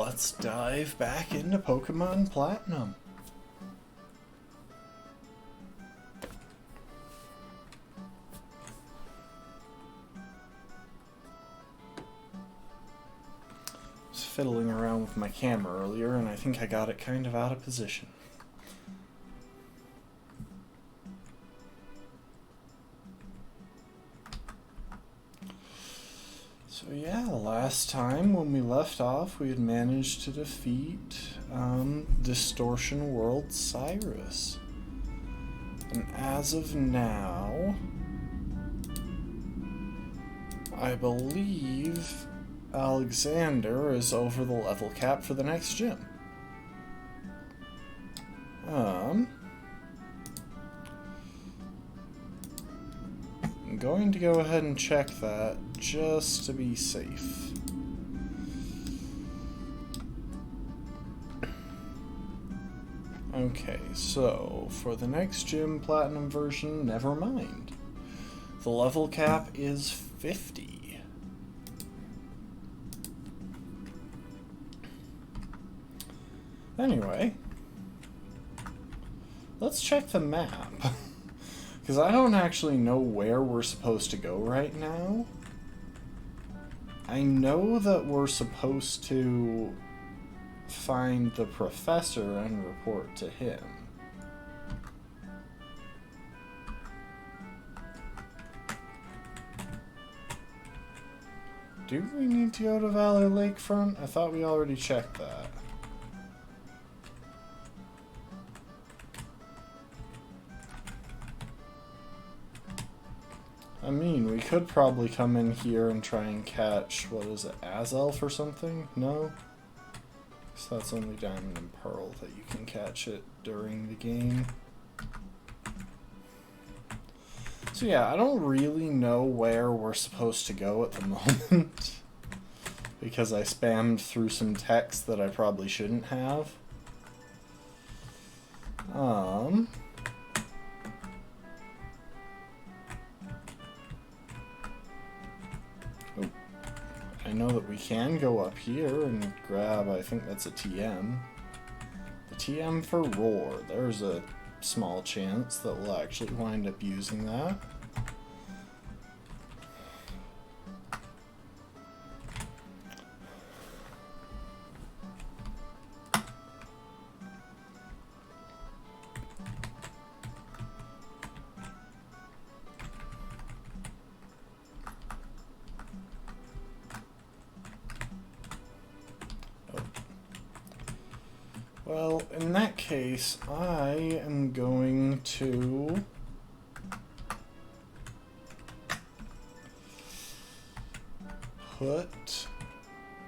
let's dive back into Pokemon Platinum. I was fiddling around with my camera earlier, and I think I got it kind of out of position. So yeah, last time when we left off, we had managed to defeat Distortion World Cyrus. And as of now, I believe Alexander is over the level cap for the next gym. I'm going to go ahead and check that just to be safe. Okay, so for the next gym Platinum version, never mind. The level cap is 50. Anyway, let's check the map. Because I don't actually know where we're supposed to go right now. I know that we're supposed to find the professor and report to him. Do we need to go to Valor Lakefront? I thought we already checked that. I mean, we could probably come in here and try and catch, what is it, Azelf or something? No? So that's only Diamond and Pearl that you can catch it during the game. So yeah, I don't really know where we're supposed to go at the moment. Because I spammed through some text that I probably shouldn't have. I know that we can go up here and grab, I think that's a TM. The TM for Roar. There's a small chance that we'll actually wind up using that. Well, in that case, I am going to put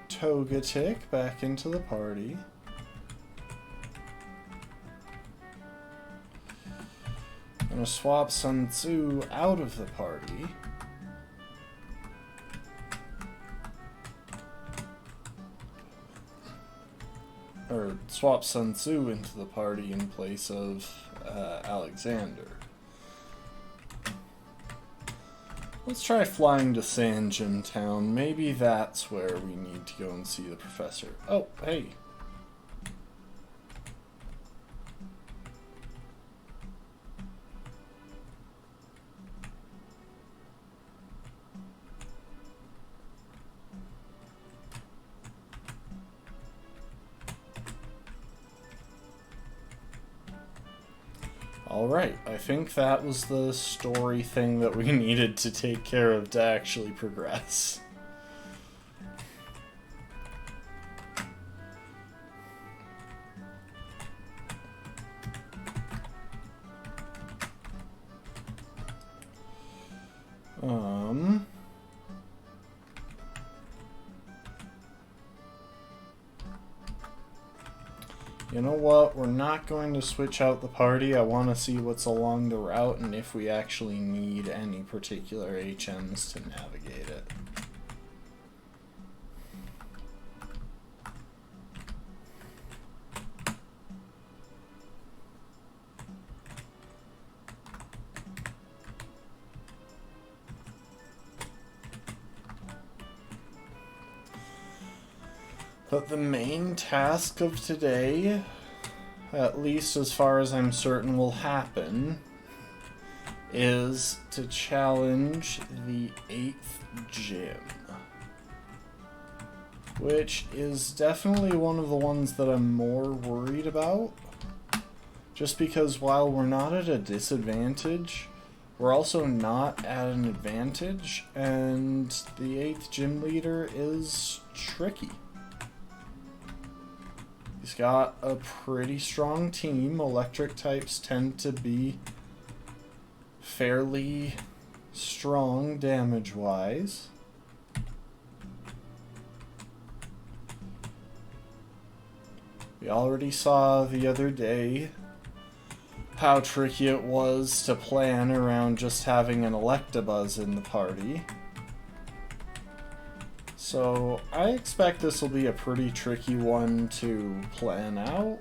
Togetic back into the party. I'm going to swap Sun Tzu out of the party. Or swap Sun Tzu into the party in place of Alexander. Let's try flying to Sanjin Town. Maybe that's where we need to go and see the professor. Oh, hey. Alright, I think that was the story thing that we needed to take care of to actually progress. You know what? We're not going to switch out the party. I want to see what's along the route and if we actually need any particular HMs to navigate it. But the main task of today, at least as far as I'm certain will happen, is to challenge the 8th gym. Which is definitely one of the ones that I'm more worried about. Just because while we're not at a disadvantage, we're also not at an advantage, and the 8th gym leader is tricky. He's got a pretty strong team. Electric types tend to be fairly strong damage-wise. We already saw the other day how tricky it was to plan around just having an Electabuzz in the party. So I expect this will be a pretty tricky one to plan out.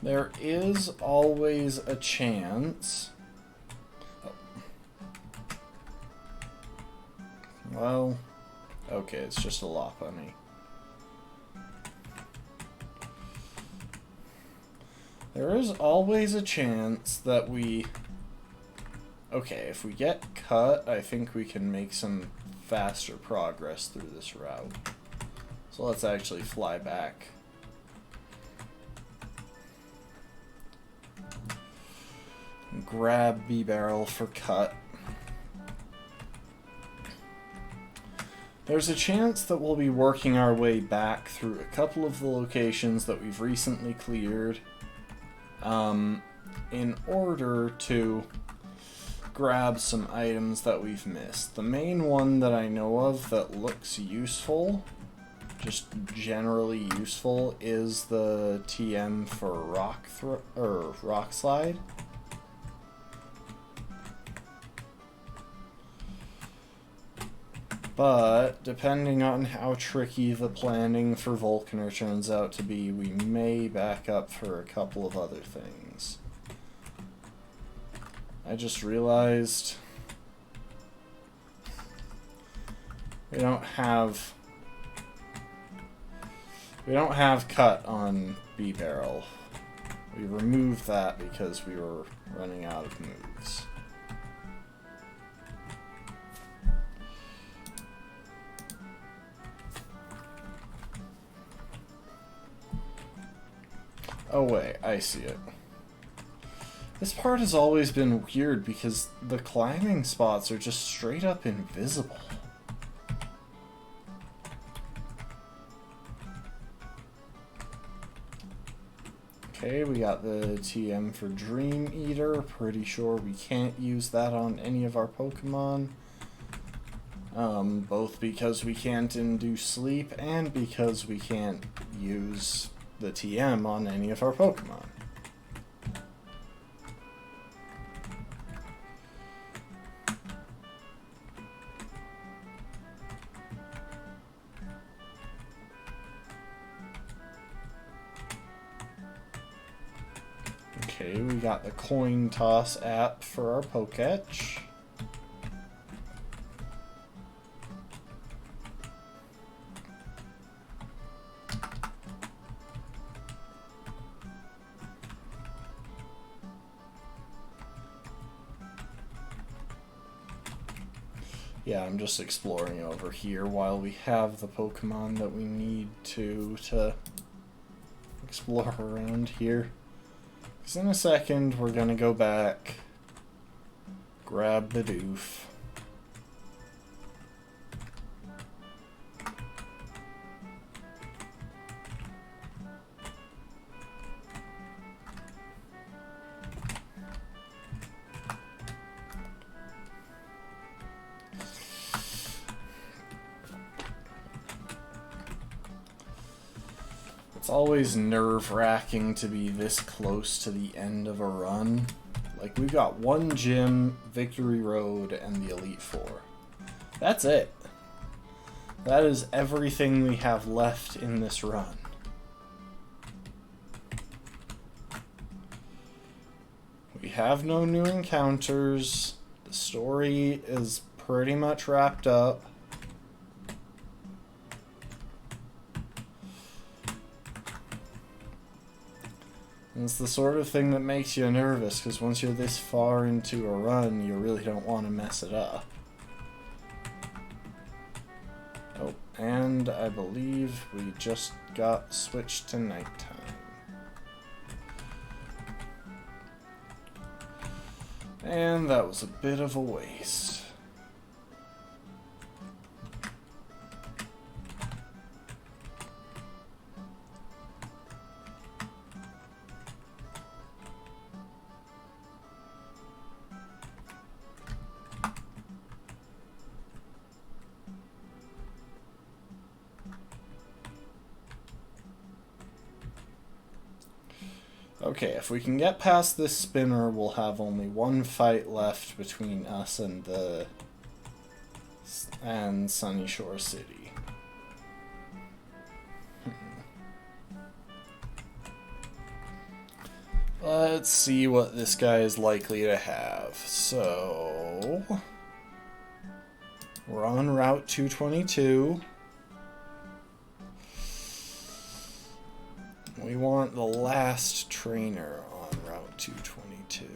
There is always a chance. Well, okay, it's just a Lopunny. There is always a chance that we... Okay, if we get cut, I think we can make some faster progress through this route. So let's actually fly back. And grab B-Barrel for cut. There's a chance that we'll be working our way back through a couple of the locations that we've recently cleared in order to grab some items that we've missed. The main one that I know of that looks useful, just generally useful, is the TM for Rock Slide. But, depending on how tricky the planning for Volcaner turns out to be, we may back up for a couple of other things. I just realized we don't have cut on B-Barrel. We removed that because we were running out of moves. Oh wait, I see it. This part has always been weird because the climbing spots are just straight up invisible. Okay, we got the TM for Dream Eater. Pretty sure we can't use that on any of our Pokemon. Both because we can't induce sleep and because we can't use the TM on any of our Pokemon. Okay, we got the Coin Toss app for our Poketch. Yeah, I'm just exploring over here while we have the Pokemon that we need to explore around here. Because in a second, we're going to go back, grab Bidoof. It's always nerve-wracking to be this close to the end of a run. Like, we've got one gym, Victory Road, and the Elite Four. That's it. That is everything we have left in this run. We have no new encounters. The Story is pretty much wrapped up. And it's the sort of thing that makes you nervous, because once you're this far into a run, you really don't want to mess it up. Oh, and I believe we just got switched to nighttime. And that was a bit of a waste. Okay, if we can get past this spinner, we'll have only one fight left between us and Sunny Shore City. Let's see what this guy is likely to have. So, we're on Route 222. We want the last trainer on Route 222.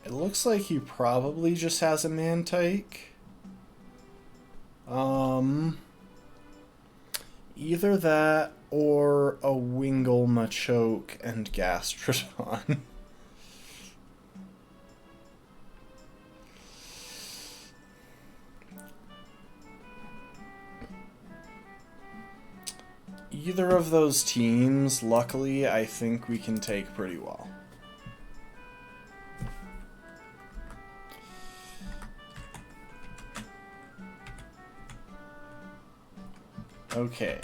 It looks like he probably just has a Mantike. Either that or a Wingull, Machoke, and Gastrodon. Either of those teams, luckily, I think we can take pretty well. Okay.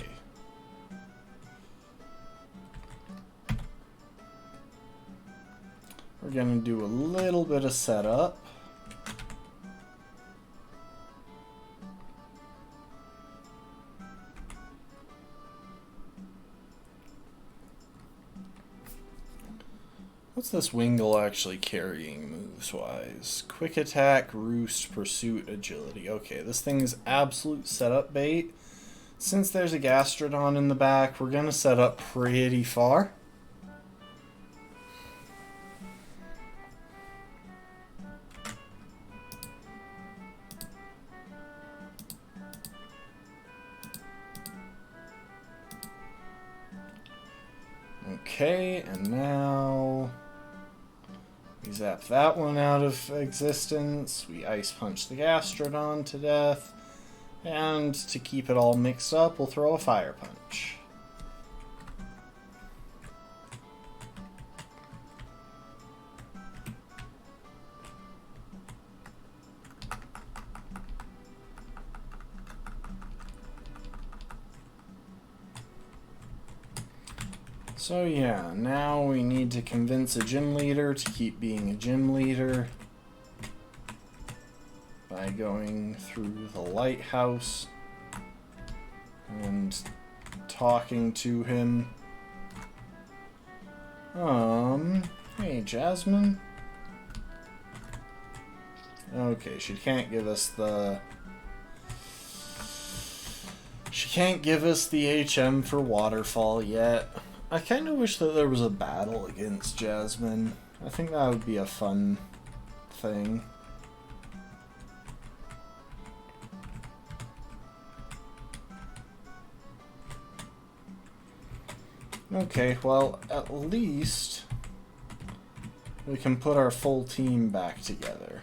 We're gonna do a little bit of setup. What's this Wingull actually carrying moves-wise? Quick Attack, Roost, Pursuit, Agility. Okay, this thing is absolute setup bait. Since there's a Gastrodon in the back, we're going to set up pretty far. Okay, and now we zap that one out of existence. We Ice Punch the Gastrodon to death. And to keep it all mixed up, we'll throw a Fire Punch. So yeah, now we need to convince a gym leader to keep being a gym leader by going through the lighthouse and talking to him. Hey, Jasmine? Okay, she can't give us the... She can't give us the HM for Waterfall yet. I kind of wish that there was a battle against Jasmine. I think that would be a fun thing. Okay, well, at least we can put our full team back together.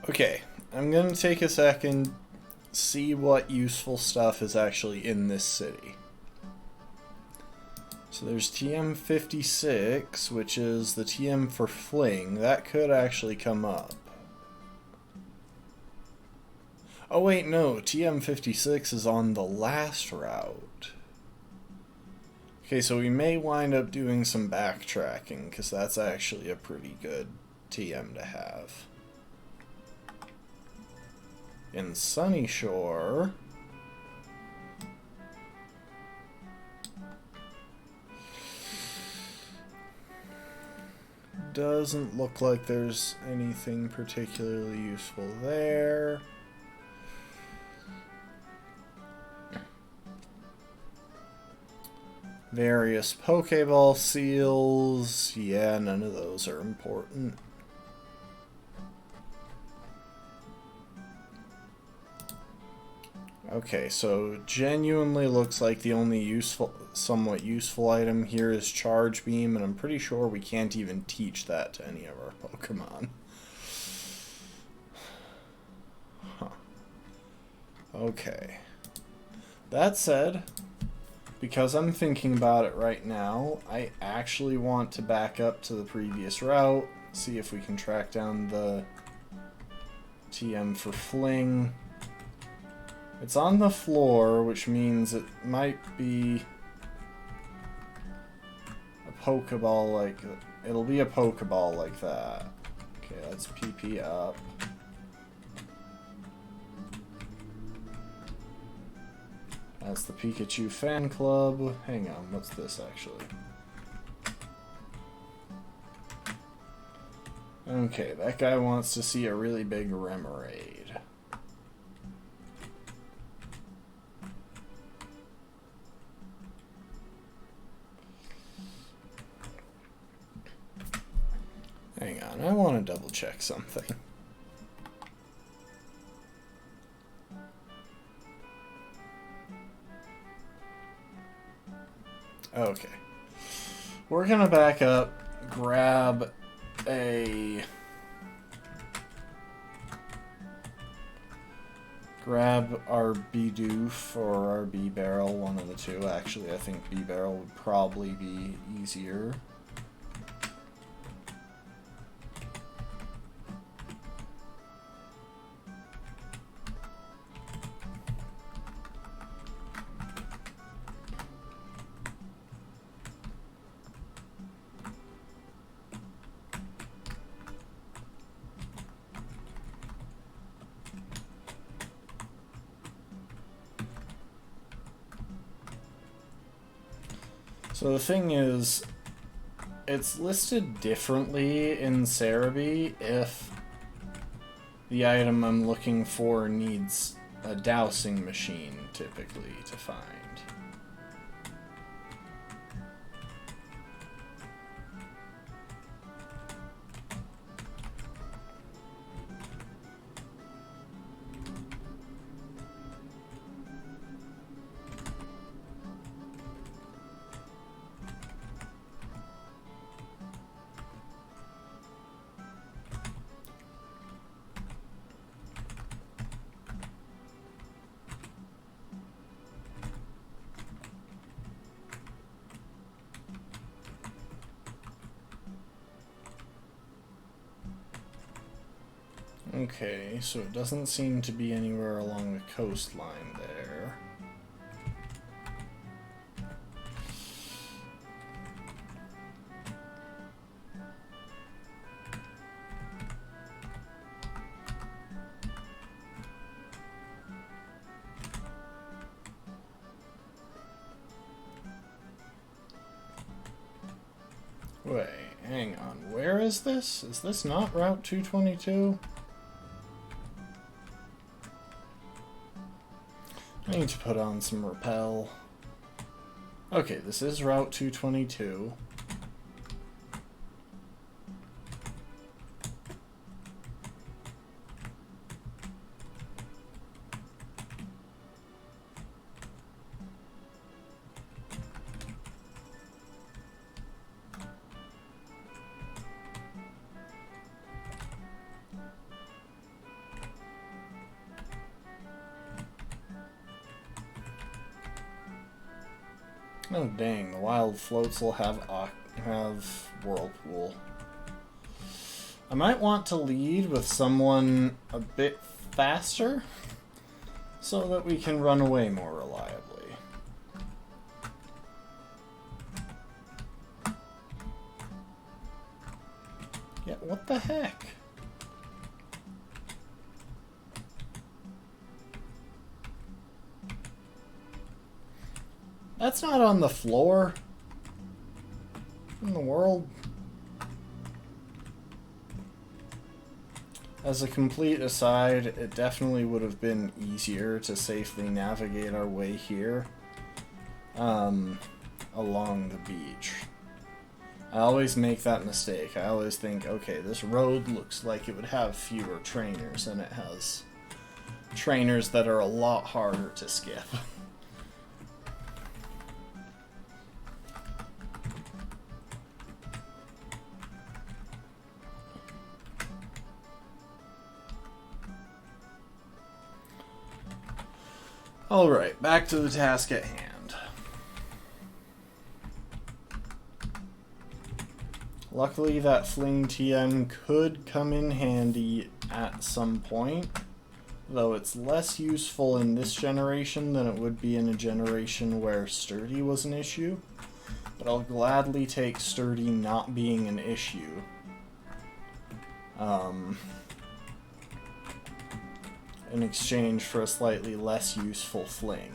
Okay, I'm going to take a second, see what useful stuff is actually in this city. So there's TM56, which is the TM for Fling. That could actually come up. Oh wait, no, TM56 is on the last route. Okay, so we may wind up doing some backtracking, because that's actually a pretty good TM to have. In Sunny Shore... doesn't look like there's anything particularly useful there. Various Pokeball seals. Yeah, none of those are important. Okay, so genuinely looks like the only useful, somewhat useful item here is Charge Beam, and I'm pretty sure we can't even teach that to any of our Pokemon. Huh. Okay. That said, because I'm thinking about it right now, I actually want to back up to the previous route, see if we can track down the TM for Fling. It's on the floor, which means it might be a Pokeball like... it'll be a Pokeball like that. Okay, let's PP up. That's the Pikachu fan club. Hang on, what's this actually? Okay, that guy wants to see a really big Remoraid. Hang on, I want to double check something. Okay. We're gonna back up, grab a... grab our Bidoof or our B-Barrel, one of the two. Actually, I think B-Barrel would probably be easier. So the thing is, it's listed differently in Cerebi if the item I'm looking for needs a dowsing machine, typically, to find. Okay, so it doesn't seem to be anywhere along the coastline there. Wait, hang on. Where is this? Is this not Route 222? I need to put on some repel. Okay, this is Route 222. Oh dang, the wild floats will have Whirlpool. I might want to lead with someone a bit faster so that we can run away more reliably. Yeah, what the heck? That's not on the floor. In the world. As a complete aside, it definitely would have been easier to safely navigate our way here along the beach. I always make that mistake. I always think, okay, this road looks like it would have fewer trainers, and it has trainers that are a lot harder to skip. Alright, back to the task at hand. Luckily, that Fling TM could come in handy at some point, though it's less useful in this generation than it would be in a generation where Sturdy was an issue. But I'll gladly take Sturdy not being an issue. In exchange for a slightly less useful Fling.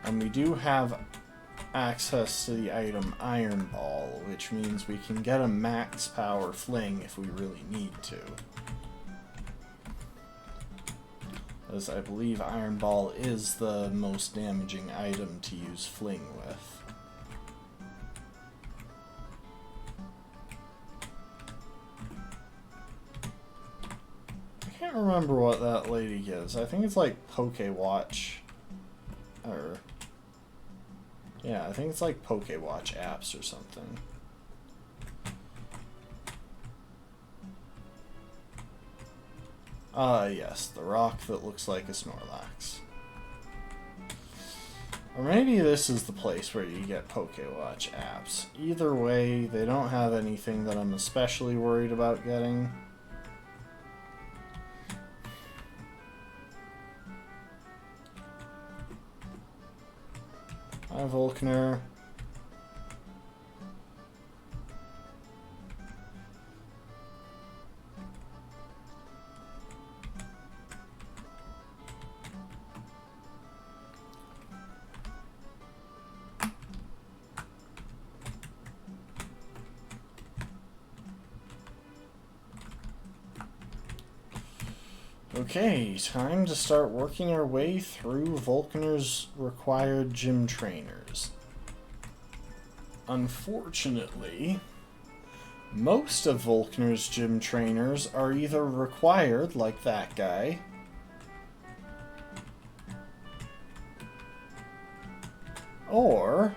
And we do have access to the item Iron Ball, which means we can get a max power Fling if we really need to. As I believe Iron Ball is the most damaging item to use Fling with. I can't remember what that lady gives. I think it's like Watch, or yeah, I think it's like Watch apps or something. Yes, the rock that looks like a Snorlax. Or maybe this is the place where you get Watch apps. Either way, they don't have anything that I'm especially worried about getting. Hi, Volkner. Okay, time to start working our way through Volkner's required gym trainers. Unfortunately, most of Volkner's gym trainers are either required, like that guy, or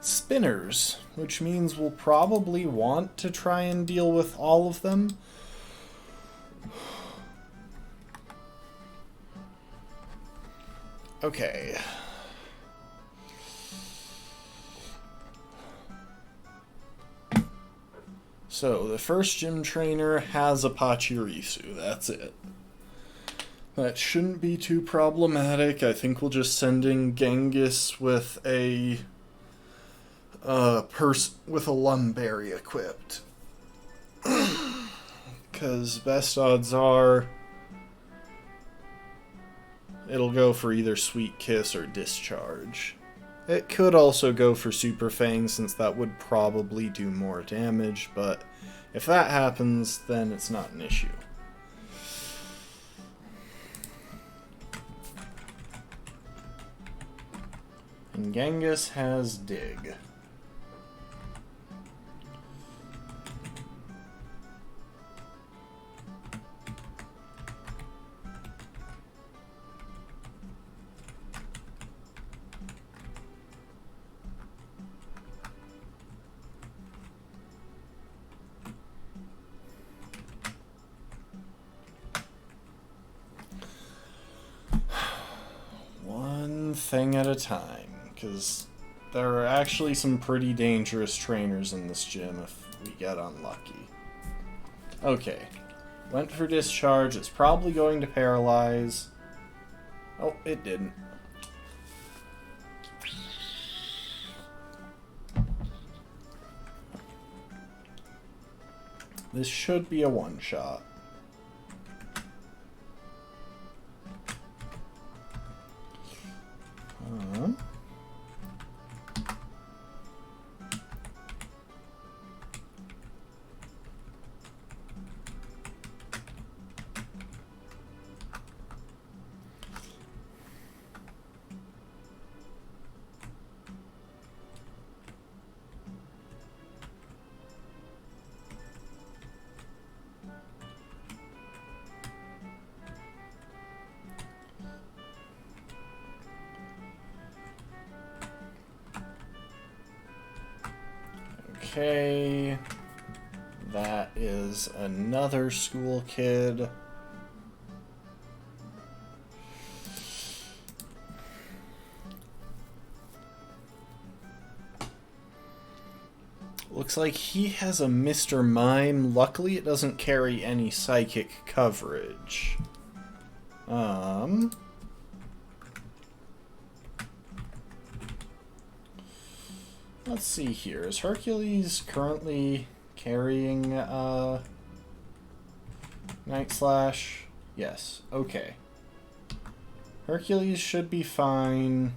spinners, which means we'll probably want to try and deal with all of them. Okay. So, the first gym trainer has a Pachirisu, that's it. That shouldn't be too problematic. I think we'll just send in Genghis with a with a Lumberry equipped. Because best odds are it'll go for either Sweet Kiss or Discharge. It could also go for Super Fang, since that would probably do more damage, but if that happens, then it's not an issue. And Genghis has Dig. thing at a time, because there are actually some pretty dangerous trainers in this gym if we get unlucky. Okay. Went for discharge. It's probably going to paralyze. Oh, it didn't. This should be a one-shot. Okay, that is another school kid. Looks like he has a Mr. Mime. Luckily, it doesn't carry any psychic coverage. Let's see here. Is Hercules currently carrying Night Slash? Yes. Okay. Hercules should be fine.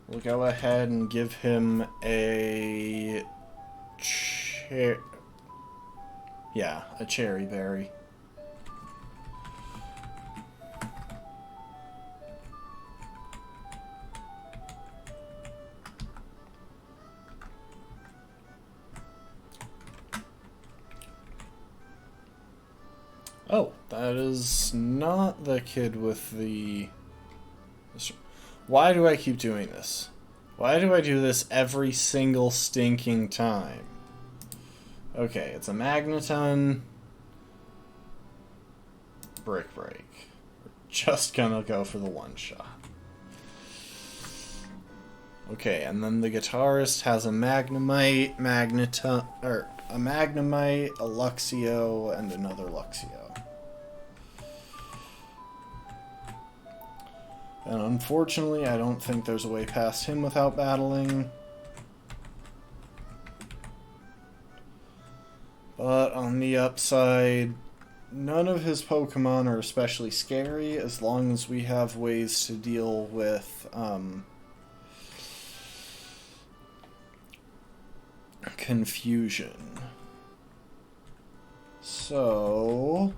We'll go ahead and give him a a cherry berry. Oh, that is not the kid with the... Why do I keep doing this? Why do I do this every single stinking time? Okay, it's a Magneton. Brick Break. We're just gonna go for the one shot. Okay, and then the guitarist has a Magnemite, a Magnemite, a Luxio, and another Luxio. And unfortunately, I don't think there's a way past him without battling. But on the upside, none of his Pokemon are especially scary as long as we have ways to deal with confusion. So...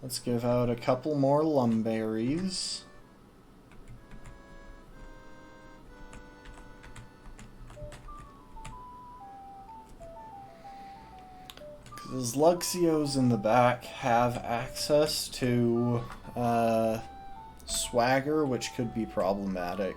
let's give out a couple more Lumberries. Because Luxios in the back have access to Swagger, which could be problematic.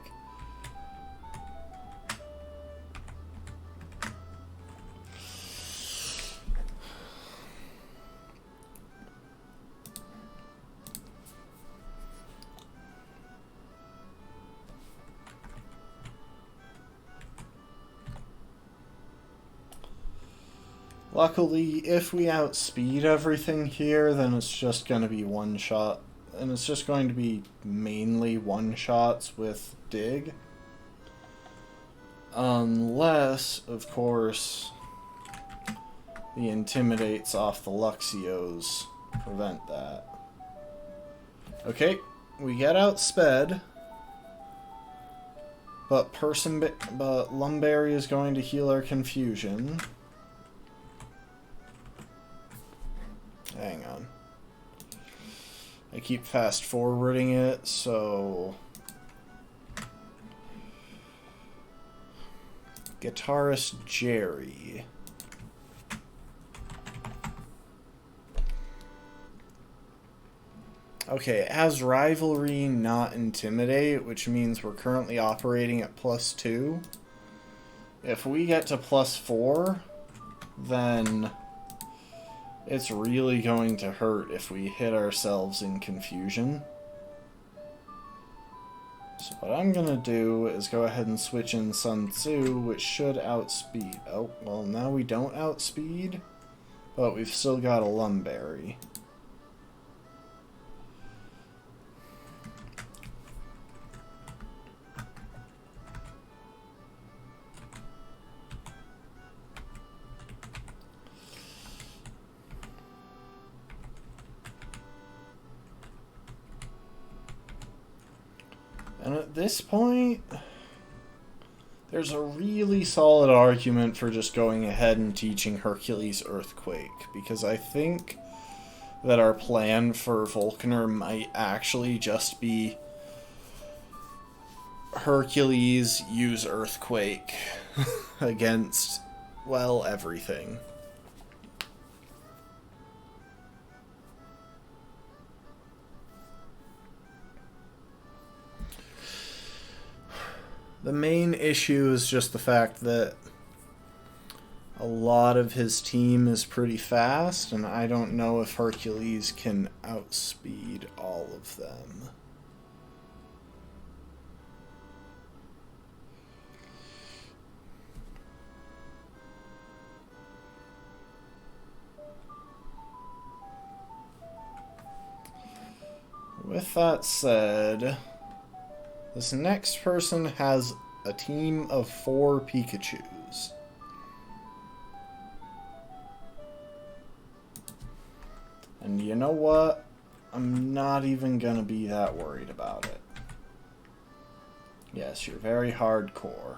Luckily, if we outspeed everything here, then it's just going to be one shot. And it's just going to be mainly one shots with Dig. Unless, of course, the Intimidates off the Luxios prevent that. Okay, we get outsped. But Lumberry is going to heal our confusion. Hang on. I keep fast forwarding it, so... Guitarist Jerry. Okay, it has Rivalry, not Intimidate, which means we're currently operating at +2. If we get to +4, then... it's really going to hurt if we hit ourselves in confusion. So what I'm gonna do is go ahead and switch in Sun Tzu, which should outspeed. Oh, well, now we don't outspeed, but we've still got a Lumberry. And at this point, there's a really solid argument for just going ahead and teaching Hercules Earthquake, because I think that our plan for Volcaner might actually just be Hercules use Earthquake against, well, everything. The main issue is just the fact that a lot of his team is pretty fast, and I don't know if Hercules can outspeed all of them. With that said, this next person has a team of 4 Pikachus. And you know what? I'm not even gonna be that worried about it. Yes, you're very hardcore.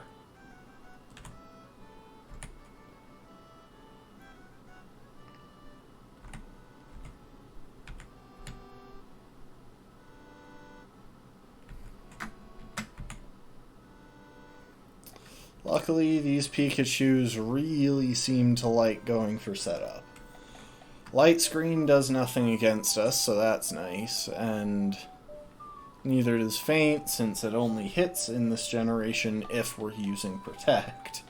Luckily, these Pikachus really seem to like going for setup. Light Screen does nothing against us, so that's nice, and neither does Feint, since it only hits in this generation if we're using Protect.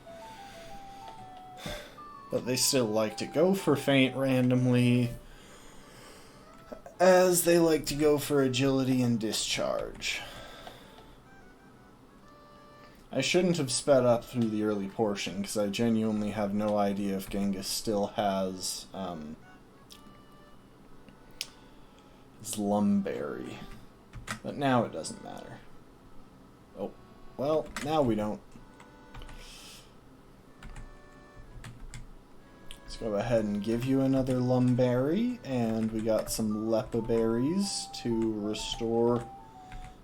But they still like to go for Feint randomly, as they like to go for Agility and Discharge. I shouldn't have sped up through the early portion, because I genuinely have no idea if Genghis still has his Lumberry. But now it doesn't matter. Oh, well, now we don't. Let's go ahead and give you another Lumberry, and we got some Lepa Berries to restore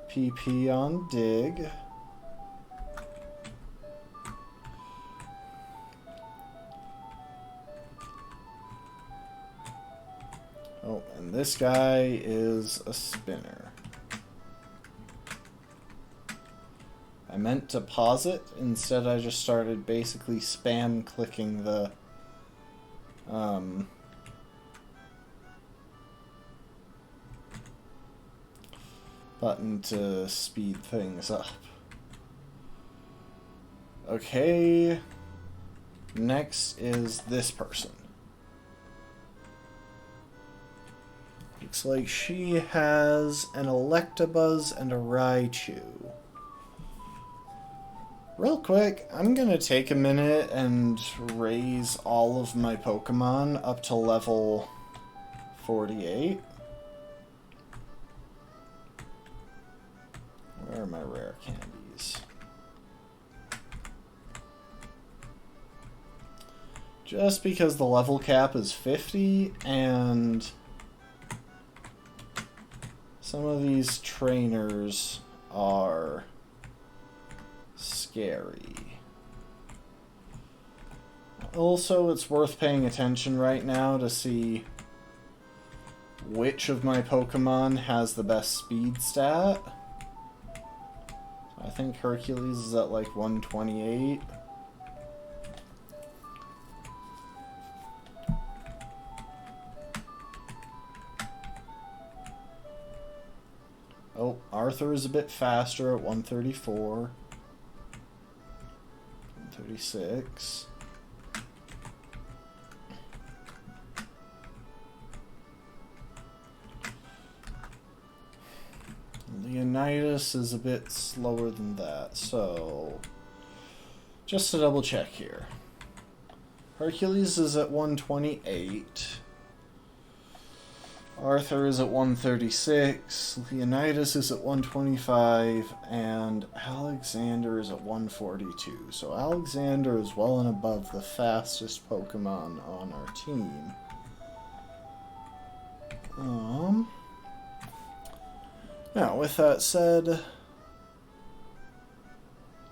PP on Dig. Oh, and this guy is a spinner. I meant to pause it, instead I just started basically spam clicking the button to speed things up. Okay, next is this person. Looks like she has an Electabuzz and a Raichu. Real quick, I'm gonna take a minute and raise all of my Pokemon up to level 48. Where are my rare candies? Just because the level cap is 50, and some of these trainers are scary. Also, it's worth paying attention right now to see which of my Pokemon has the best speed stat. I think Hercules is at like 128. Oh, Arthur is a bit faster at 134. 136. Leonidas is a bit slower than that, so just to double check here. Hercules is at 128. Arthur is at 136. Leonidas is at 125. And Alexander is at 142. So Alexander is well and above the fastest Pokemon on our team. Now, with that said,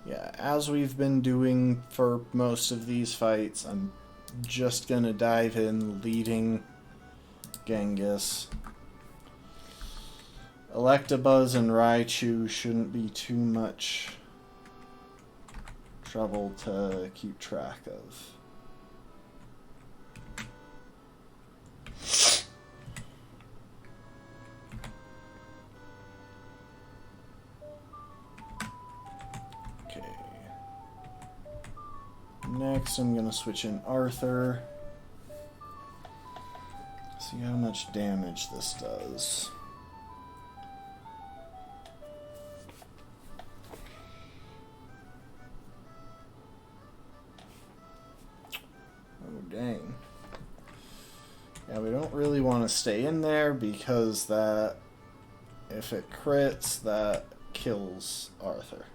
yeah, as we've been doing for most of these fights, I'm just gonna dive in leading Genghis. Electabuzz and Raichu shouldn't be too much trouble to keep track of. Next, I'm going to switch in Arthur. See how much damage this does. Oh, dang. Yeah, we don't really want to stay in there because that, if it crits, that kills Arthur.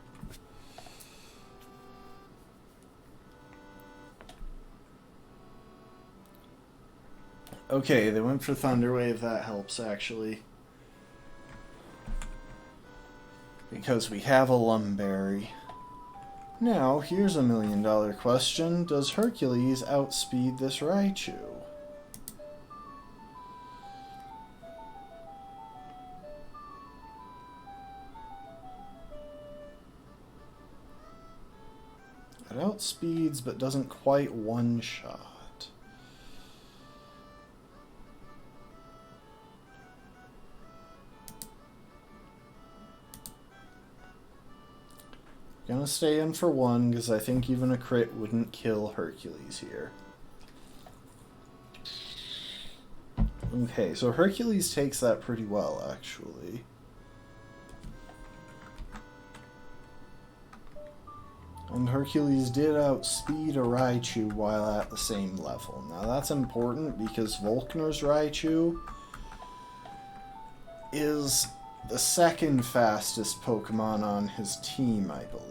Okay, they went for Thunder Wave. That helps, actually. Because we have a Lumberry. Now, here's a $1 million question. Does Hercules outspeed this Raichu? It outspeeds, but doesn't quite one-shot. Gonna stay in for one, because I think even a crit wouldn't kill Hercules here. Okay, so Hercules takes that pretty well, actually. And Hercules did outspeed a Raichu while at the same level. Now that's important because Volkner's Raichu is the second fastest Pokemon on his team, I believe.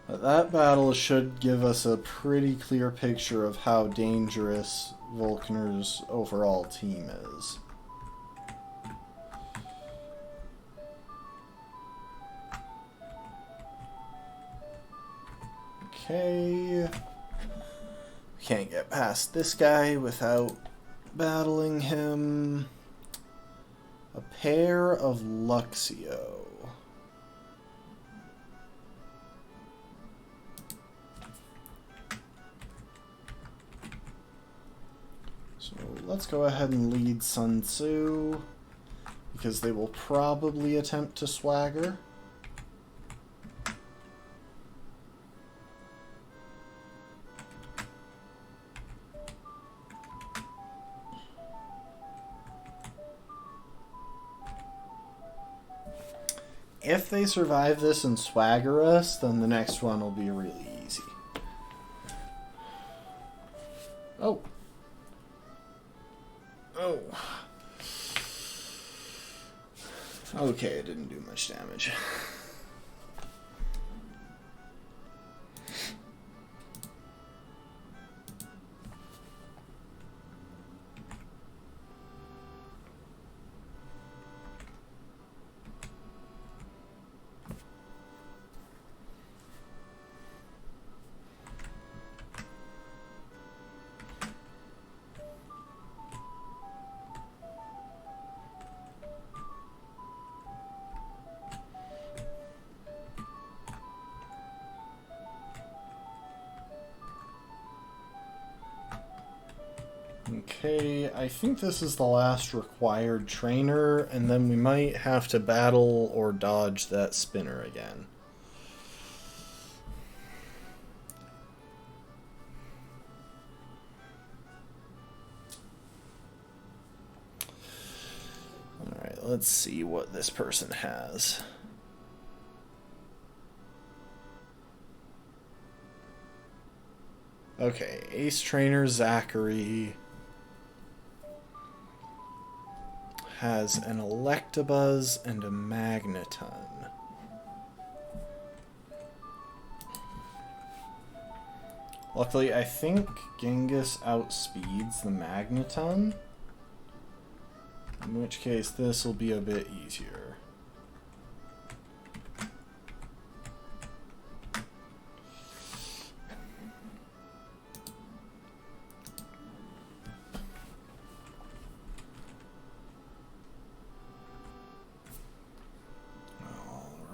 That battle should give us a pretty clear picture of how dangerous Volkner's overall team is. Okay. Can't get past this guy without battling him. A pair of Luxio. So let's go ahead and lead Sun Tzu, because they will probably attempt to swagger. If they survive this and swagger us, then the next one will be really easy. Oh. Oh. Okay, it didn't do much damage. Okay, I think this is the last required trainer, and then we might have to battle or dodge that spinner again. Alright, let's see what this person has. Okay, Ace Trainer Zachary has an Electabuzz and a Magneton. Luckily, I think Genghis outspeeds the Magneton, in which case this will be a bit easier.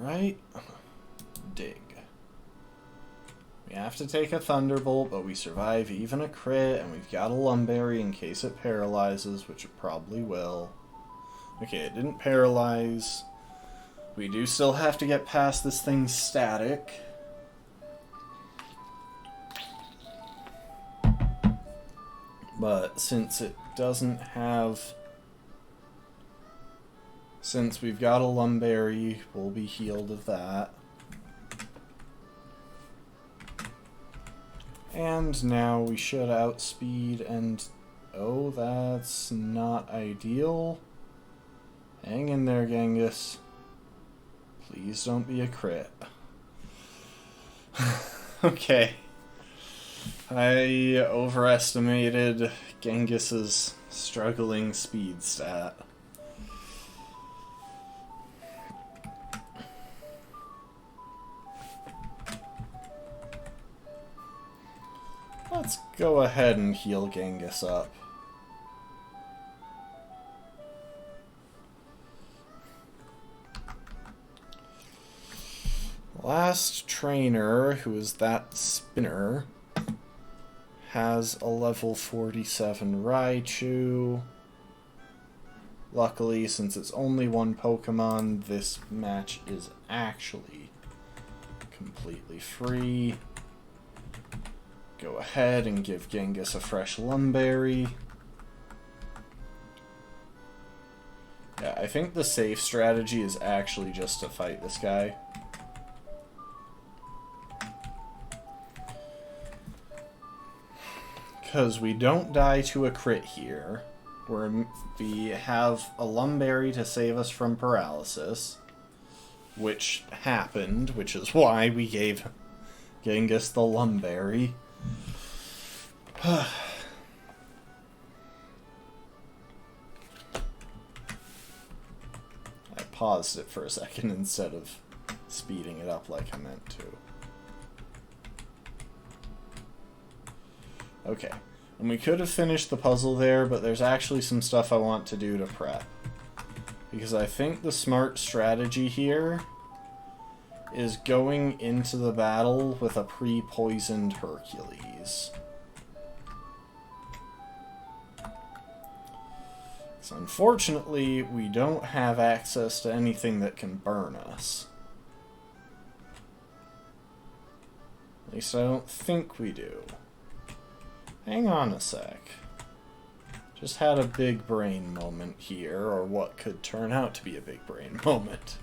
Alright, dig. We have to take a Thunderbolt, but we survive even a crit, and we've got a Lumberry in case it paralyzes, which it probably will. Okay, it didn't paralyze. We do still have to get past this thing's static. But since it doesn't have... Since we've got a Lumberry, we'll be healed of that. And now we should outspeed and... Oh, that's not ideal. Hang in there, Genghis. Please don't be a crit. Okay. I overestimated Genghis's struggling speed stat. Let's go ahead and heal Genghis up. Last trainer, who is that spinner, has a level 47 Raichu. Luckily, since it's only one Pokemon, this match is actually completely free. Go ahead and give Genghis a fresh Lumberry. Yeah, I think the safe strategy is actually just to fight this guy. Because we don't die to a crit here. We have a Lumberry to save us from paralysis, which happened, which is why we gave Genghis the Lumberry. I paused it for a second instead of speeding it up like I meant to. Okay, and we could have finished the puzzle there, but there's actually some stuff I want to do to prep. Because I think the smart strategy here is going into the battle with a pre-poisoned Hercules. So unfortunately, we don't have access to anything that can burn us. At least I don't think we do. Hang on a sec. Just had a big brain moment here, or what could turn out to be a big brain moment.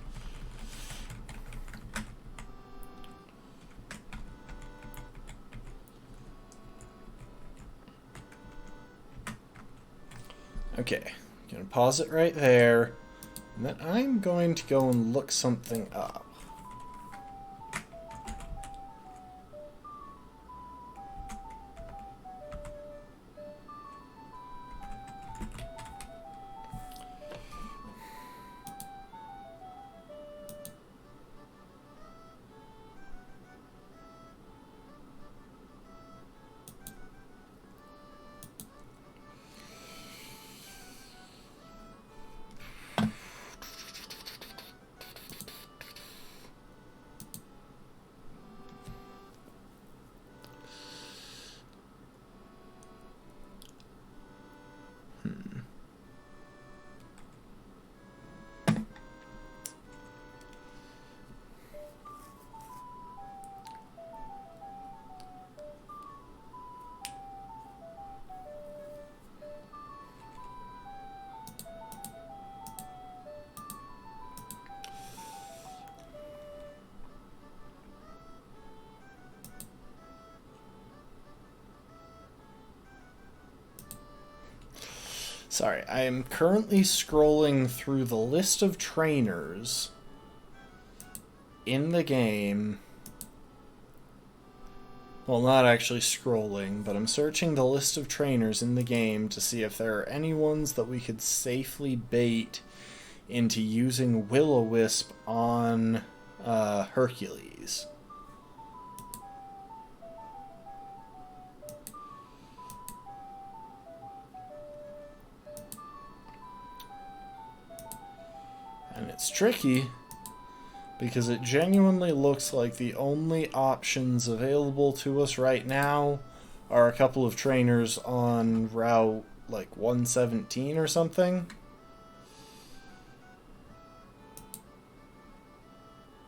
Okay, gonna pause it right there, and then I'm going to go and look something up. Sorry, I am currently scrolling through the list of trainers in the game. Well, not actually scrolling, but I'm searching the list of trainers in the game to see if there are any ones that we could safely bait into using Will-O-Wisp on Hercules. And it's tricky because it genuinely looks like the only options available to us right now are a couple of trainers on Route like 117 or something.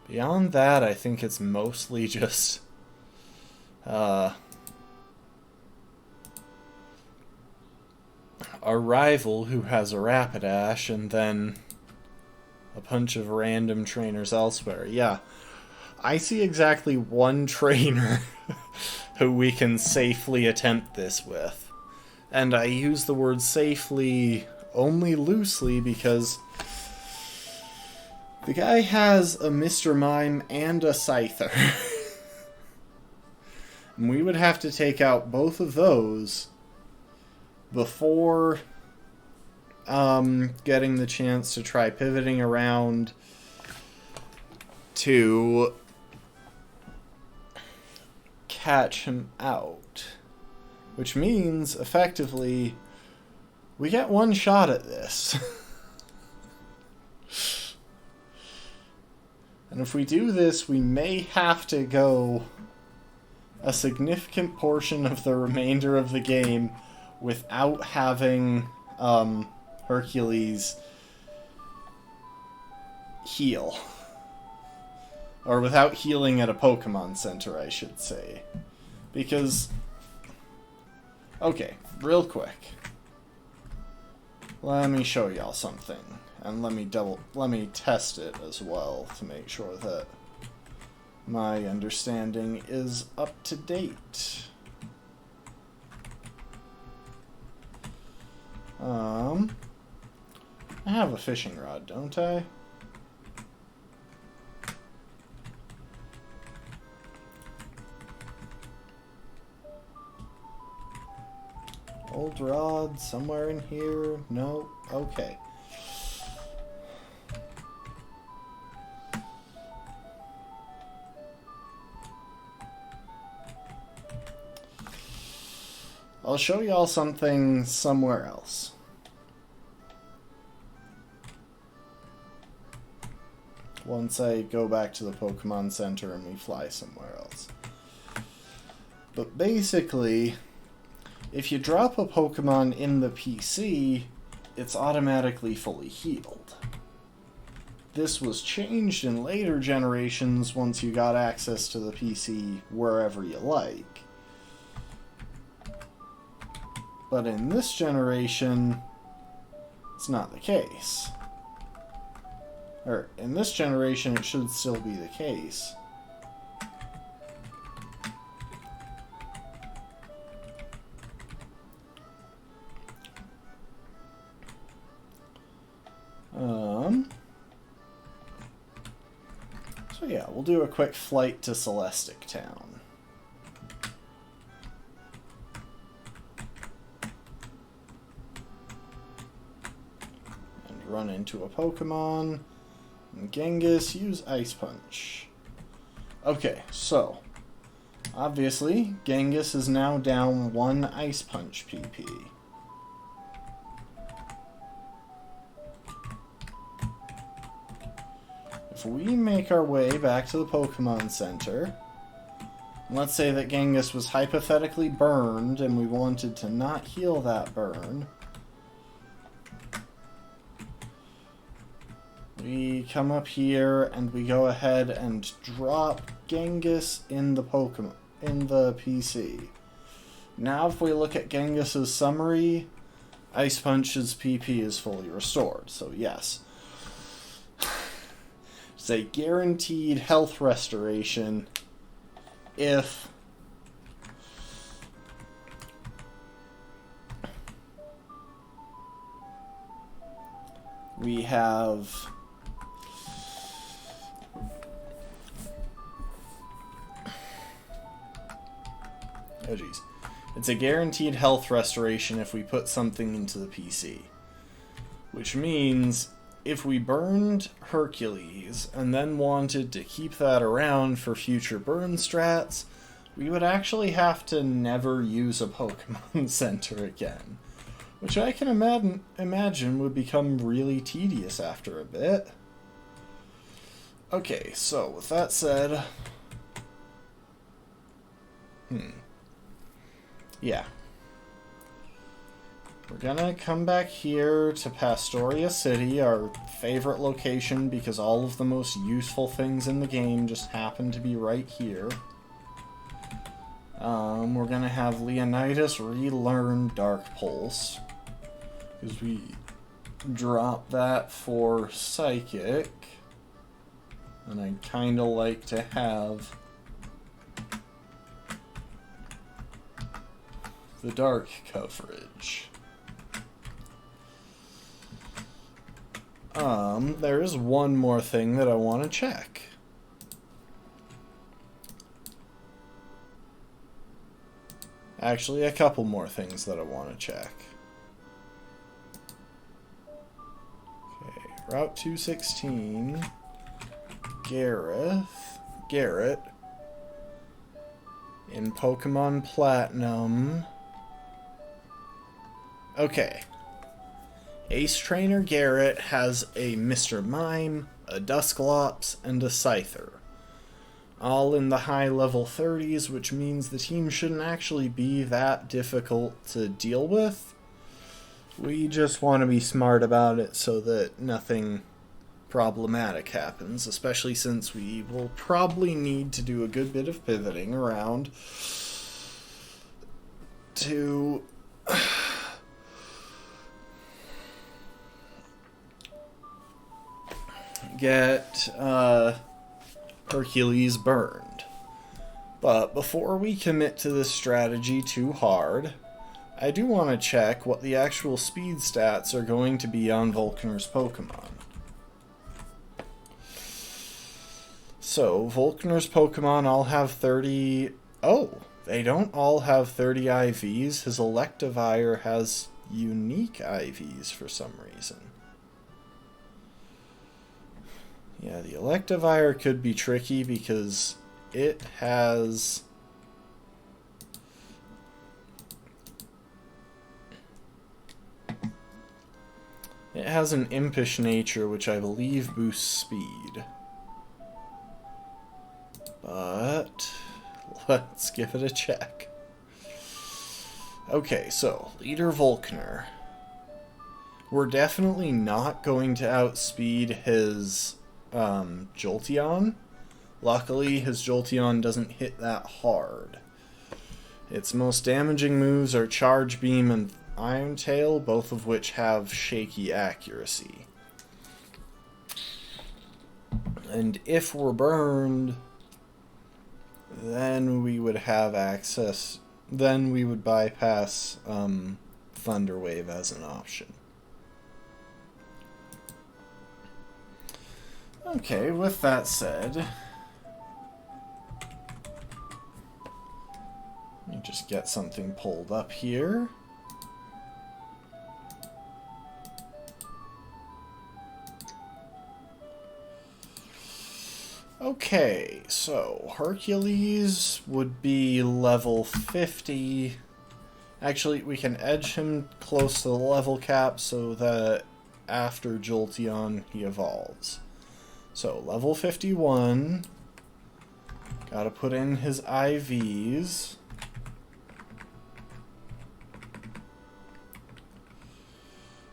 Beyond that, I think it's mostly just a rival who has a Rapidash and then a bunch of random trainers elsewhere. Yeah, I see exactly one trainer who we can safely attempt this with. And I use the word safely only loosely because the guy has a Mr. Mime and a Scyther. And we would have to take out both of those before getting the chance to try pivoting around to catch him out. Which means, effectively, we get one shot at this. And if we do this, we may have to go a significant portion of the remainder of the game without having Hercules heal. Or without healing at a Pokemon Center, I should say. Because, okay, real quick. Let me show y'all something. And let me test it as well to make sure that my understanding is up to date. I have a fishing rod, don't I? Old rod somewhere in here? No? Okay. I'll show y'all something somewhere else. Once I go back to the Pokemon Center and we fly somewhere else. But basically, if you drop a Pokemon in the PC, it's automatically fully healed. This was changed in later generations once you got access to the PC wherever you like. But in this generation, it's not the case. Or, in this generation, it should still be the case. So yeah, we'll do a quick flight to Celestic Town. And run into a Pokemon. And Genghis, use Ice Punch. Okay, so obviously, Genghis is now down 1 Ice Punch PP. If we make our way back to the Pokemon Center, and let's say that Genghis was hypothetically burned and we wanted to not heal that burn, we come up here and we go ahead and drop Genghis in the PC. Now if we look at Genghis's summary, Ice Punch's PP is fully restored, so yes. It's a guaranteed health restoration if we have... Oh geez. It's a guaranteed health restoration if we put something into the PC. Which means if we burned Hercules and then wanted to keep that around for future burn strats, we would actually have to never use a Pokemon Center again. Which I can imagine would become really tedious after a bit. Okay, so with that said... Yeah. We're gonna come back here to Pastoria City, our favorite location, because all of the most useful things in the game just happen to be right here. We're gonna have Leonidas relearn Dark Pulse, because we dropped that for Psychic, and I kinda like to have the dark coverage. There is one more thing that I want to check. Actually, a couple more things that I want to check. Okay, Route 216, Garrett, in Pokemon Platinum. Okay. Ace Trainer Garrett has a Mr. Mime, a Dusclops, and a Scyther. All in the high level 30s, which means the team shouldn't actually be that difficult to deal with. We just want to be smart about it so that nothing problematic happens, especially since we will probably need to do a good bit of pivoting around to get Hercules burned. But before we commit to this strategy too hard, I do want to check what the actual speed stats are going to be on Volkner's Pokemon. So, Volkner's Pokemon all have 30... Oh, they don't all have 30 IVs. His Electivire has unique IVs for some reason. Yeah, the Electivire could be tricky because it has... It has an impish nature, which I believe boosts speed. But let's give it a check. Okay, so Leader Volkner. We're definitely not going to outspeed his Jolteon. Luckily, his Jolteon doesn't hit that hard. Its most damaging moves are Charge Beam and Iron Tail, both of which have shaky accuracy. And if we're burned, then we would have access. Then we would bypass Thunder Wave as an option. Okay, with that said, let me just get something pulled up here. Okay, so Hercules would be level 50. Actually, we can edge him close to the level cap so that after Jolteon he evolves. So, level 51. Gotta put in his IVs.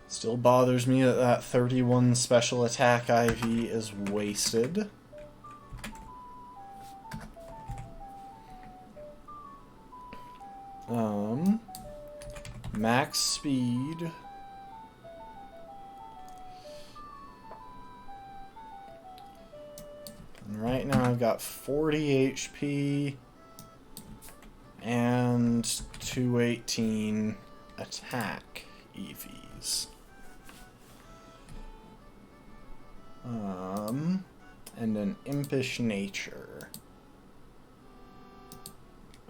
Still bothers me that that 31 special attack IV is wasted. Max speed. And right now I've got 40 HP and 218 attack EVs. impish nature.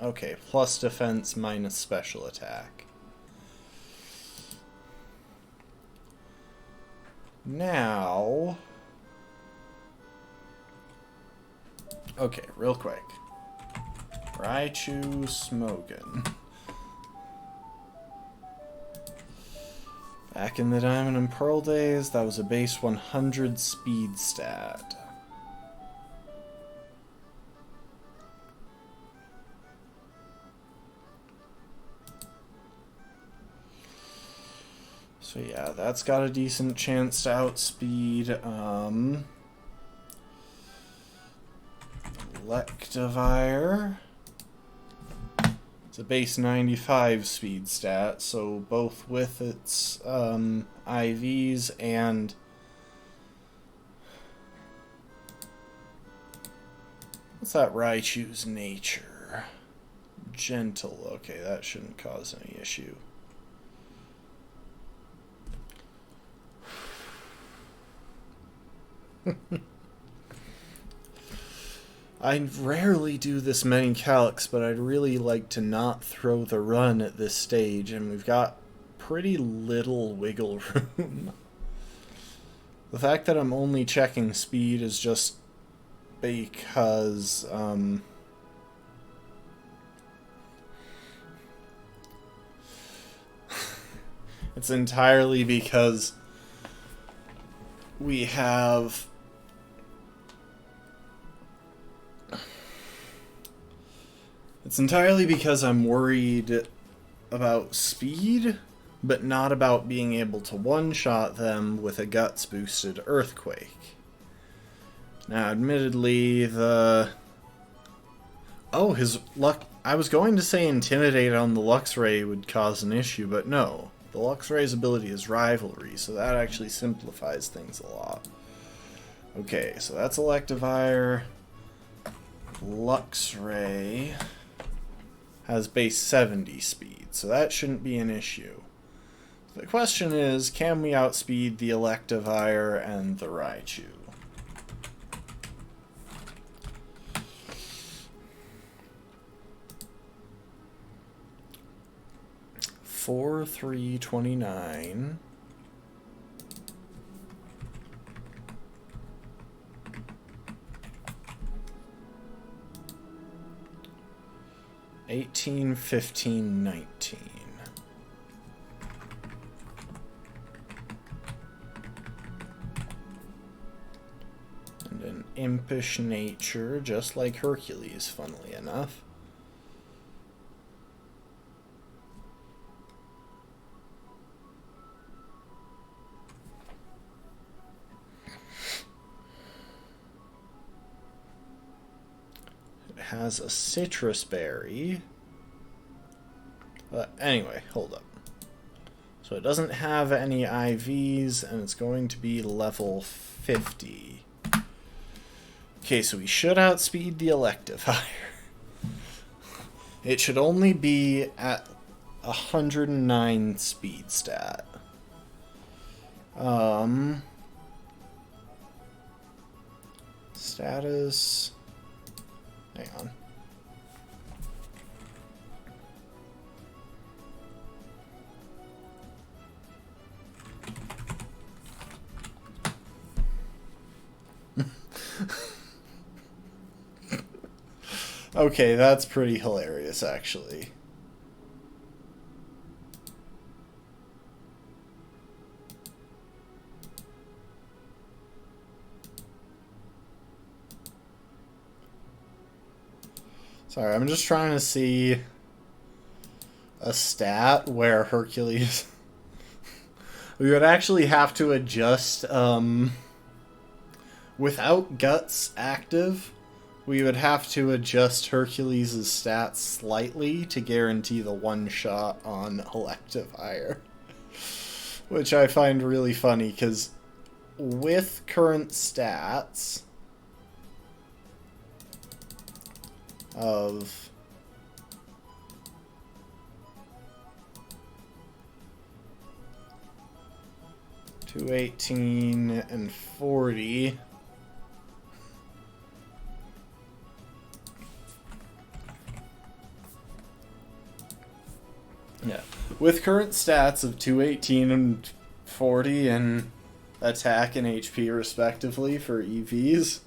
Okay, plus defense minus special attack. Now... Okay, real quick. Raichu Smogon. Back in the Diamond and Pearl days, that was a base 100 speed stat. So yeah, that's got a decent chance to outspeed, Electivire. It's a base 95 speed stat, so both with its, IVs and... What's that Raichu's nature? Gentle. Okay, that shouldn't cause any issue. I rarely do this many calcs, but I'd really like to not throw the run at this stage, and we've got pretty little wiggle room. The fact that I'm only checking speed is just because, it's entirely because we have... It's entirely because I'm worried about speed, but not about being able to one-shot them with a Guts-boosted Earthquake. Now, admittedly, the... Oh, his luck... I was going to say Intimidate on the Luxray would cause an issue, but no. The Luxray's ability is Rivalry, so that actually simplifies things a lot. Okay, so that's Electivire. Luxray has base 70 speed, so that shouldn't be an issue. The question is, can we outspeed the Electivire and the Raichu? For 329. $18, $15, $19. And an impish nature, just like Hercules, funnily enough. Has a citrus berry. Anyway, hold up. So it doesn't have any IVs, and it's going to be level 50. Okay, so we should outspeed the Electivire. It should only be at 109 speed stat. Status... Hang on. Okay, that's pretty hilarious, actually. Sorry, I'm just trying to see a stat where Hercules... We would actually have to adjust, without Guts active, we would have to adjust Hercules' stats slightly to guarantee the one-shot on Electivire. Which I find really funny, because with current stats... of 218 and 40. With current stats of 218 and 40 and attack and HP respectively for EVs,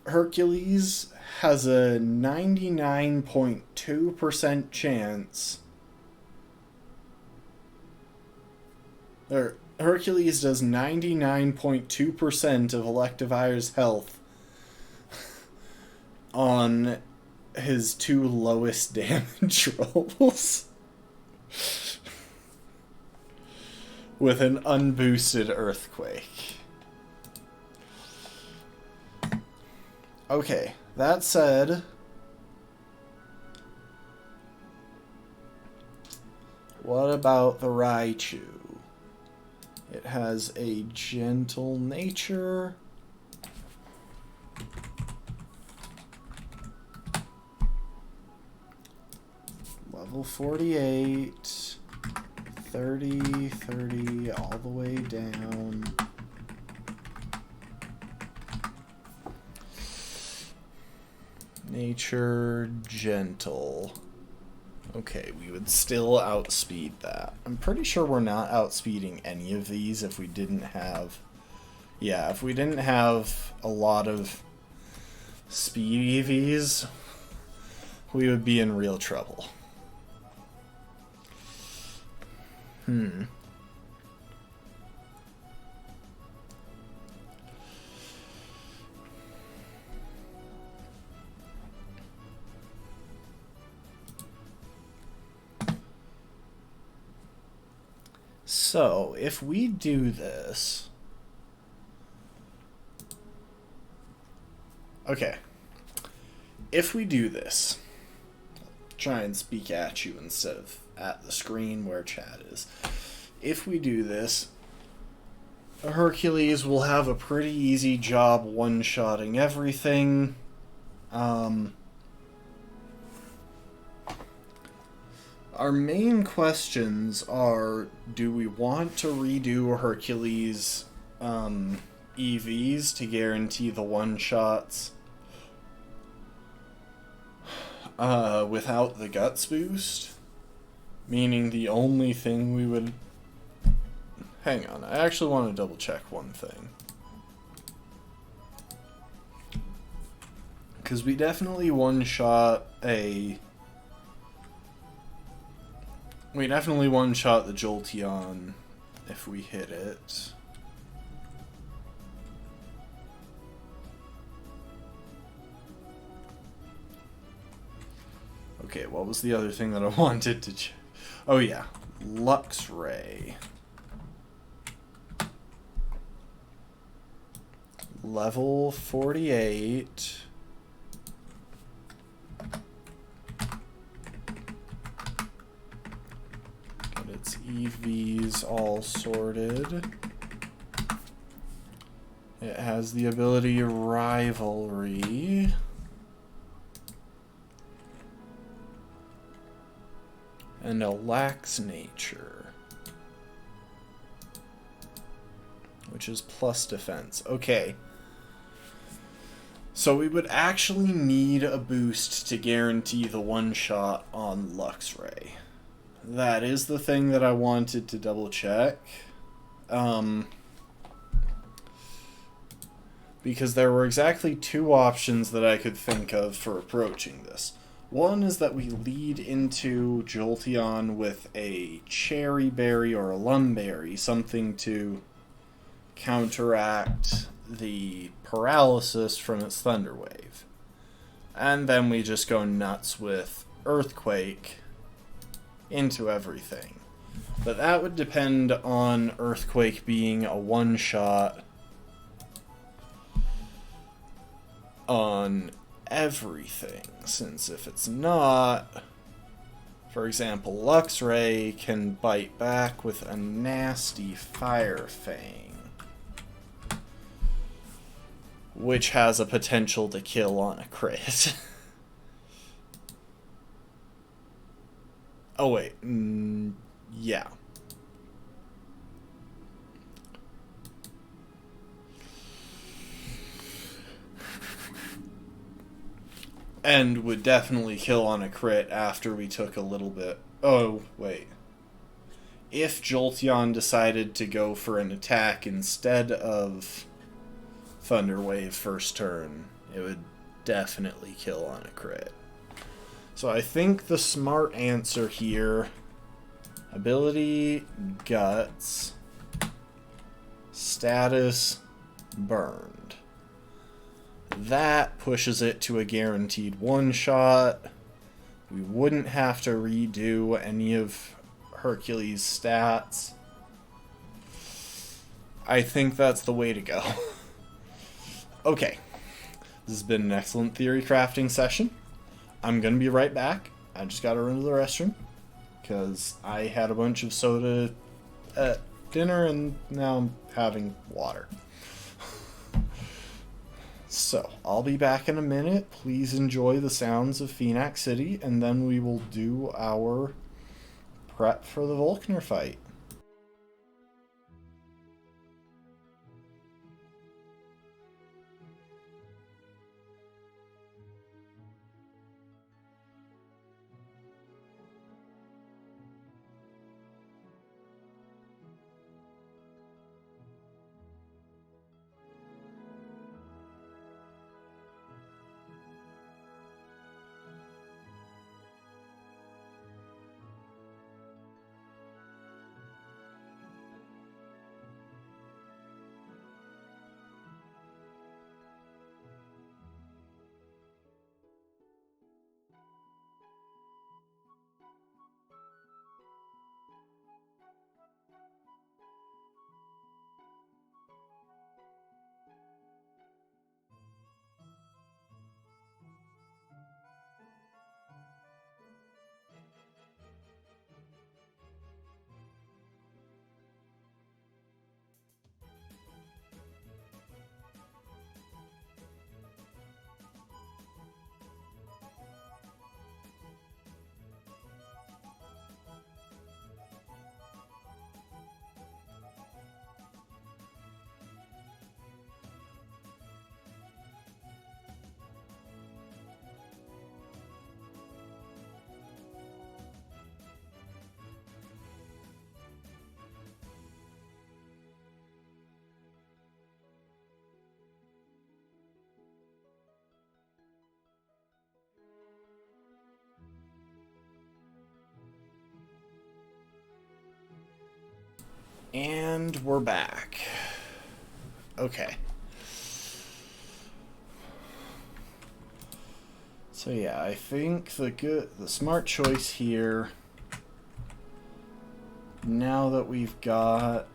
Hercules has a 99.2% chance. Hercules does 99.2% of Electivire's health on his 2 lowest damage rolls. With an unboosted Earthquake. Okay, that said, what about the Raichu? It has a gentle nature. Level 48. 30, 30, all the way down. Nature, gentle. Okay, we would still outspeed that. I'm pretty sure we're not outspeeding any of these if we didn't have... Yeah, if we didn't have a lot of speed EVs, we would be in real trouble. So, if we do this... Okay. If we do this... Try and speak at you instead of at the screen where chat is. If we do this, Hercules will have a pretty easy job one-shotting everything. Our main questions are, do we want to redo Hercules EVs to guarantee the one-shots without the Guts boost? Meaning the only thing we would... Hang on, I actually want to double check one thing. Because we definitely one-shot a... We definitely one-shot the Jolteon if we hit it. Okay, what was the other thing that I wanted to check? Oh yeah, Luxray. Level 48. Get its EVs all sorted. It has the ability Rivalry. And a lax nature, which is plus defense. Okay. So we would actually need a boost to guarantee the one-shot on Luxray. That is the thing that I wanted to double check. Because there were exactly 2 options that I could think of for approaching this. One is that we lead into Jolteon with a Cherry Berry or a Lumberry, something to counteract the paralysis from its Thunder Wave. And then we just go nuts with Earthquake into everything. But that would depend on Earthquake being a one-shot on everything, since if it's not, for example, Luxray can bite back with a nasty Fire Fang, which has a potential to kill on a crit. Oh wait, yeah. And would definitely kill on a crit after we took a little bit... Oh, wait. If Jolteon decided to go for an attack instead of Thunder Wave first turn, it would definitely kill on a crit. So I think the smart answer here... Ability, Guts, status, burned. That pushes it to a guaranteed one-shot. We wouldn't have to redo any of Hercules' stats. I think that's the way to go. Okay. This has been an excellent theory crafting session. I'm going to be right back. I just got to run to the restroom, because I had a bunch of soda at dinner, and now I'm having water. So, I'll be back in a minute. Please enjoy the sounds of Phoenix City, and then we will do our prep for the Volkner fight. And we're back. Okay. So yeah, I think the smart choice here, now that we've got...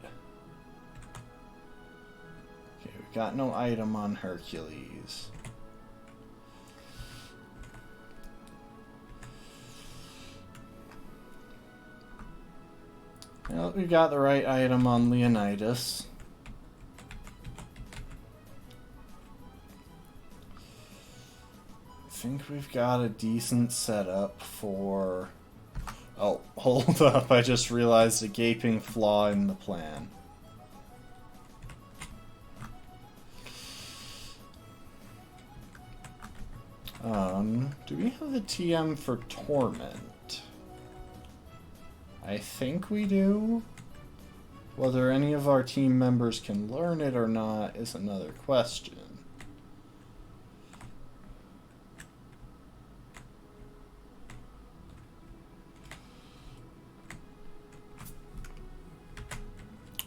Okay, we've got no item on Hercules. Well, we got the right item on Leonidas. I think we've got a decent setup for... Oh, hold up, I just realized a gaping flaw in the plan. Do we have the TM for Torment? I think we do. Whether any of our team members can learn it or not is another question.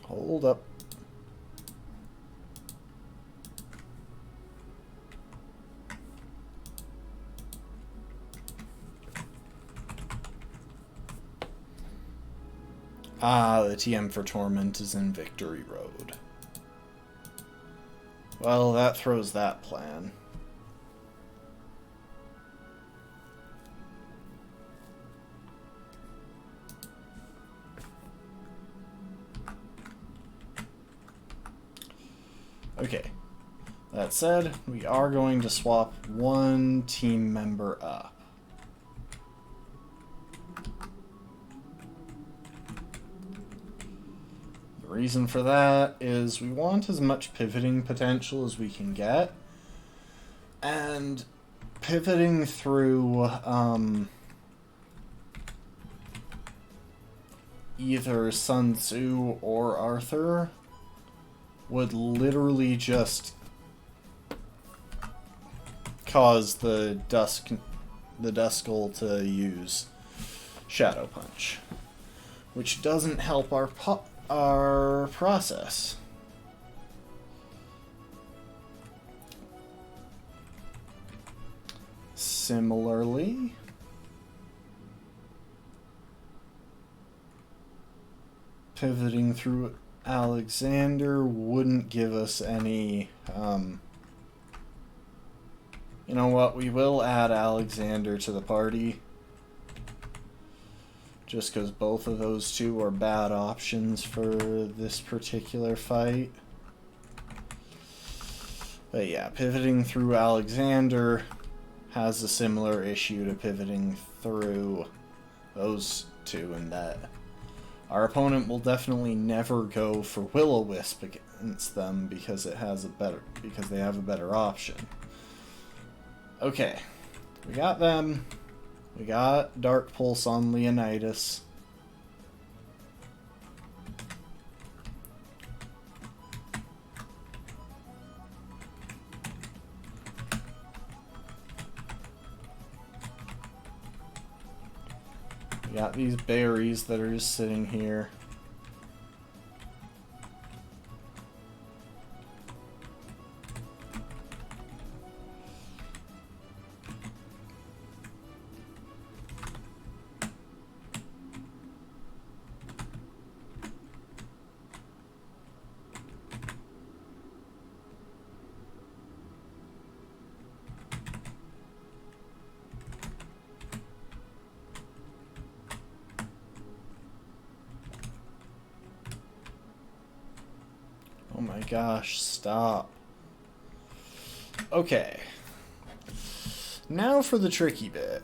Hold up. Ah, the TM for Torment is in Victory Road. Well, that throws that plan. Okay. That said, we are going to swap one team member up. The reason for that is we want as much pivoting potential as we can get, and pivoting through either Sun Tzu or Arthur would literally just cause the Duskull to use Shadow Punch, which doesn't help our process. Similarly, pivoting through Alexander wouldn't give us any, you know what, we will add Alexander to the party, just because both of those two are bad options for this particular fight. But yeah, pivoting through Alexander has a similar issue to pivoting through those two, in that our opponent will definitely never go for Will-O-Wisp against them because they have a better option. Okay, we got them. We got Dark Pulse on Leonidas. We got these berries that are just sitting here. Oh my gosh, stop. Okay. Now for the tricky bit.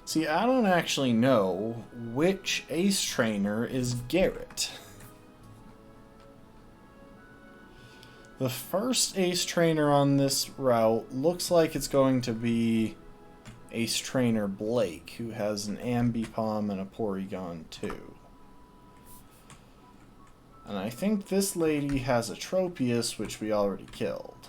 See, I don't actually know which Ace Trainer is Garrett. The first Ace Trainer on this route looks like it's going to be Ace Trainer Blake, who has an Ambipom and a Porygon too. And I think this lady has a Tropius, which we already killed.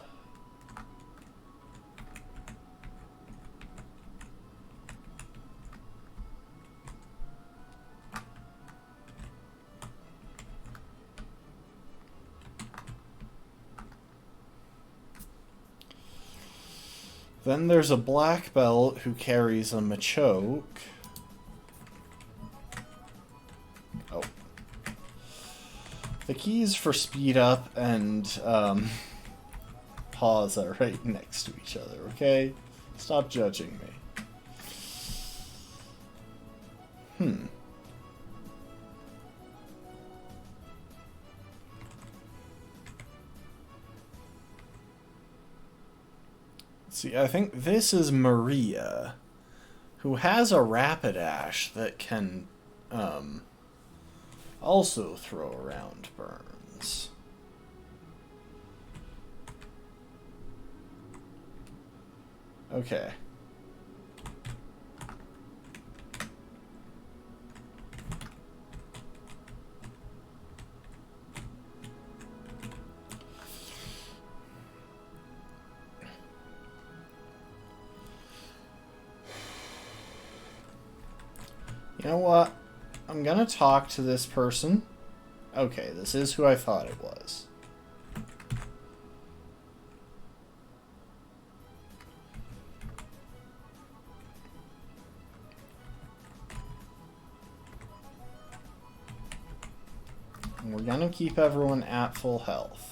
Then there's a black belt who carries a Machoke. Oh. The keys for speed up and pause are right next to each other, okay? Stop judging me. See, I think this is Maria, who has a Rapidash that can also throw around burns. Okay. You know what? I'm gonna talk to this person. Okay, this is who I thought it was. And we're gonna keep everyone at full health.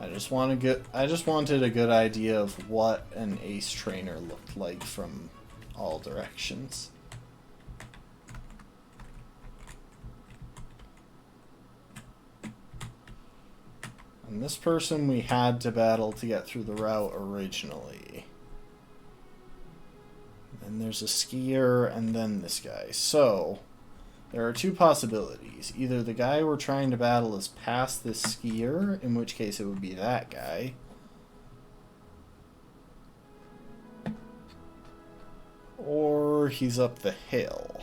I just wanted a good idea of what an Ace Trainer looked like from all directions. And this person we had to battle to get through the route originally. And there's a skier and then this guy. So There are two possibilities. Either the guy we're trying to battle is past this skier, in which case it would be that guy. Or he's up the hill.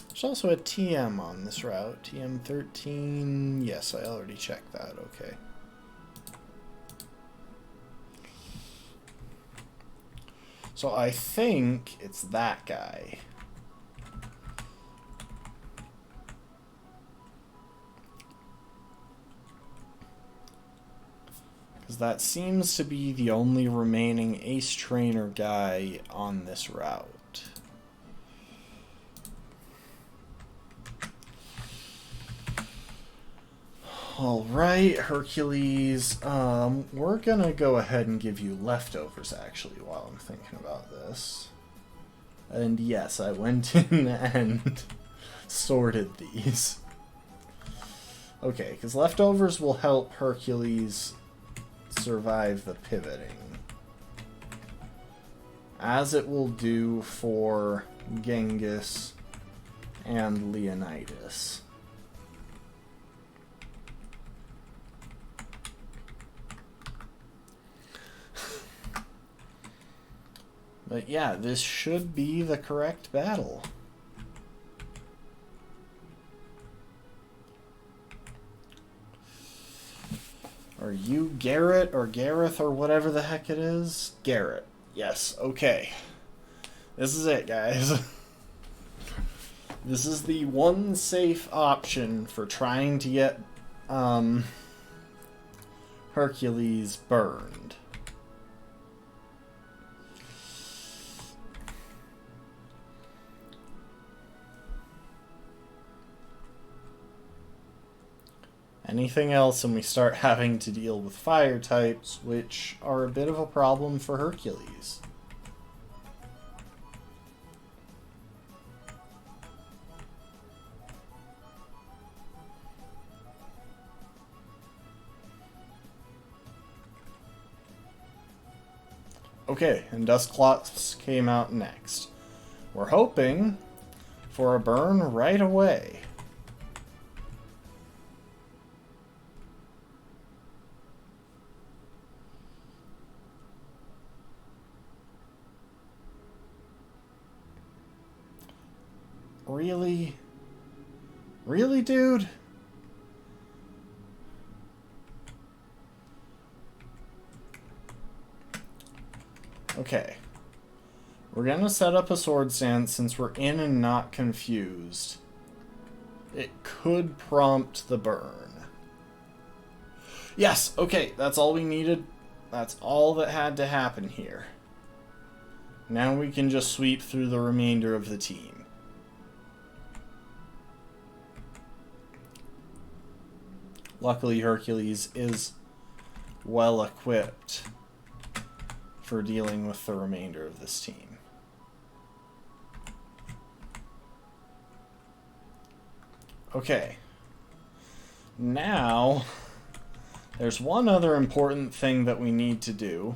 There's also a TM on this route. TM 13. Yes, I already checked that. Okay. So I think it's that guy. Because that seems to be the only remaining Ace Trainer guy on this route. Alright, Hercules. We're gonna go ahead and give you leftovers, actually, while I'm thinking about this. And yes, I went in and sorted these. Okay, because leftovers will help Hercules survive the pivoting, as it will do for Genghis and Leonidas. But yeah, this should be the correct battle. Are you Garrett or Gareth or whatever the heck it is? Garrett. Yes, okay. This is it, guys. This is the one safe option for trying to get Hercules burned. Anything else and we start having to deal with fire types, which are a bit of a problem for Hercules. Okay, and Dusclops came out next. We're hoping for a burn right away. Really? Really, dude? Okay. We're gonna set up a sword stance since we're in and not confused. It could prompt the burn. Yes, okay, that's all we needed. That's all that had to happen here. Now we can just sweep through the remainder of the team. Luckily, Hercules is well equipped for dealing with the remainder of this team. Okay. Now, there's one other important thing that we need to do,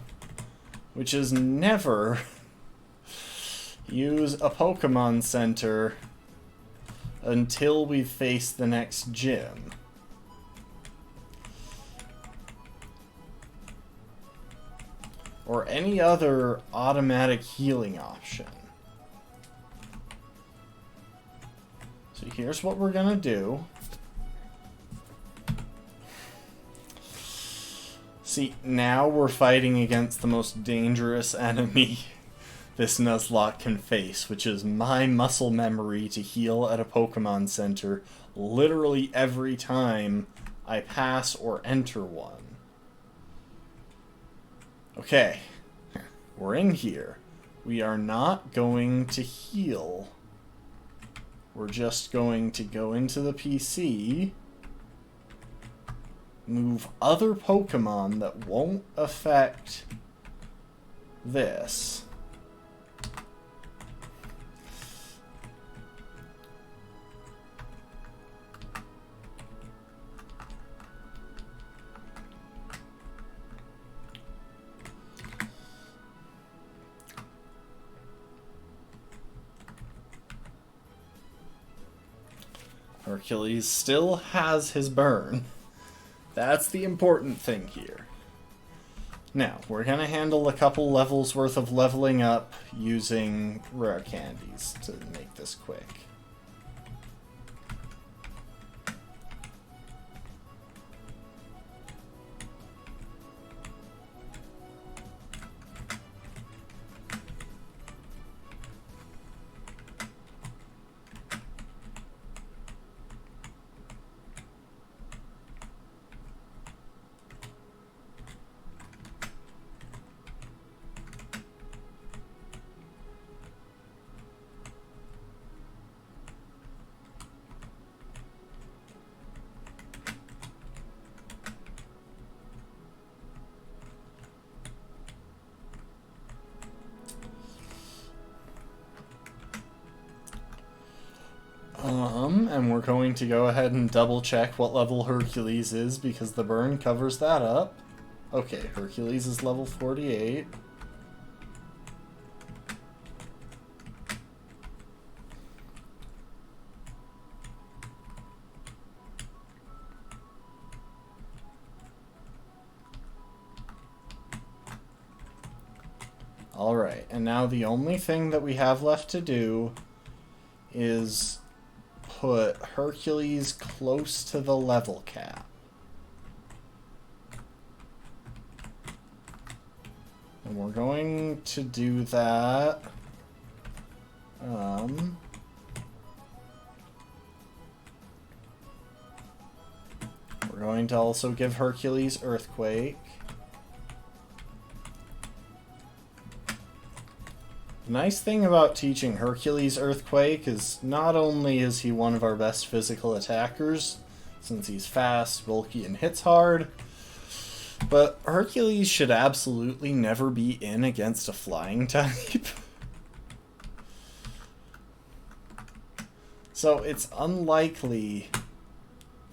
which is never use a Pokemon Center until we face the next gym. Or any other automatic healing option. So here's what we're gonna do. See, now we're fighting against the most dangerous enemy this Nuzlocke can face, which is my muscle memory to heal at a Pokemon Center literally every time I pass or enter one. Okay, we're in here. We are not going to heal. We're just going to go into the PC, move other Pokemon that won't affect this. Hercules still has his burn. That's the important thing here. Now, we're going to handle a couple levels worth of leveling up using rare candies to make this quick. And we're going to go ahead and double check what level Hercules is because the burn covers that up. Okay, Hercules is level 48. Alright, and now the only thing that we have left to do is put Hercules close to the level cap. And we're going to do that. We're going to also give Hercules Earthquake. The nice thing about teaching Hercules Earthquake is not only is he one of our best physical attackers, since he's fast, bulky, and hits hard, but Hercules should absolutely never be in against a flying type. So it's unlikely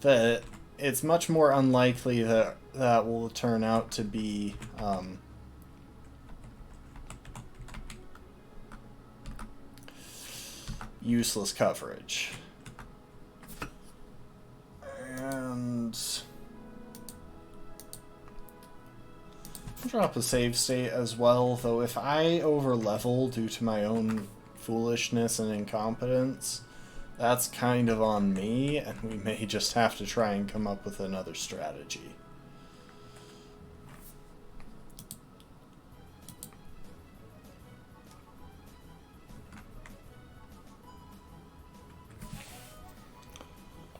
that, it's much more unlikely that that will turn out to be useless coverage. And I'll drop a save state as well, though if I over-level due to my own foolishness and incompetence, that's kind of on me, and we may just have to try and come up with another strategy.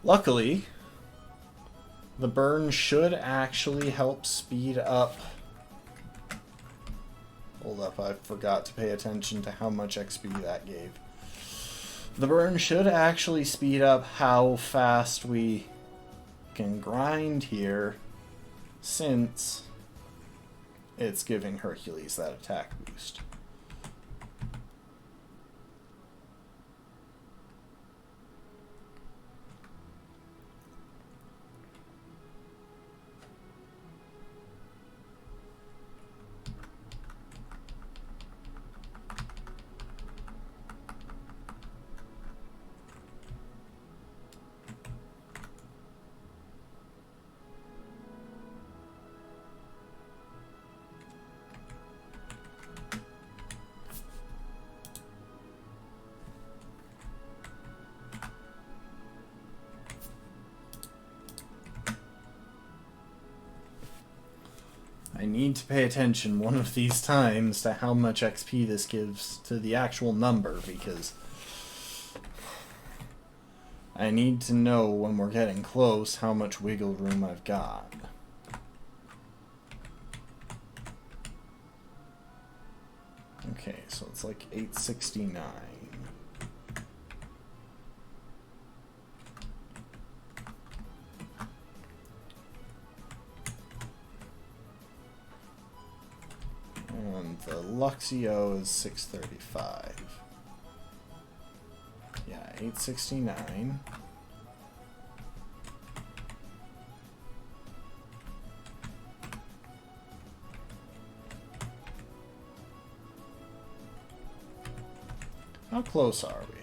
Luckily, the burn should actually help speed up. Hold up, I forgot to pay attention to how much XP that gave. The burn should actually speed up how fast we can grind here, since it's giving Hercules that attack boost. I need to pay attention one of these times to how much XP this gives to the actual number, because I need to know when we're getting close how much wiggle room I've got. Okay, so it's like 869. And the Luxio is 635. Yeah, 869. How close are we?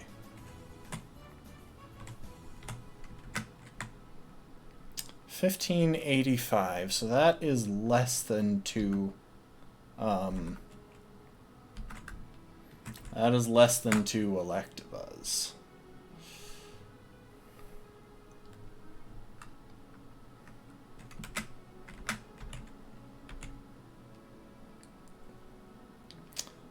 1585, so that is less than 2. That is less than 2 Electabuzz.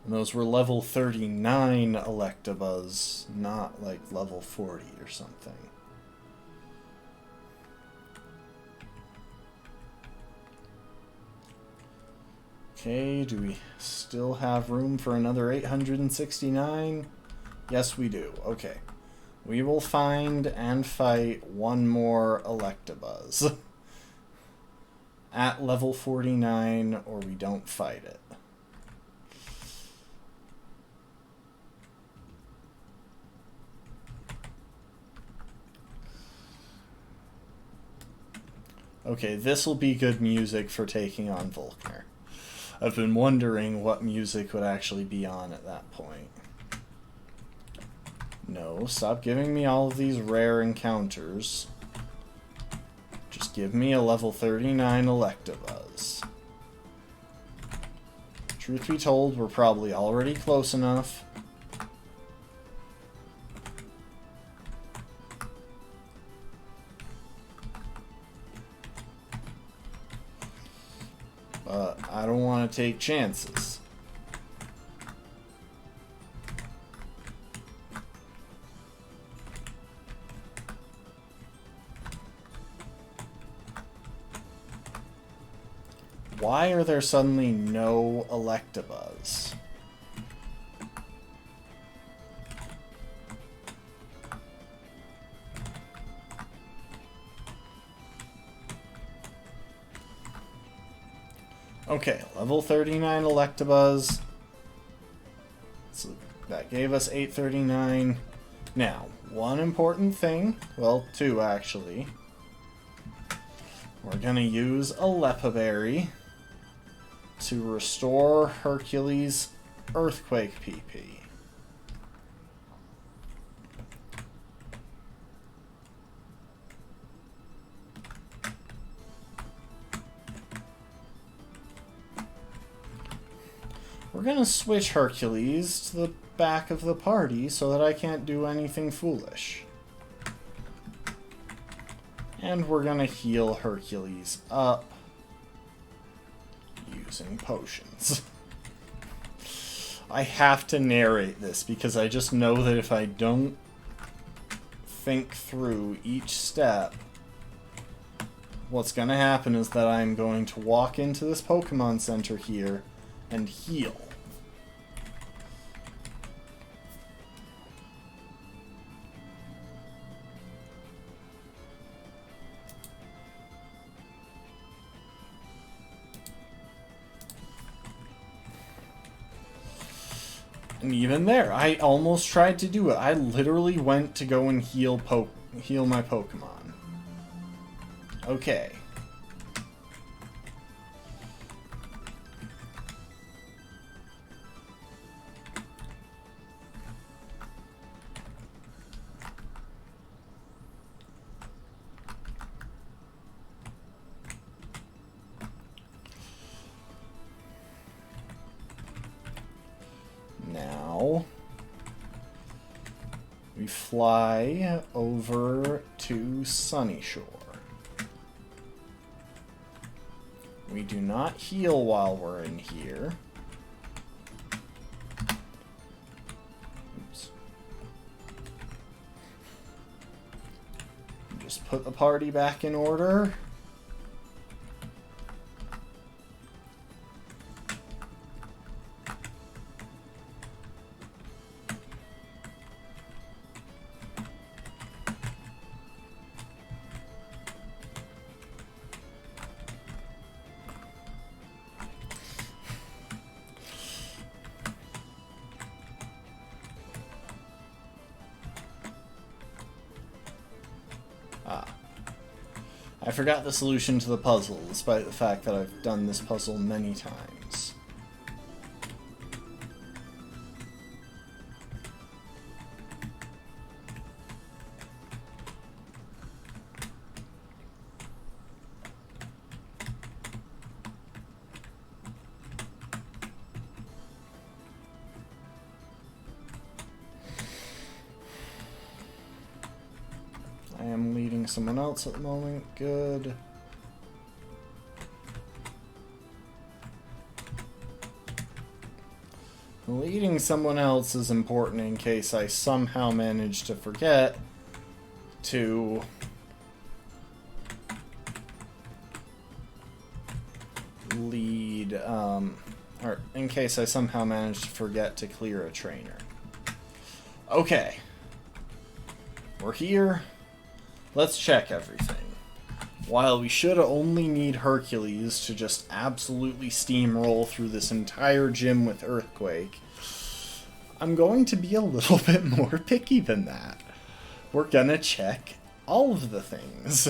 And those were level 39 Electabuzz, not like level 40 or something. Okay, do we still have room for another 869? Yes, we do. Okay. We will find and fight one more Electabuzz at level 49, or we don't fight it. Okay, this will be good music for taking on Volkner. I've been wondering what music would actually be on at that point. No, stop giving me all of these rare encounters. Just give me a level 39 Electabuzz. Truth be told, we're probably already close enough. But I don't want to take chances. Why are there suddenly no Electabuzz? Okay, level 39 Electabuzz. So that gave us 839. Now, one important thing, well, 2 actually. We're gonna use a Lepaberry to restore Hercules' Earthquake PP. We're gonna switch Hercules to the back of the party so that I can't do anything foolish. And we're gonna heal Hercules up using potions. I have to narrate this because I just know that if I don't think through each step, what's gonna happen is that I'm going to walk into this Pokemon Center here and heal. And even there, I almost tried to do it. I literally went to go and heal my Pokemon. Okay. Now, we fly over to Sunny Shore. We do not heal while we're in here. Oops. Just put the party back in order. I forgot the solution to the puzzle, despite the fact that I've done this puzzle many times. someone else at the moment. Good. Leading someone else is important in case I somehow manage to forget to lead, or in case I somehow manage to forget to clear a trainer. Okay. We're here. Let's check everything. While we should only need Hercules to just absolutely steamroll through this entire gym with Earthquake, I'm going to be a little bit more picky than that. We're gonna check all of the things.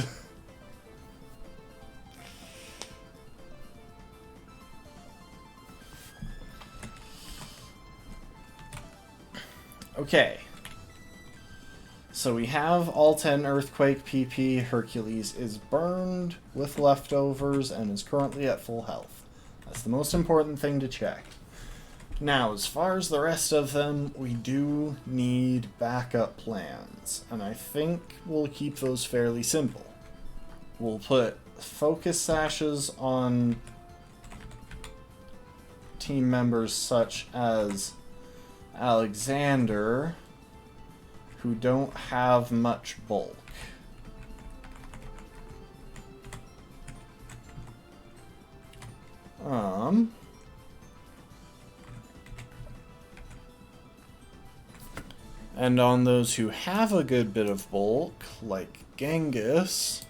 Okay. So we have all 10 Earthquake PP. Hercules is burned with leftovers and is currently at full health. That's the most important thing to check. Now, as far as the rest of them, we do need backup plans, and I think we'll keep those fairly simple. We'll put focus sashes on team members such as Alexander, who don't have much bulk. And on those who have a good bit of bulk, like Genghis,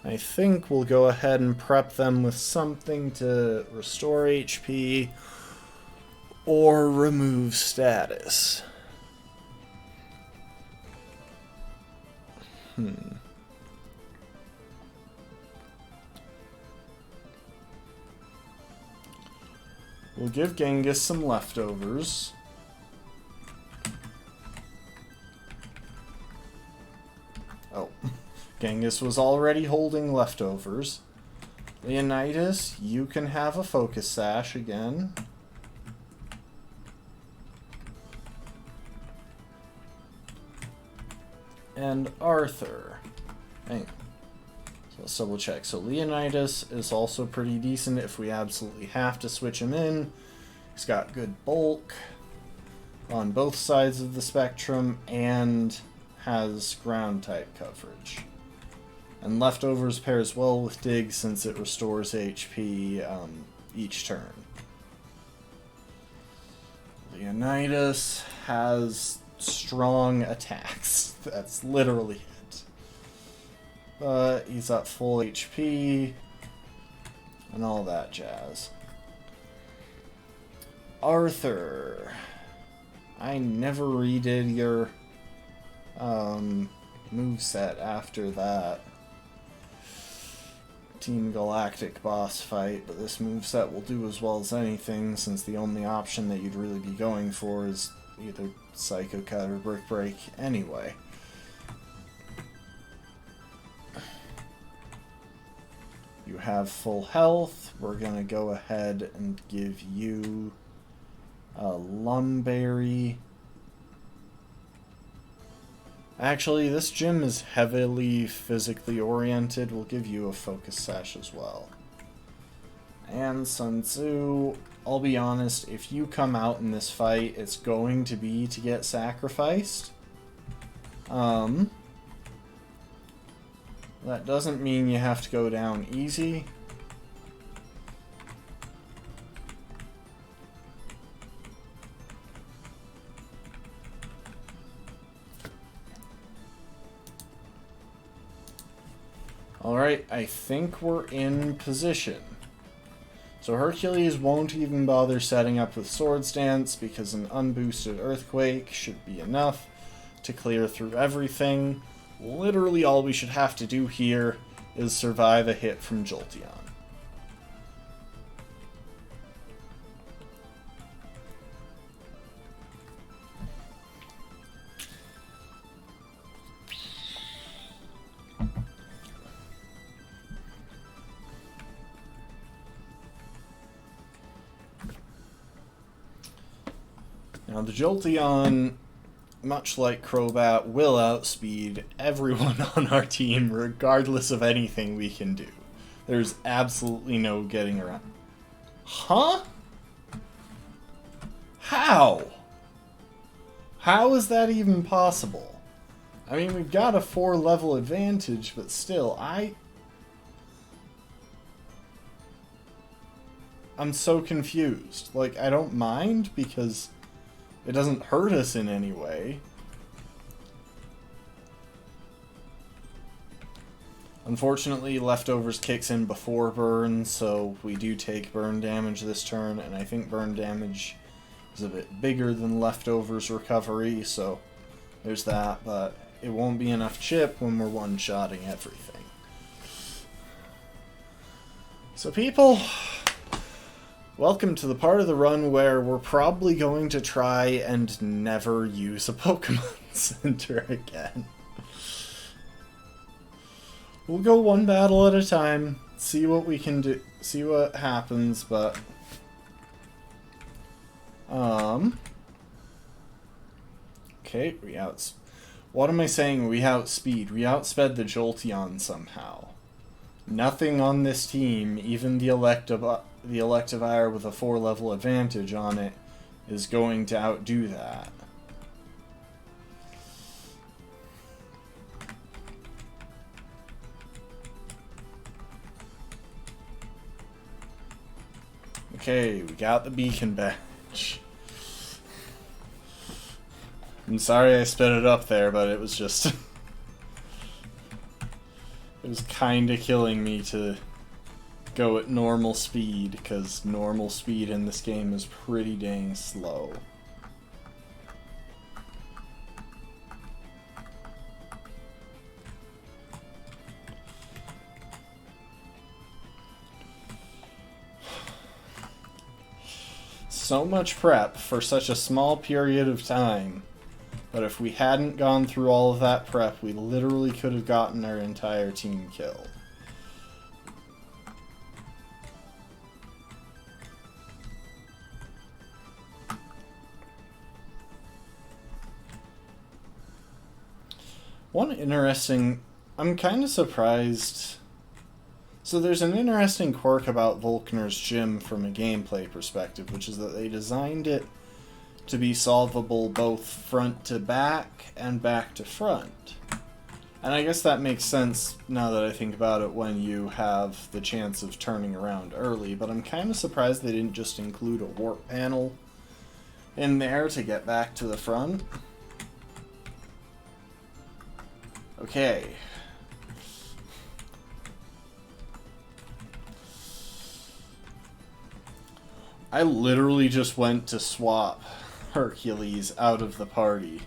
I think we'll go ahead and prep them with something to restore HP or remove status. We'll give Genghis some leftovers. Oh, Genghis was already holding leftovers. Leonidas, you can have a focus sash again. And Arthur. Hang on. So let's double check. So Leonidas is also pretty decent if we absolutely have to switch him in. He's got good bulk on both sides of the spectrum and has ground type coverage. And leftovers pairs well with Dig since it restores HP each turn. Leonidas has strong attacks. That's literally it. But he's at full HP and all that jazz. Arthur, I never redid your moveset after that Team Galactic boss fight, but this moveset will do as well as anything since the only option that you'd really be going for is either Psycho Cut or Brick Break anyway. You have full health. We're gonna go ahead and give you a Lumberry. Actually, this gym is heavily physically oriented. We'll give you a focus sash as well. And Sun Tzu, I'll be honest, if you come out in this fight, it's going to be to get sacrificed. That doesn't mean you have to go down easy. Alright, I think we're in position. So Hercules won't even bother setting up with Swords Dance because an unboosted Earthquake should be enough to clear through everything. Literally all we should have to do here is survive a hit from Jolteon. Now the Jolteon much like Crobat, will outspeed everyone on our team regardless of anything we can do. There's absolutely no getting around. Huh? How? How is that even possible? I mean, we've got a 4-level advantage, but still, I'm so confused. Like, I don't mind because it doesn't hurt us in any way. Unfortunately, Leftovers kicks in before Burn, so we do take burn damage this turn, and I think burn damage is a bit bigger than Leftovers recovery, so there's that, but it won't be enough chip when we're one-shotting everything. So people, welcome to the part of the run where we're probably going to try and never use a Pokemon Center again. We'll go one battle at a time, see what we can do, see what happens, but okay, what am I saying? We outspeed. We outsped the Jolteon somehow. Nothing on this team, even the Electivire with a 4-level advantage on it, is going to outdo that. Okay, we got the beacon badge. I'm sorry I sped it up there, but it was just... it was kinda killing me to go at normal speed, because normal speed in this game is pretty dang slow. So much prep for such a small period of time. But if we hadn't gone through all of that prep, we literally could have gotten our entire team killed. I'm kind of surprised. So there's an interesting quirk about Volkner's Gym from a gameplay perspective, which is that they designed it to be solvable both front to back and back to front. And I guess that makes sense now that I think about it when you have the chance of turning around early, but I'm kind of surprised they didn't just include a warp panel in there to get back to the front. Okay. I literally just went to swap Hercules out of the party.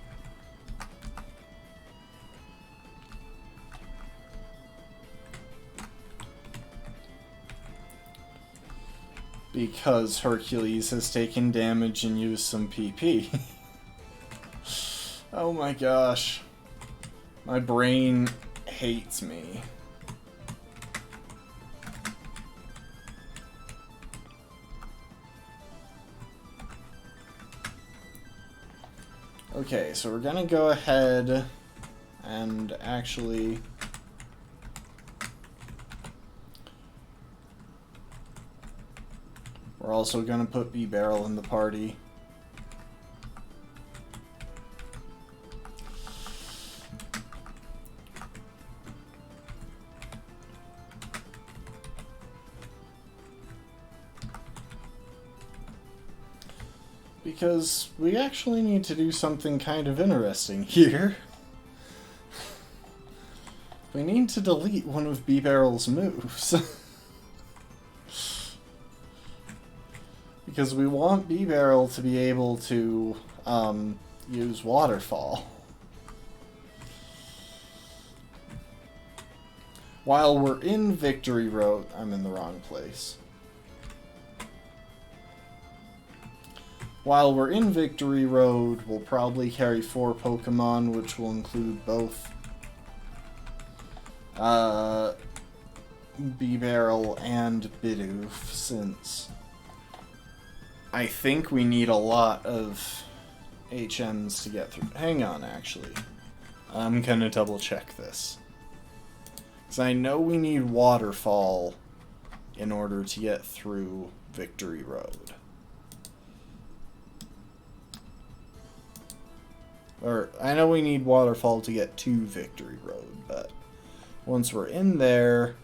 Because Hercules has taken damage and used some PP. Oh my gosh. My brain hates me. Okay, so we're gonna go ahead and actually... We're also gonna put B-Barrel in the party. Because we actually need to do something kind of interesting here. We need to delete one of B-Barrel's moves. Because we want B-Barrel to be able to use Waterfall. While we're in Victory Road, I'm in the wrong place. While we're in Victory Road, we'll probably carry 4 Pokemon, which will include both B-Barrel and Bidoof, since I think we need a lot of HMs to get through. Hang on, actually. I'm gonna double check this. Because I know we need Waterfall in order to get through Victory Road. Or, I know we need Waterfall to get to Victory Road, but once we're in there...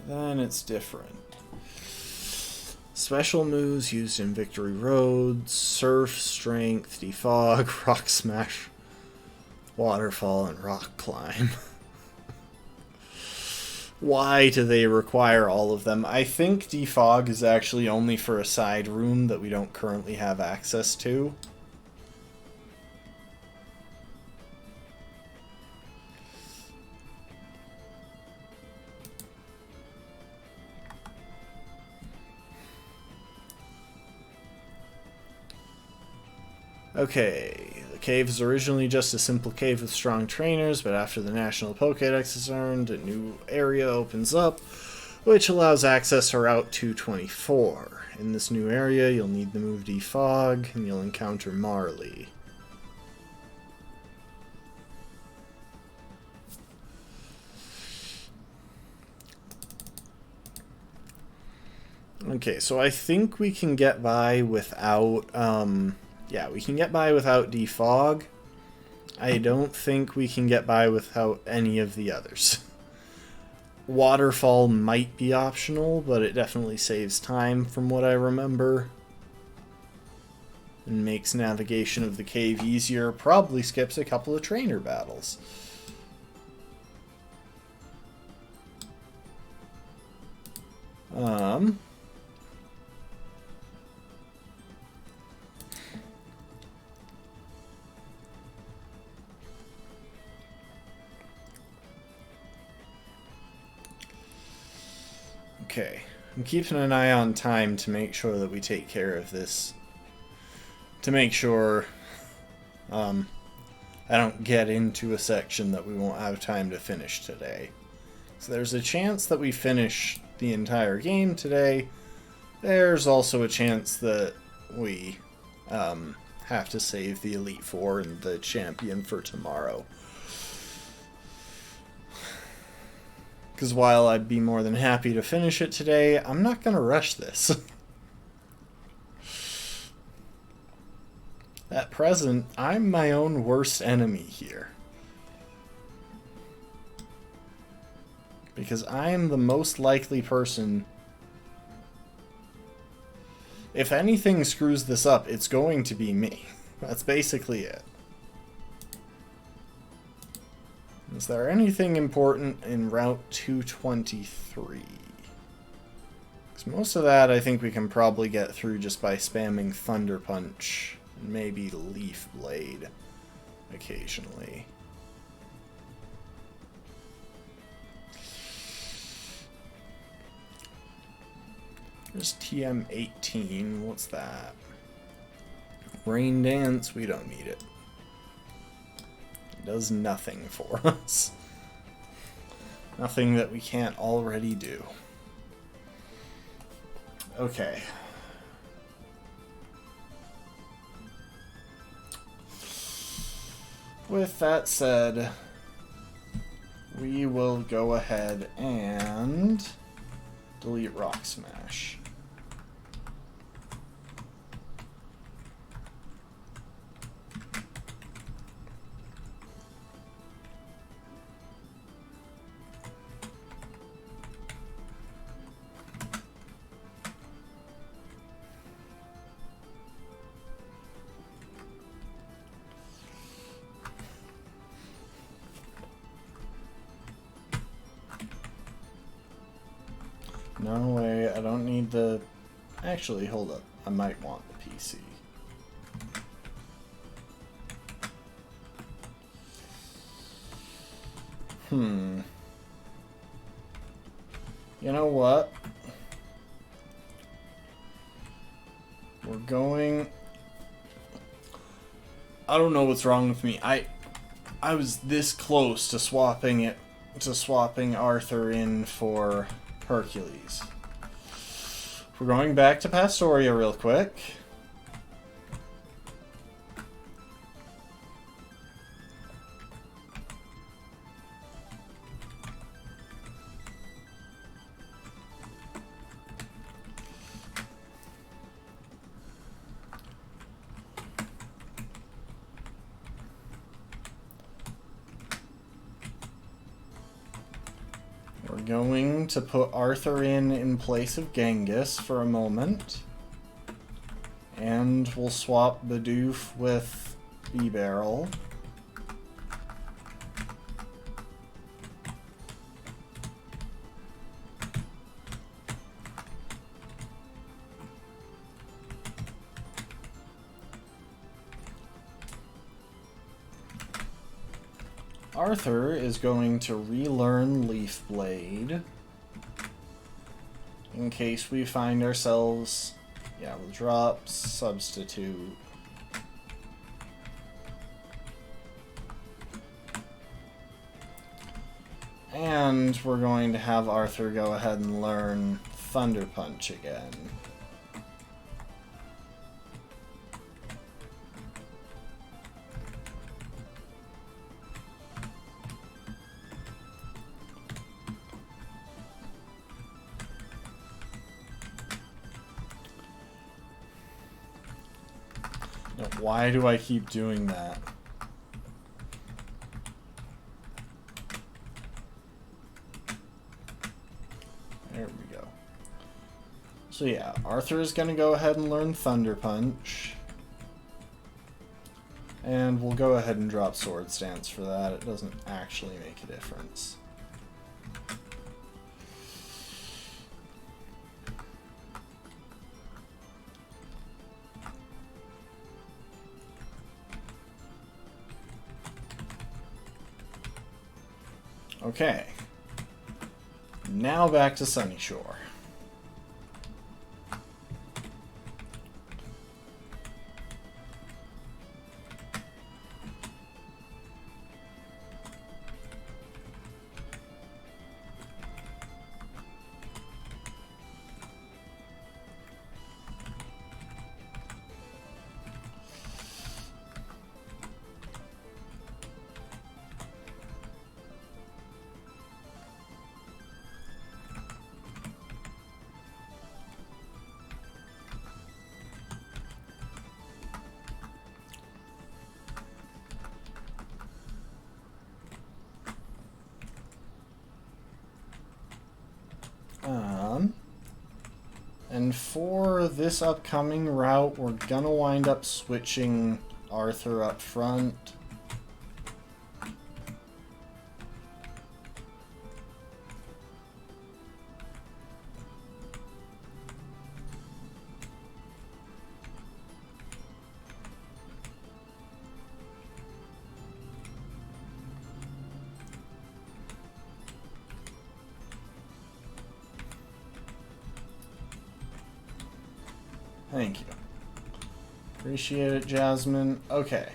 then it's different. Special moves used in Victory Road: Surf, Strength, Defog, Rock Smash, Waterfall, and Rock Climb. Why do they require all of them? I think Defog is actually only for a side room that we don't currently have access to. Okay, the cave is originally just a simple cave with strong trainers, but after the National Pokédex is earned, a new area opens up, which allows access to Route 224. In this new area, you'll need the move Defog, and you'll encounter Marley. Okay, so I think we can get by without, yeah, we can get by without Defog. I don't think we can get by without any of the others. Waterfall might be optional, but it definitely saves time from what I remember. And makes navigation of the cave easier. Probably skips a couple of trainer battles. Okay, I'm keeping an eye on time to make sure that we take care of this. To make sure I don't get into a section that we won't have time to finish today. So there's a chance that we finish the entire game today. There's also a chance that we have to save the Elite Four and the Champion for tomorrow. Because while I'd be more than happy to finish it today, I'm not going to rush this. At present, I'm my own worst enemy here. Because I am the most likely person... if anything screws this up, it's going to be me. That's basically it. Is there anything important in Route 223? Because most of that I think we can probably get through just by spamming Thunder Punch and maybe Leaf Blade occasionally. There's TM18. What's that? Rain Dance. We don't need it. Does nothing for us. Nothing that we can't already do. Okay. With that said, we will go ahead and delete Rock Smash. No way, I don't need the... Actually, hold up. I might want the PC. You know what? We're going... I don't know what's wrong with me. I was this close to swapping Arthur in for Hercules. We're going back to Pastoria real quick. We're going to put Arthur in place of Genghis for a moment. And we'll swap Bidoof with B-Barrel. Arthur is going to relearn Leaf Blade in case we find ourselves, yeah, we'll drop Substitute. And we're going to have Arthur go ahead and learn Thunder Punch again. Why do I keep doing that? There we go. So yeah, Arthur is going to go ahead and learn Thunder Punch. And we'll go ahead and drop Sword Stance for that. It doesn't actually make a difference. Okay, now back to Sunny Shore. And for this upcoming route, we're gonna wind up switching Arthur up front. Thank you. Appreciate it, Jasmine. Okay.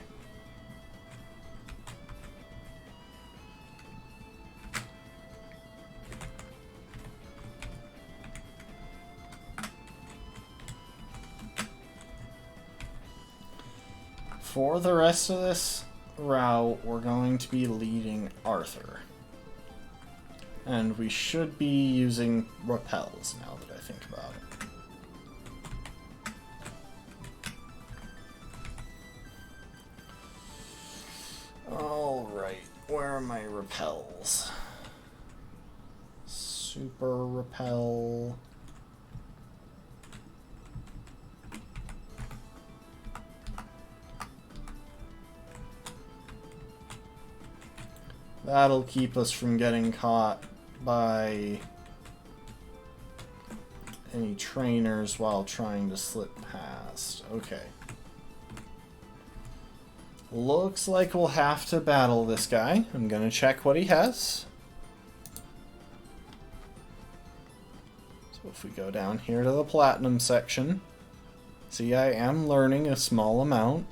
For the rest of this route, we're going to be leading Arthur. And we should be using repels now that I think about it. Alright, where are my repels? Super repel. That'll keep us from getting caught by any trainers while trying to slip past. Okay. Looks like we'll have to battle this guy. I'm gonna check what he has. So if we go down here to the platinum section, see, I am learning a small amount.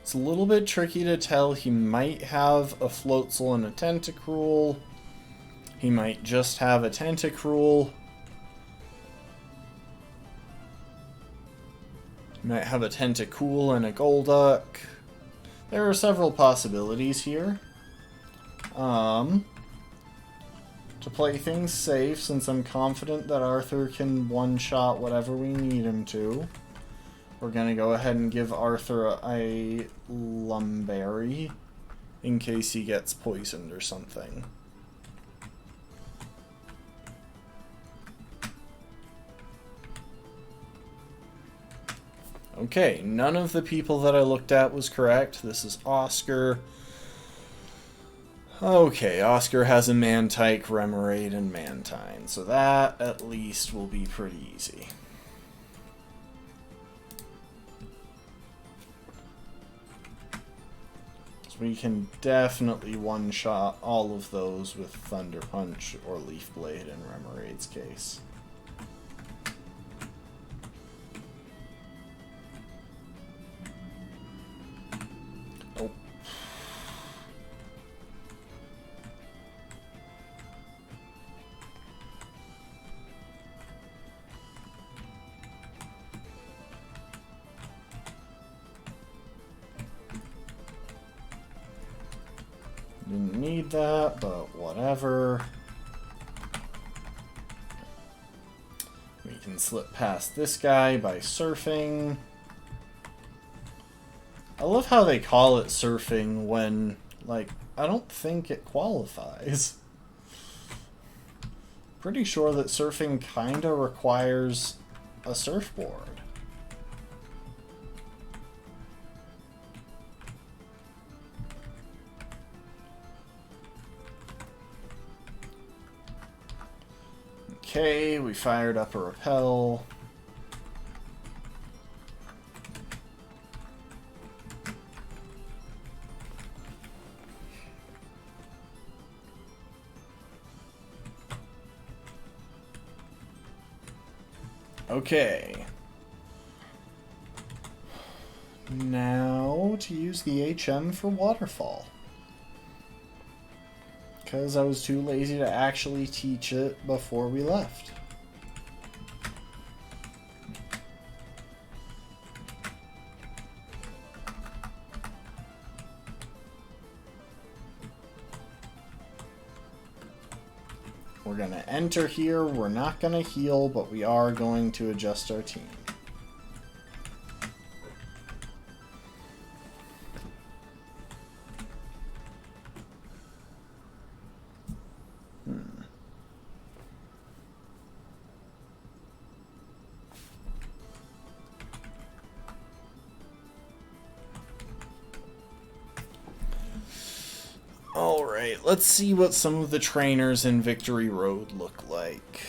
It's a little bit tricky to tell. He might have a Floatzel and a Tentacruel. He might just have a Tentacruel. He might have a Tentacool and a Golduck. There are several possibilities here. To play things safe, since I'm confident that Arthur can one-shot whatever we need him to, we're going to go ahead and give Arthur a Lumberry in case he gets poisoned or something. Okay, none of the people that I looked at was correct. This is Oscar. Okay, Oscar has a Mantike, Remoraid, and Mantine, so that at least will be pretty easy. So we can definitely one-shot all of those with Thunder Punch or Leaf Blade in Remoraid's case. Oh. Didn't need that, but whatever. We can slip past this guy by surfing. I love how they call it surfing when, like, I don't think it qualifies. Pretty sure that surfing kinda requires a surfboard. Okay, we fired up a repel. Okay. Now to use the HM for Waterfall. Because I was too lazy to actually teach it before we left. We're going to enter here. We're not going to heal, but we are going to adjust our team. Alright, let's see what some of the trainers in Victory Road look like.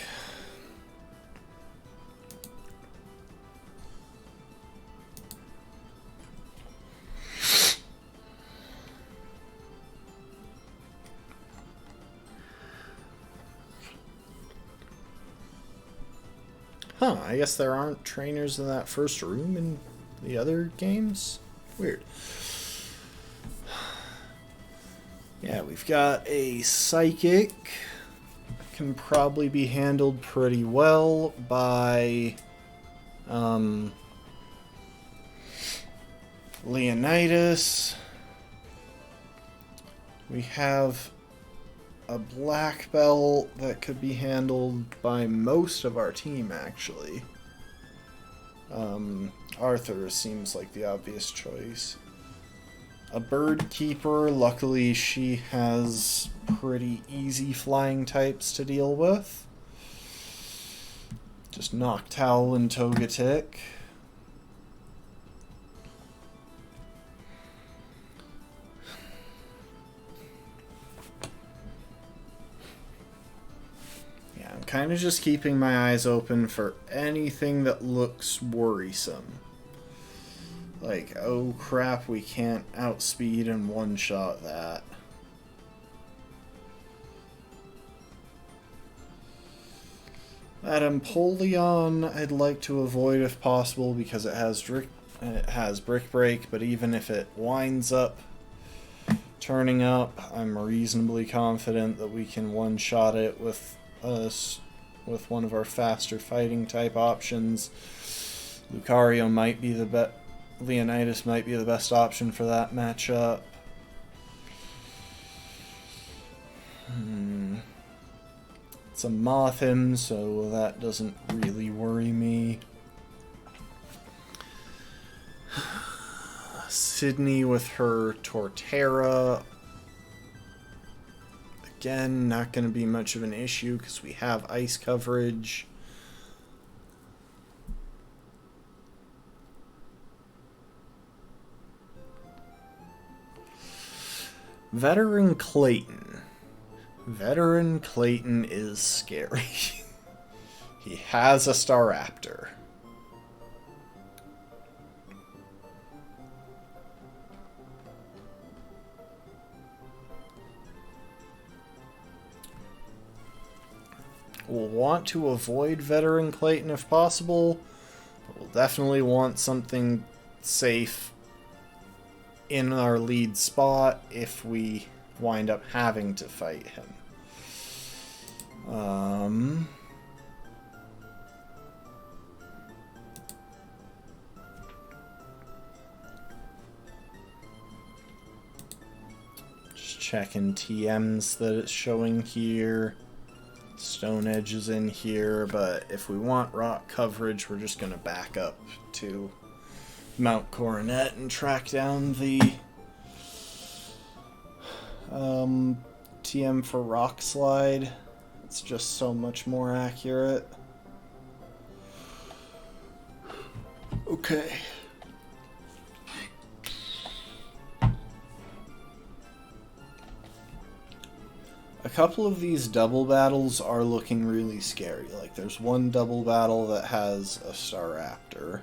Huh, I guess there aren't trainers in that first room in the other games? Weird. Yeah, we've got a Psychic. Can probably be handled pretty well by Leonidas. We have a Black Belt that could be handled by most of our team, actually. Arthur seems like the obvious choice. A Bird Keeper, luckily she has pretty easy flying types to deal with. Just Noctowl and Togetic. Yeah, I'm kind of just keeping my eyes open for anything that looks worrisome. Like, oh crap, we can't outspeed and one-shot that. That Empoleon I'd like to avoid if possible because it has It has Brick Break, but even if it winds up turning up, I'm reasonably confident that we can one-shot it with one of our faster fighting type options. Lucario might be the best. Leonidas might be the best option for that matchup. It's a Mothim, so that doesn't really worry me. Sydney with her Torterra. Again, not going to be much of an issue because we have ice coverage. Veteran Clayton. Veteran Clayton is scary. He has a Staraptor. We'll want to avoid Veteran Clayton if possible, but we'll definitely want something safe in our lead spot if we wind up having to fight him. Just checking TMs that it's showing here. Stone Edge is in here, but if we want rock coverage, we're just going to back up to Mount Coronet and track down the TM for Rock Slide. It's just so much more accurate. Okay. A couple of these double battles are looking really scary. Like, there's one double battle that has a Staraptor.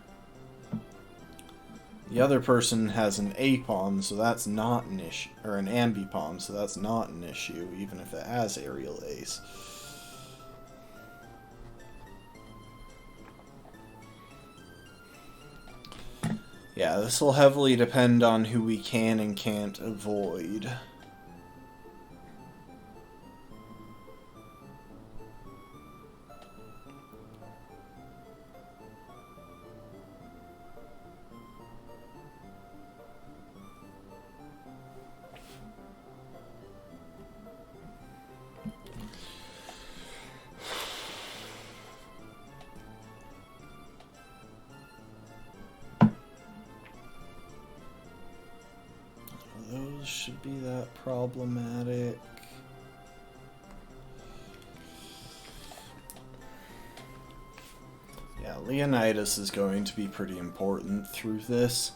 The other person has an Apom, so that's not an issue. Or an Ambipom, so that's not an issue, even if it has Aerial Ace. Yeah, this will heavily depend on who we can and can't avoid. Should be that problematic. Yeah, Leonidas is going to be pretty important through this.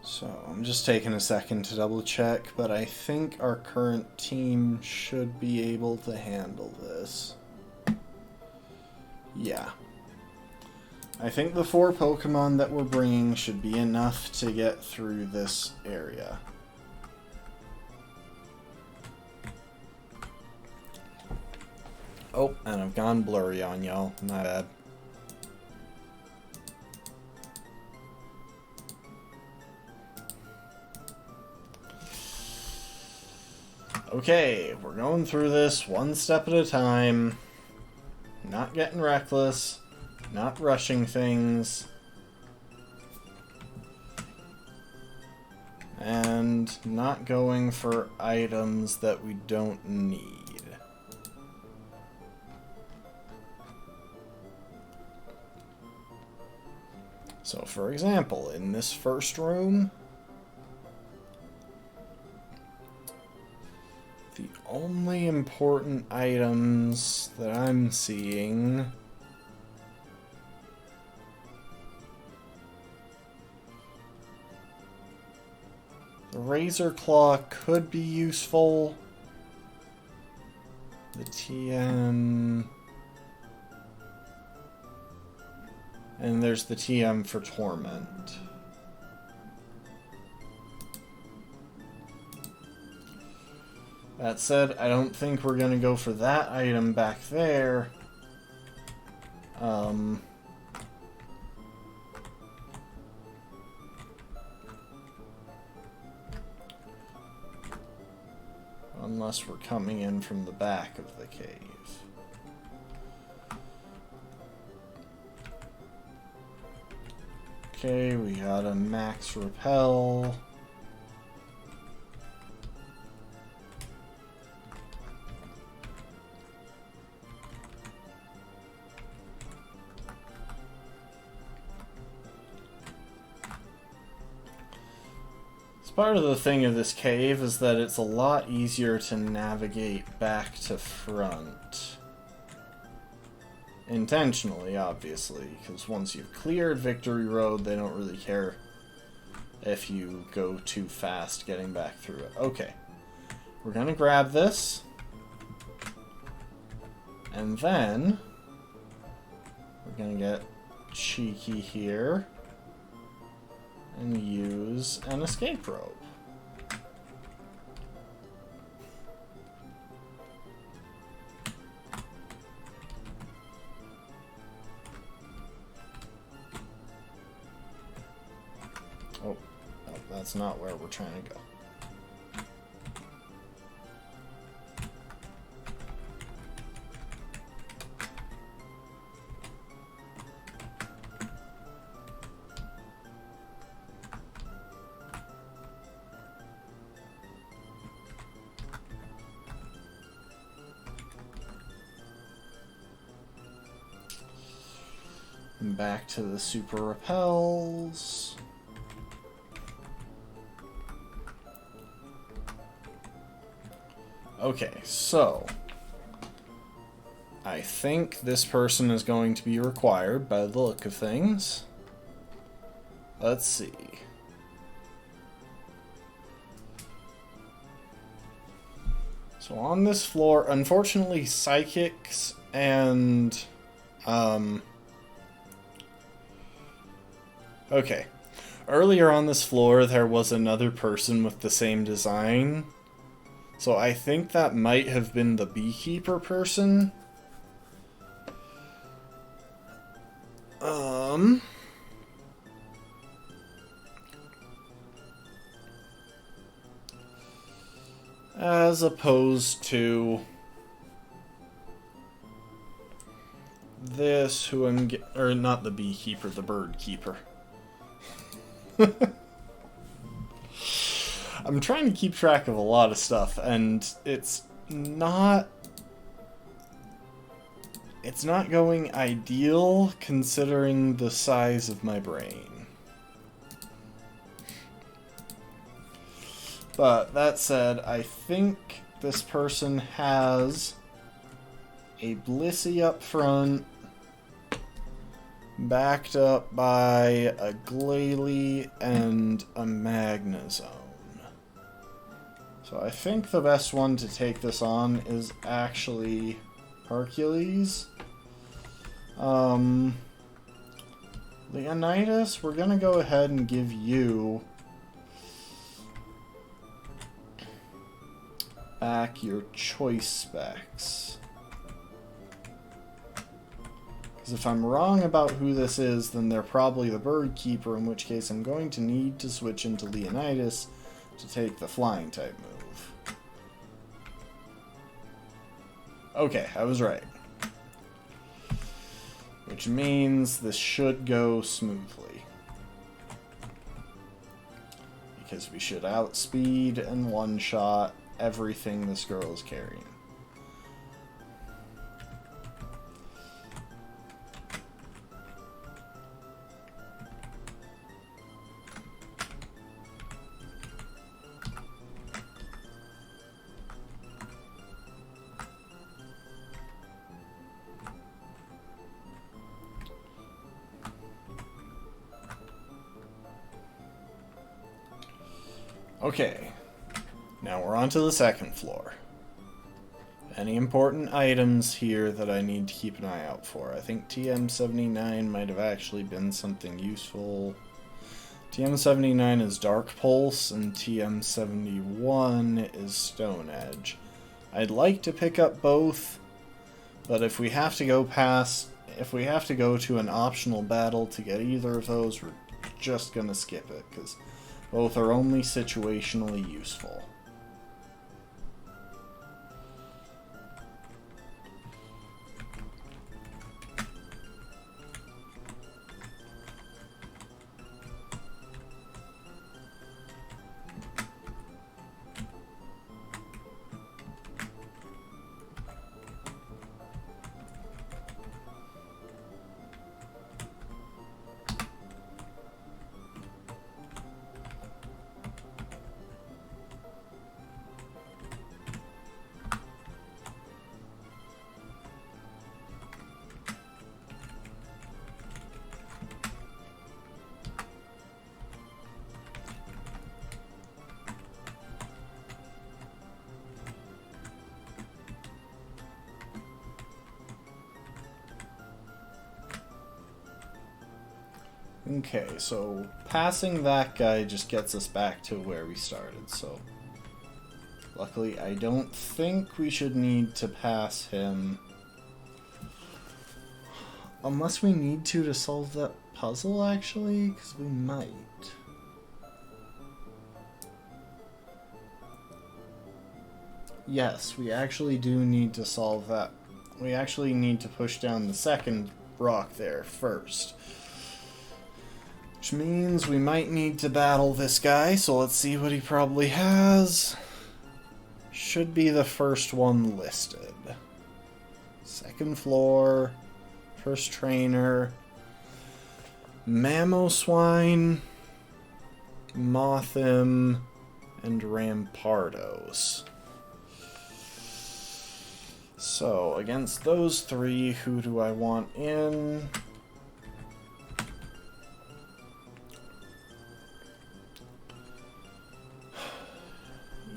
So, I'm just taking a second to double check, but I think our current team should be able to handle this. Yeah. I think the 4 Pokemon that we're bringing should be enough to get through this area. Oh, and I've gone blurry on y'all. My bad. Okay, we're going through this one step at a time. Not getting reckless. Not rushing things. And not going for items that we don't need. So, for example, in this first room, the only important items that I'm seeing the Razor Claw could be useful. The TM And there's the TM for Torment. That said, I don't think we're going to go for that item back there. Unless we're coming in from the back of the cave. Okay, we got a max repel. Part of the thing of this cave is that it's a lot easier to navigate back to front. Intentionally, obviously, because once you've cleared Victory Road, they don't really care if you go too fast getting back through it. Okay. We're gonna grab this. And then we're gonna get cheeky here. And use an escape rope. Oh, that's not where we're trying to go. Back to the super repels. Okay, so I think this person is going to be required by the look of things. Let's see. So on this floor, unfortunately, psychics and okay. Earlier on this floor, there was another person with the same design. So I think that might have been the beekeeper person. As opposed to this, who I'm or not the beekeeper, the bird keeper. I'm trying to keep track of a lot of stuff, and it's not going ideal considering the size of my brain. But that said, I think this person has a Blissey up front, backed up by a Glalie and a Magnezone. So I think the best one to take this on is actually Hercules. Leonidas, we're gonna go ahead and give you back your choice specs. Because if I'm wrong about who this is, then they're probably the bird keeper, in which case I'm going to need to switch into Leonidas to take the flying type move. Okay, I was right. Which means this should go smoothly. Because we should outspeed and one-shot everything this girl is carrying. Okay, now we're on to the second floor. Any important items here that I need to keep an eye out for? I think TM79 might have actually been something useful. TM79 is Dark Pulse, and TM71 is Stone Edge. I'd like to pick up both, but if we have to go to an optional battle to get either of those, we're just gonna skip it, because both are only situationally useful. Okay, so passing that guy just gets us back to where we started, so luckily I don't think we should need to pass him. Unless we need to solve that puzzle, actually, because we might. Yes, we actually do need to solve that. We actually need to push down the second rock there first. Which means we might need to battle this guy, so let's see what he probably has. Should be the first one listed. Second floor, first trainer, Mamoswine, Mothim, and Rampardos. So, against those three, who do I want in?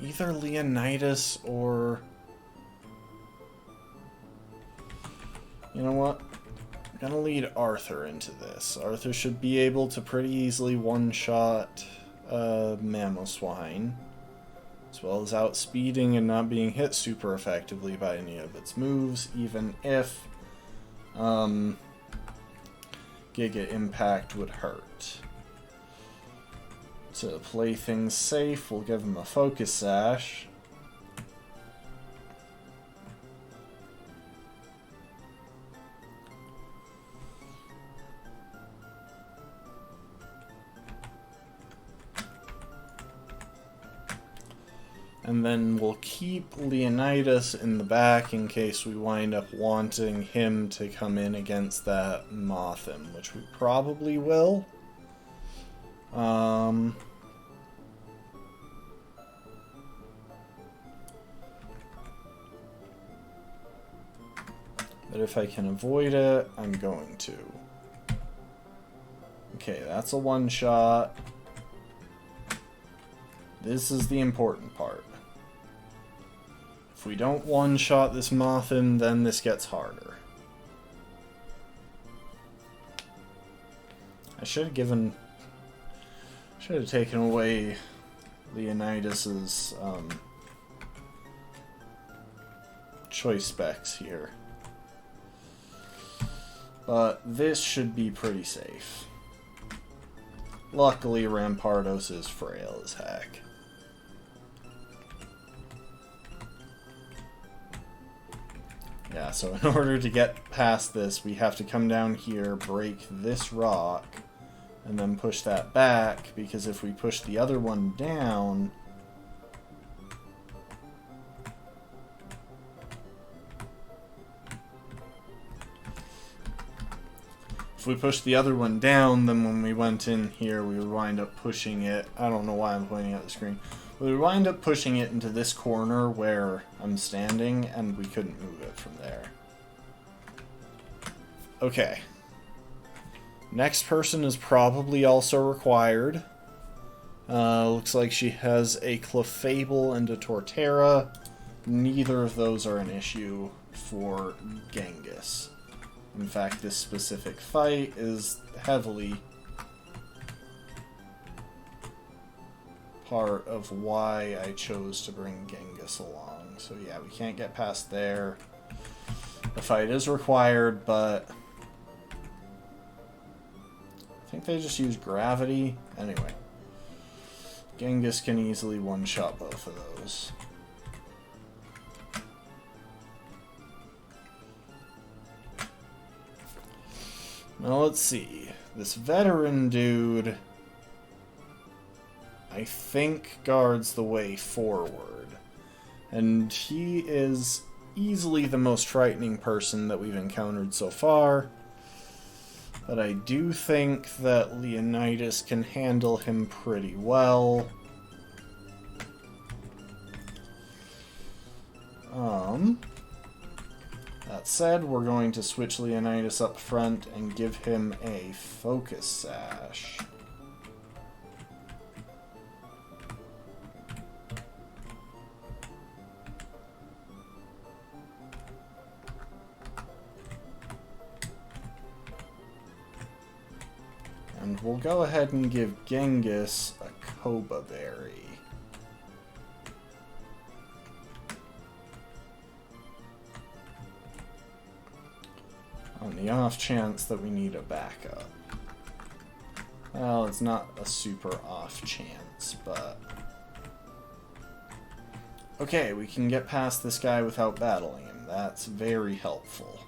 Either Leonidas or... You know what? I'm gonna lead Arthur into this. Arthur should be able to pretty easily one-shot Mamoswine, as well as outspeeding and not being hit super effectively by any of its moves, even if Giga Impact would hurt. To play things safe, we'll give him a Focus Sash. And then we'll keep Leonidas in the back in case we wind up wanting him to come in against that Mothim, which we probably will. But if I can avoid it, I'm going to. Okay, that's a one-shot. This is the important part. If we don't one-shot this Mothim, then this gets harder. I should have taken away Leonidas's choice specs here. But this should be pretty safe. Luckily, Rampardos is frail as heck. Yeah, so in order to get past this, we have to come down here, break this rock, and then push that back, because if we push the other one down... If we push the other one down, then when we went in here, we would wind up pushing it. I don't know why I'm pointing at the screen. We would wind up pushing it into this corner where I'm standing, and we couldn't move it from there. Okay. Next person is probably also required. Looks like she has a Clefable and a Torterra. neither of those are an issue for Genghis. In fact, this specific fight is heavily part of why I chose to bring Genghis along. So yeah, we can't get past there. The fight is required, but I think they just use gravity. Anyway, Genghis can easily one-shot both of those. Now let's see. This veteran dude, I think, guards the way forward. And he is easily the most frightening person that we've encountered so far. But I do think that Leonidas can handle him pretty well. That said, we're going to switch Leonidas up front and give him a focus sash. And we'll go ahead and give Genghis a Koba Berry. On the off chance that we need a backup. Well, it's not a super off chance, but... Okay, we can get past this guy without battling him. That's very helpful.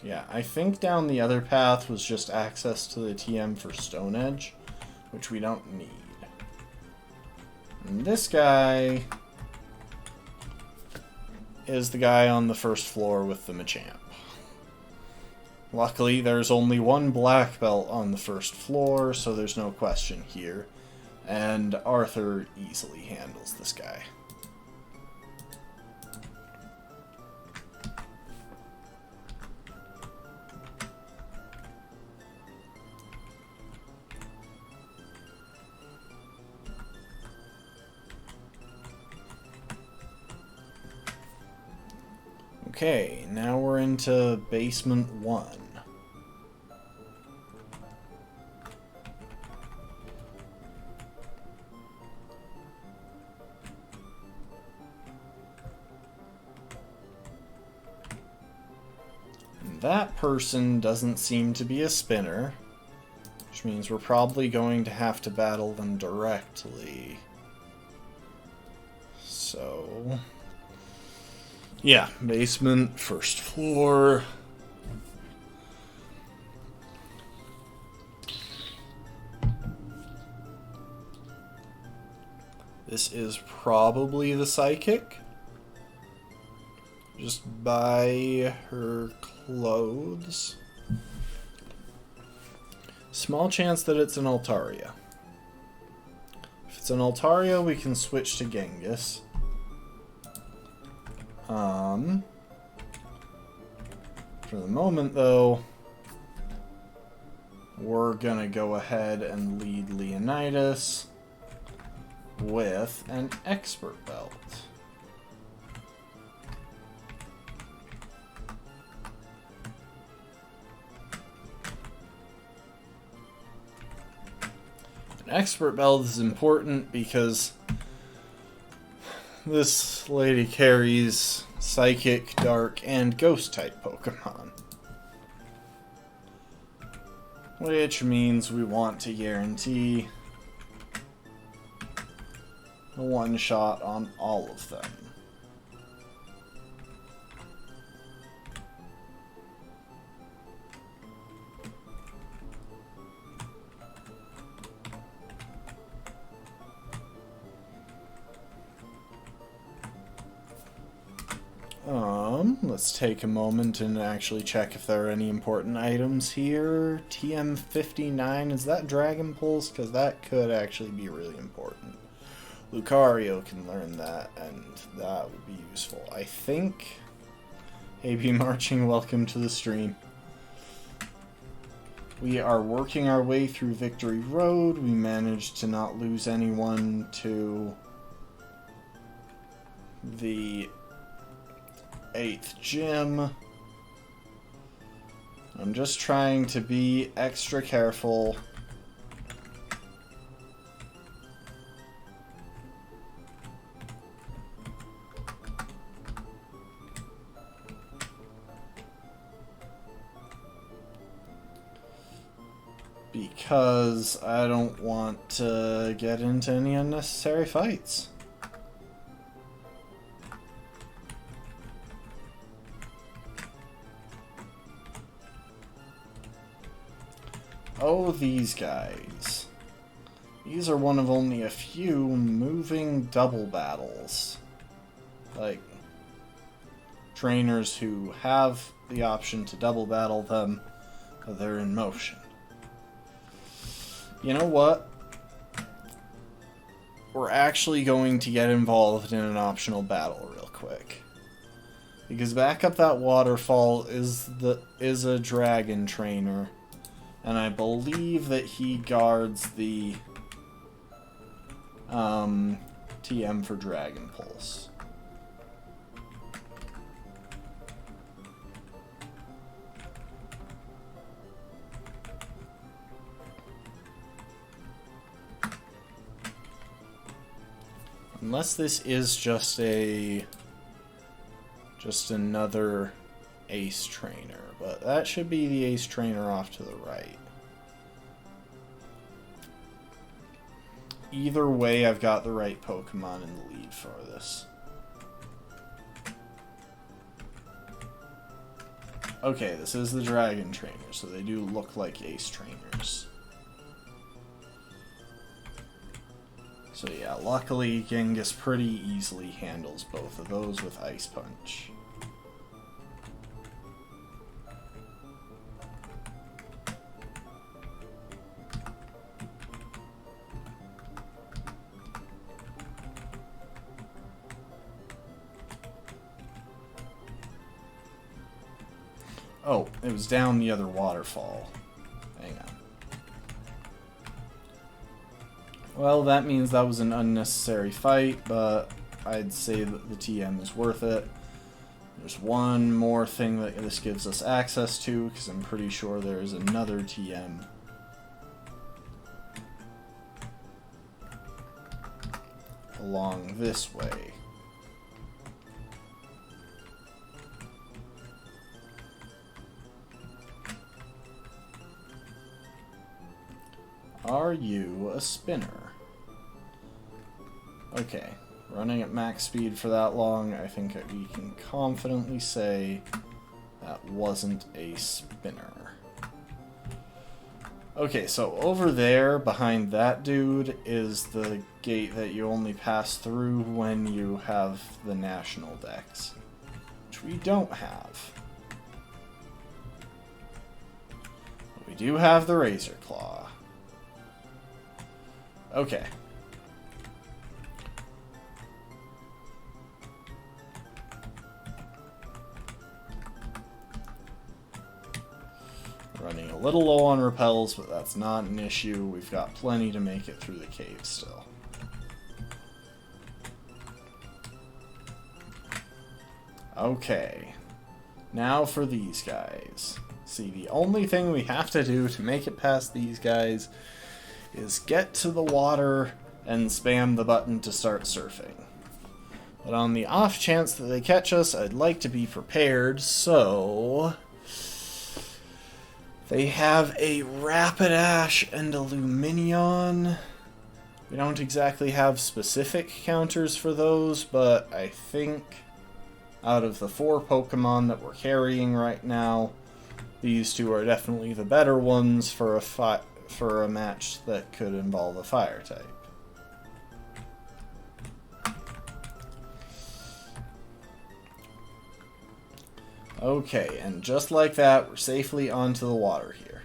Yeah, I think down the other path was just access to the TM for Stone Edge, which we don't need. And this guy is the guy on the first floor with the Machamp. Luckily, there's only one black belt on the first floor, so there's no question here. And Arthur easily handles this guy. Okay, now we're into Basement 1. And that person doesn't seem to be a spinner, which means we're probably going to have to battle them directly. So... yeah, basement, first floor. This is probably the psychic. Just by her clothes. Small chance that it's an Altaria. If it's an Altaria, we can switch to Genghis. For the moment, though, we're gonna go ahead and lead Leonidas with an Expert Belt. An Expert Belt is important because this lady carries Psychic, Dark, and Ghost-type Pokemon. Which means we want to guarantee a one-shot on all of them. let's take a moment and actually check if there are any important items here. TM59, is that Dragon Pulse? Because that could actually be really important. Lucario can learn that, and that would be useful. I think... AB Marching, welcome to the stream. We are working our way through Victory Road. We managed to not lose anyone to the 8th gym. I'm just trying to be extra careful. Because I don't want to get into any unnecessary fights. Oh, these guys. These are one of only a few moving double battles. Like, trainers who have the option to double battle them, but they're in motion. You know what? We're actually going to get involved in an optional battle real quick. Because back up that waterfall is a dragon trainer. And I believe that he guards the TM for Dragon Pulse. Unless this is just another ace trainer, but that should be the ace trainer off to the right. Either way, I've got the right Pokemon in the lead for this. Okay, this is the dragon trainer, so they do look like ace trainers. So yeah, luckily Genghis pretty easily handles both of those with Ice Punch. Oh, it was down the other waterfall. Hang on. Well, that means that was an unnecessary fight, but I'd say that the TM is worth it. There's one more thing that this gives us access to, because I'm pretty sure there is another TM. Along this way. Are you a spinner? Okay, running at max speed for that long, I think that we can confidently say that wasn't a spinner. Okay, so over there, behind that dude, is the gate that you only pass through when you have the national dex, which we don't have. But we do have the Razor Claw. Okay. Running a little low on repels, but that's not an issue. We've got plenty to make it through the cave still. Okay. Now for these guys. See, the only thing we have to do to make it past these guys is get to the water and spam the button to start surfing. But on the off chance that they catch us, I'd like to be prepared, so... They have a Rapidash and a Lumineon. We don't exactly have specific counters for those, but I think out of the 4 Pokemon that we're carrying right now, these two are definitely the better ones for a match that could involve a fire type. Okay, and just like that, we're safely onto the water here.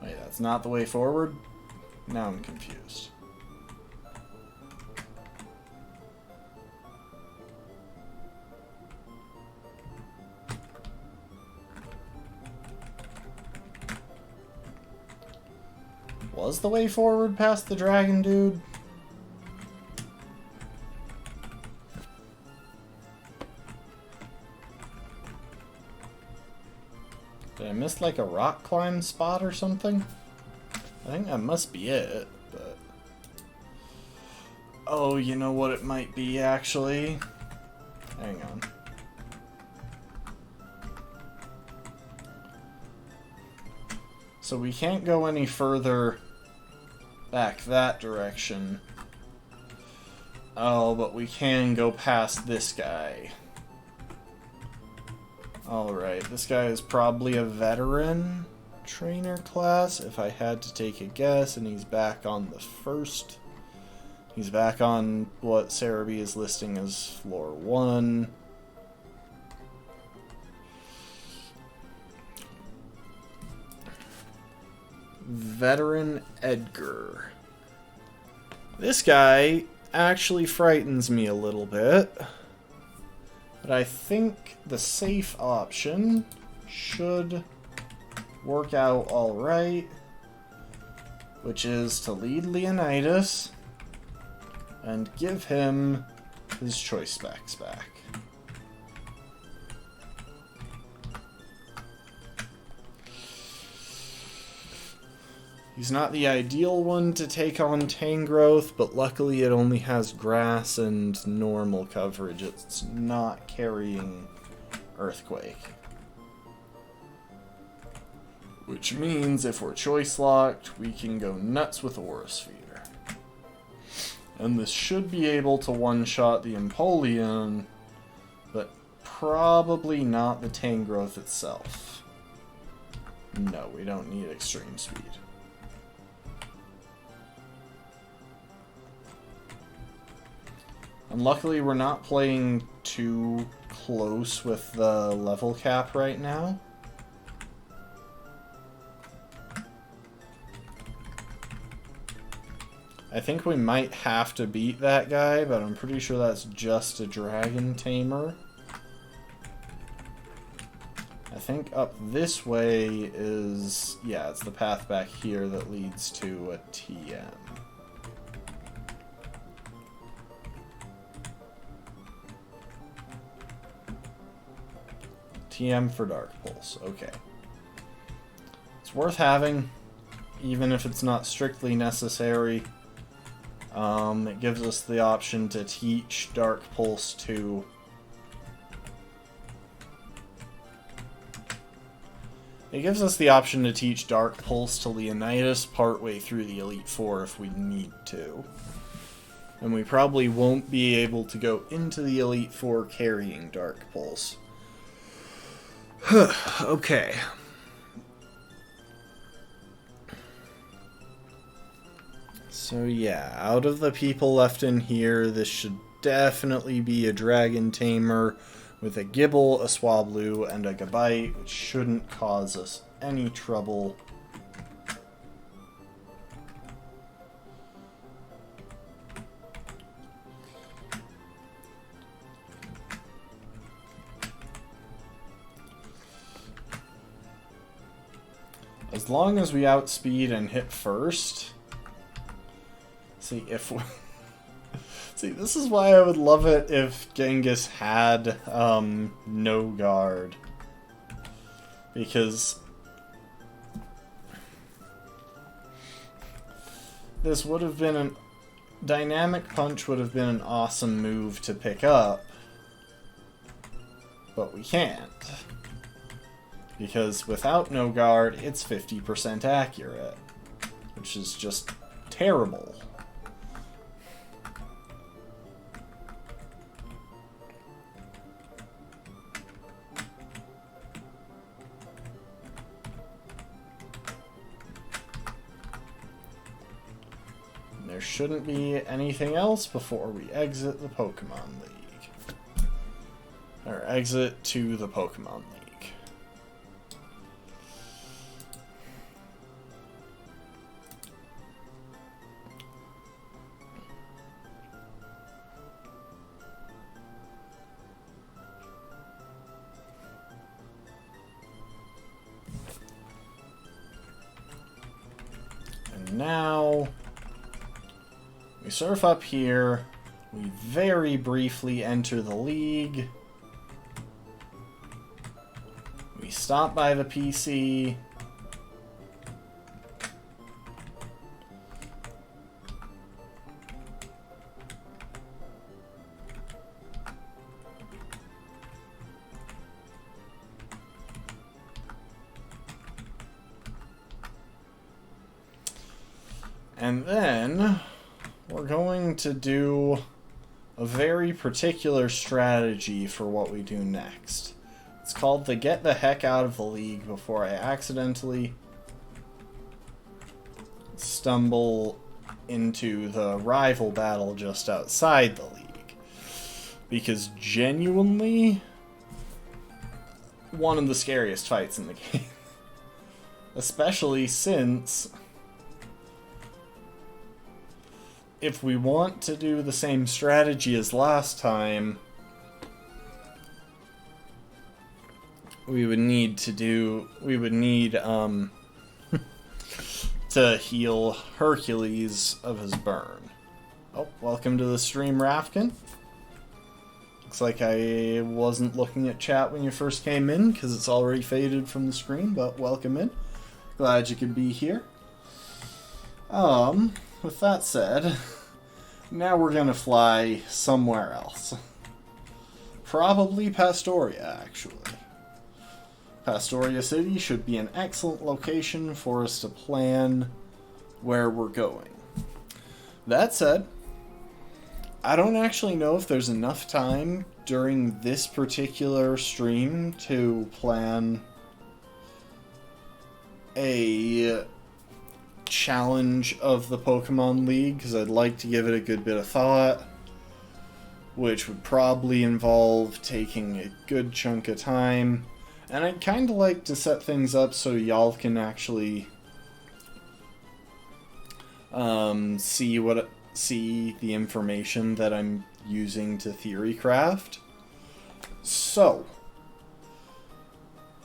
Wait, that's not the way forward? Now I'm confused. Was the way forward past the dragon dude? Did I miss like a rock climb spot or something? I think that must be it, but... Oh, you know what it might be, actually? Hang on. So we can't go any further back that direction. Oh, but we can go past this guy. Alright, this guy is probably a veteran trainer class, if I had to take a guess, and he's back on the first. He's back on what Cerebi is listing as floor 1. Veteran Edgar. This guy actually frightens me a little bit. But I think the safe option should work out alright, which is to lead Leonidas and give him his choice specs back. He's not the ideal one to take on Tangrowth, but luckily it only has grass and normal coverage. It's not carrying Earthquake. Which means if we're choice locked, we can go nuts with Aura Sphere. And this should be able to one-shot the Empoleon, but probably not the Tangrowth itself. No, we don't need extreme speed. And luckily we're not playing too close with the level cap right now. I think we might have to beat that guy, but I'm pretty sure that's just a dragon tamer. I think up this way is... yeah, it's the path back here that leads to a TM. TM for Dark Pulse, okay. It's worth having, even if it's not strictly necessary. It gives us the option to teach Dark Pulse to... It gives us the option to teach Dark Pulse to Leonidas partway through the Elite Four if we need to. And we probably won't be able to go into the Elite Four carrying Dark Pulse. Okay. So yeah, out of the people left in here, this should definitely be a Dragon Tamer with a Gibble, a Swablu, and a Gabite, which shouldn't cause us any trouble. As long as we outspeed and hit first. See, if we... See, this is why I would love it if Genghis had no guard. Because this would have been an... Dynamic Punch would have been an awesome move to pick up. But we can't. Because without no guard, it's 50% accurate. Which is just terrible. there shouldn't be anything else before we exit the Pokemon League. Or exit to the Pokemon League. Now, we surf up here, we very briefly enter the league, we stop by the PC, and then we're going to do a very particular strategy for what we do next. It's called the Get the Heck Out of the League Before I Accidentally Stumble into the rival battle just outside the league. Because genuinely, one of the scariest fights in the game. Especially since, if we want to do the same strategy as last time, we would need to heal Hercules of his burn. Oh, welcome to the stream, Rafkin. Looks like I wasn't looking at chat when you first came in, because it's already faded from the screen, but welcome in. Glad you could be here. With that said, now we're gonna fly somewhere else. Probably Pastoria, actually. Pastoria City should be an excellent location for us to plan where we're going. That said, I don't actually know if there's enough time during this particular stream to plan a challenge of the Pokemon League, because I'd like to give it a good bit of thought, which would probably involve taking a good chunk of time. And I'd kind of like to set things up so y'all can actually see the information that I'm using to theorycraft. So,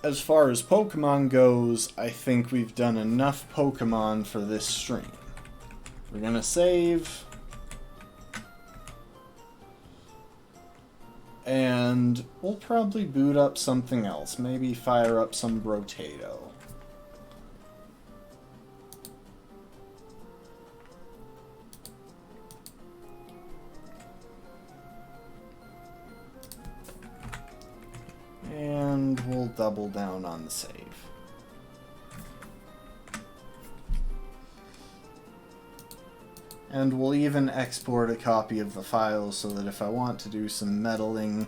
as far as Pokemon goes, I think we've done enough Pokemon for this stream. We're gonna save. And we'll probably boot up something else. Maybe fire up some Brotato. And we'll double down on the save. And we'll even export a copy of the file so that if I want to do some meddling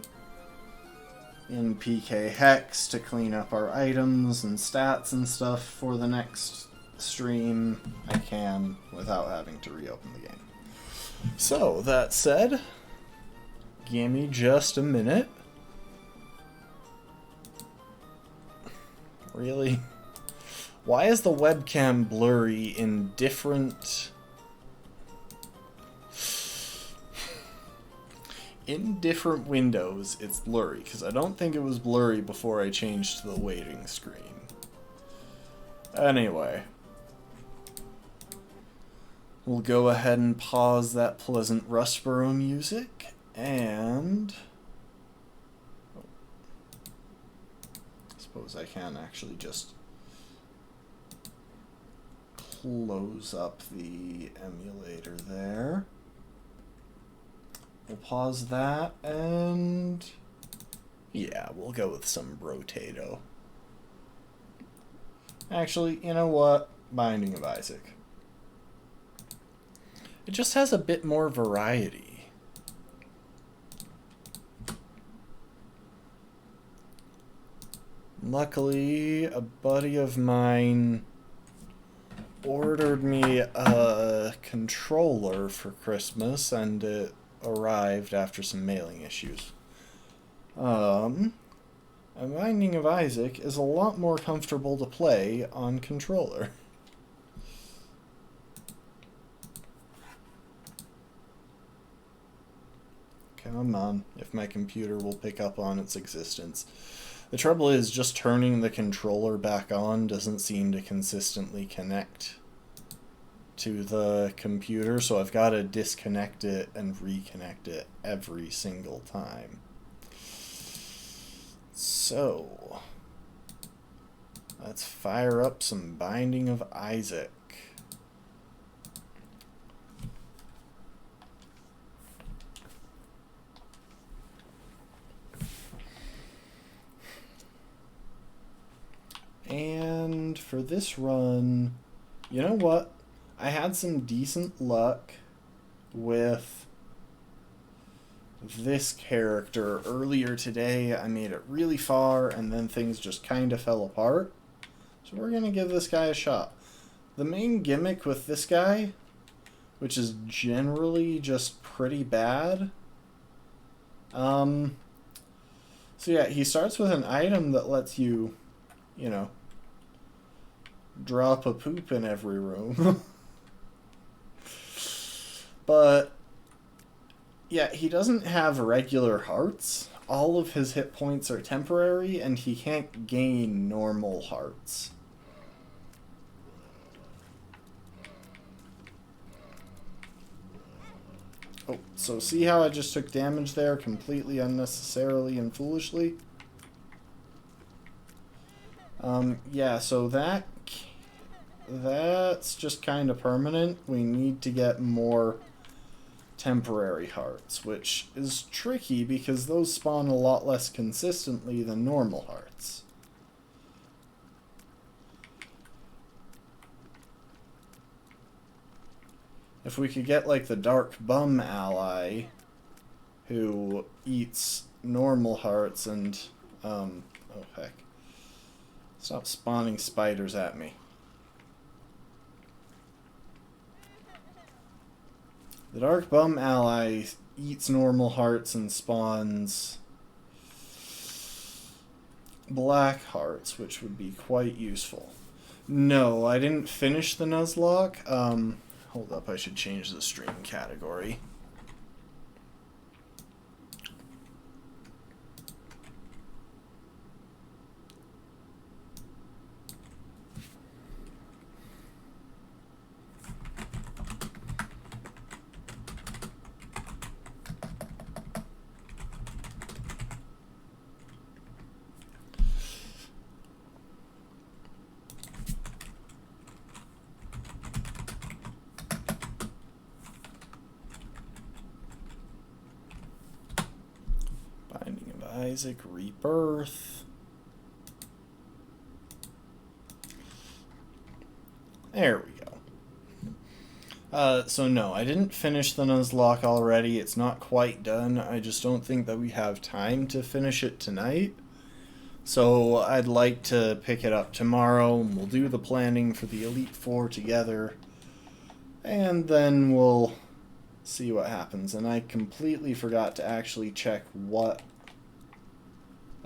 in PK Hex to clean up our items and stats and stuff for the next stream, I can without having to reopen the game. So, that said, give me just a minute. Really? Why is the webcam blurry in different... In different windows, it's blurry, because I don't think it was blurry before I changed to the waiting screen. Anyway. We'll go ahead and pause that pleasant Rustboro music, and... I suppose I can actually just close up the emulator there. We'll pause that, and yeah, we'll go with some Brotato. Actually, you know what? Binding of Isaac. It just has a bit more variety. Luckily, a buddy of mine ordered me a controller for Christmas, and it arrived after some mailing issues. A Binding of Isaac is a lot more comfortable to play on controller. Come on, if my computer will pick up on its existence. The trouble is, just turning the controller back on doesn't seem to consistently connect to the computer, so I've got to disconnect it and reconnect it every single time. So, let's fire up some Binding of Isaac. And for this run, you know what? I had some decent luck with this character earlier today. I made it really far, and then things just kind of fell apart. So we're going to give this guy a shot. The main gimmick with this guy, which is generally just pretty bad. So yeah, he starts with an item that lets you, you know, drop a poop in every room. But yeah, he doesn't have regular hearts. All of his hit points are temporary, and he can't gain normal hearts. Oh, so see how I just took damage there completely unnecessarily and foolishly? Yeah, so that's just kind of permanent. We need to get more temporary hearts, which is tricky because those spawn a lot less consistently than normal hearts. If we could get like the Dark Bum ally who eats normal hearts and oh heck. Stop spawning spiders at me. The Dark Bum ally eats normal hearts and spawns black hearts, which would be quite useful. No, I didn't finish the Nuzlocke. Hold up, I should change the stream category. Isaac Rebirth. There we go. So no, I didn't finish the Nuzlocke already. It's not quite done. I just don't think that we have time to finish it tonight. So I'd like to pick it up tomorrow, and we'll do the planning for the Elite Four together. And then we'll see what happens. And I completely forgot to actually check what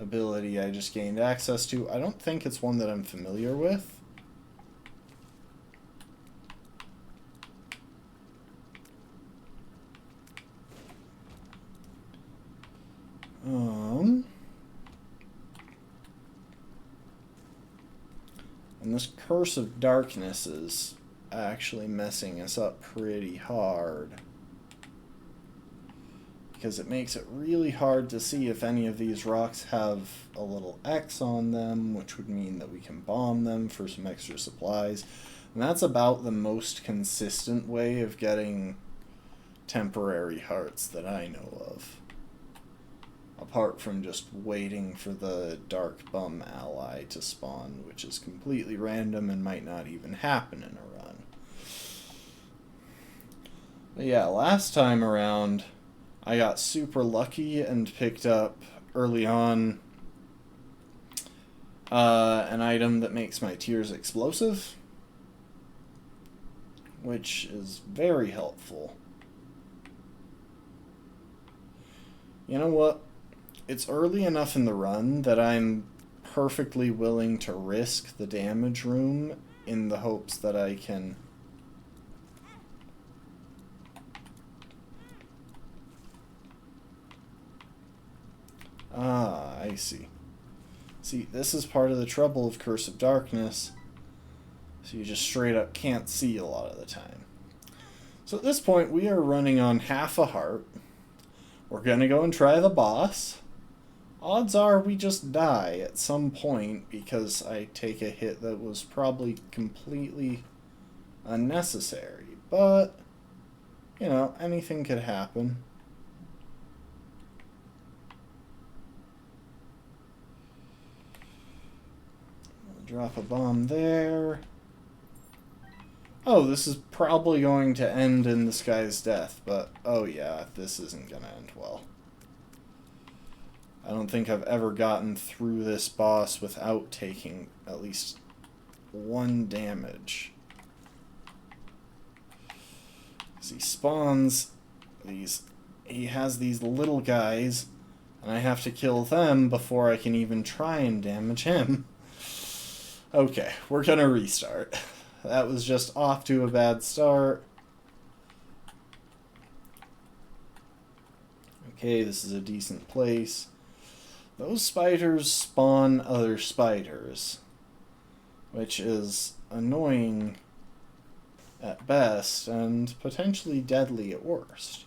ability I just gained access to. I don't think it's one that I'm familiar with. And this Curse of Darkness is actually messing us up pretty hard, because it makes it really hard to see if any of these rocks have a little X on them, which would mean that we can bomb them for some extra supplies. And that's about the most consistent way of getting temporary hearts that I know of, apart from just waiting for the Dark Bum ally to spawn, which is completely random and might not even happen in a run. But yeah, last time around, I got super lucky and picked up early on an item that makes my tears explosive. which is very helpful. You know what? It's early enough in the run that I'm perfectly willing to risk the damage room in the hopes that I can... Ah, I see. See, this is part of the trouble of Curse of Darkness. So you just straight up can't see a lot of the time. So at this point, we are running on half a heart. We're going to go and try the boss. Odds are we just die at some point because I take a hit that was probably completely unnecessary. But, you know, anything could happen. Drop a bomb there. Oh, this is probably going to end in this guy's death, but oh yeah, this isn't going to end well. I don't think I've ever gotten through this boss without taking at least 1 damage. As he spawns these, he has these little guys, and I have to kill them before I can even try and damage him. Okay, we're gonna restart. That was just off to a bad start. Okay, this is a decent place. Those spiders spawn other spiders, which is annoying at best and potentially deadly at worst.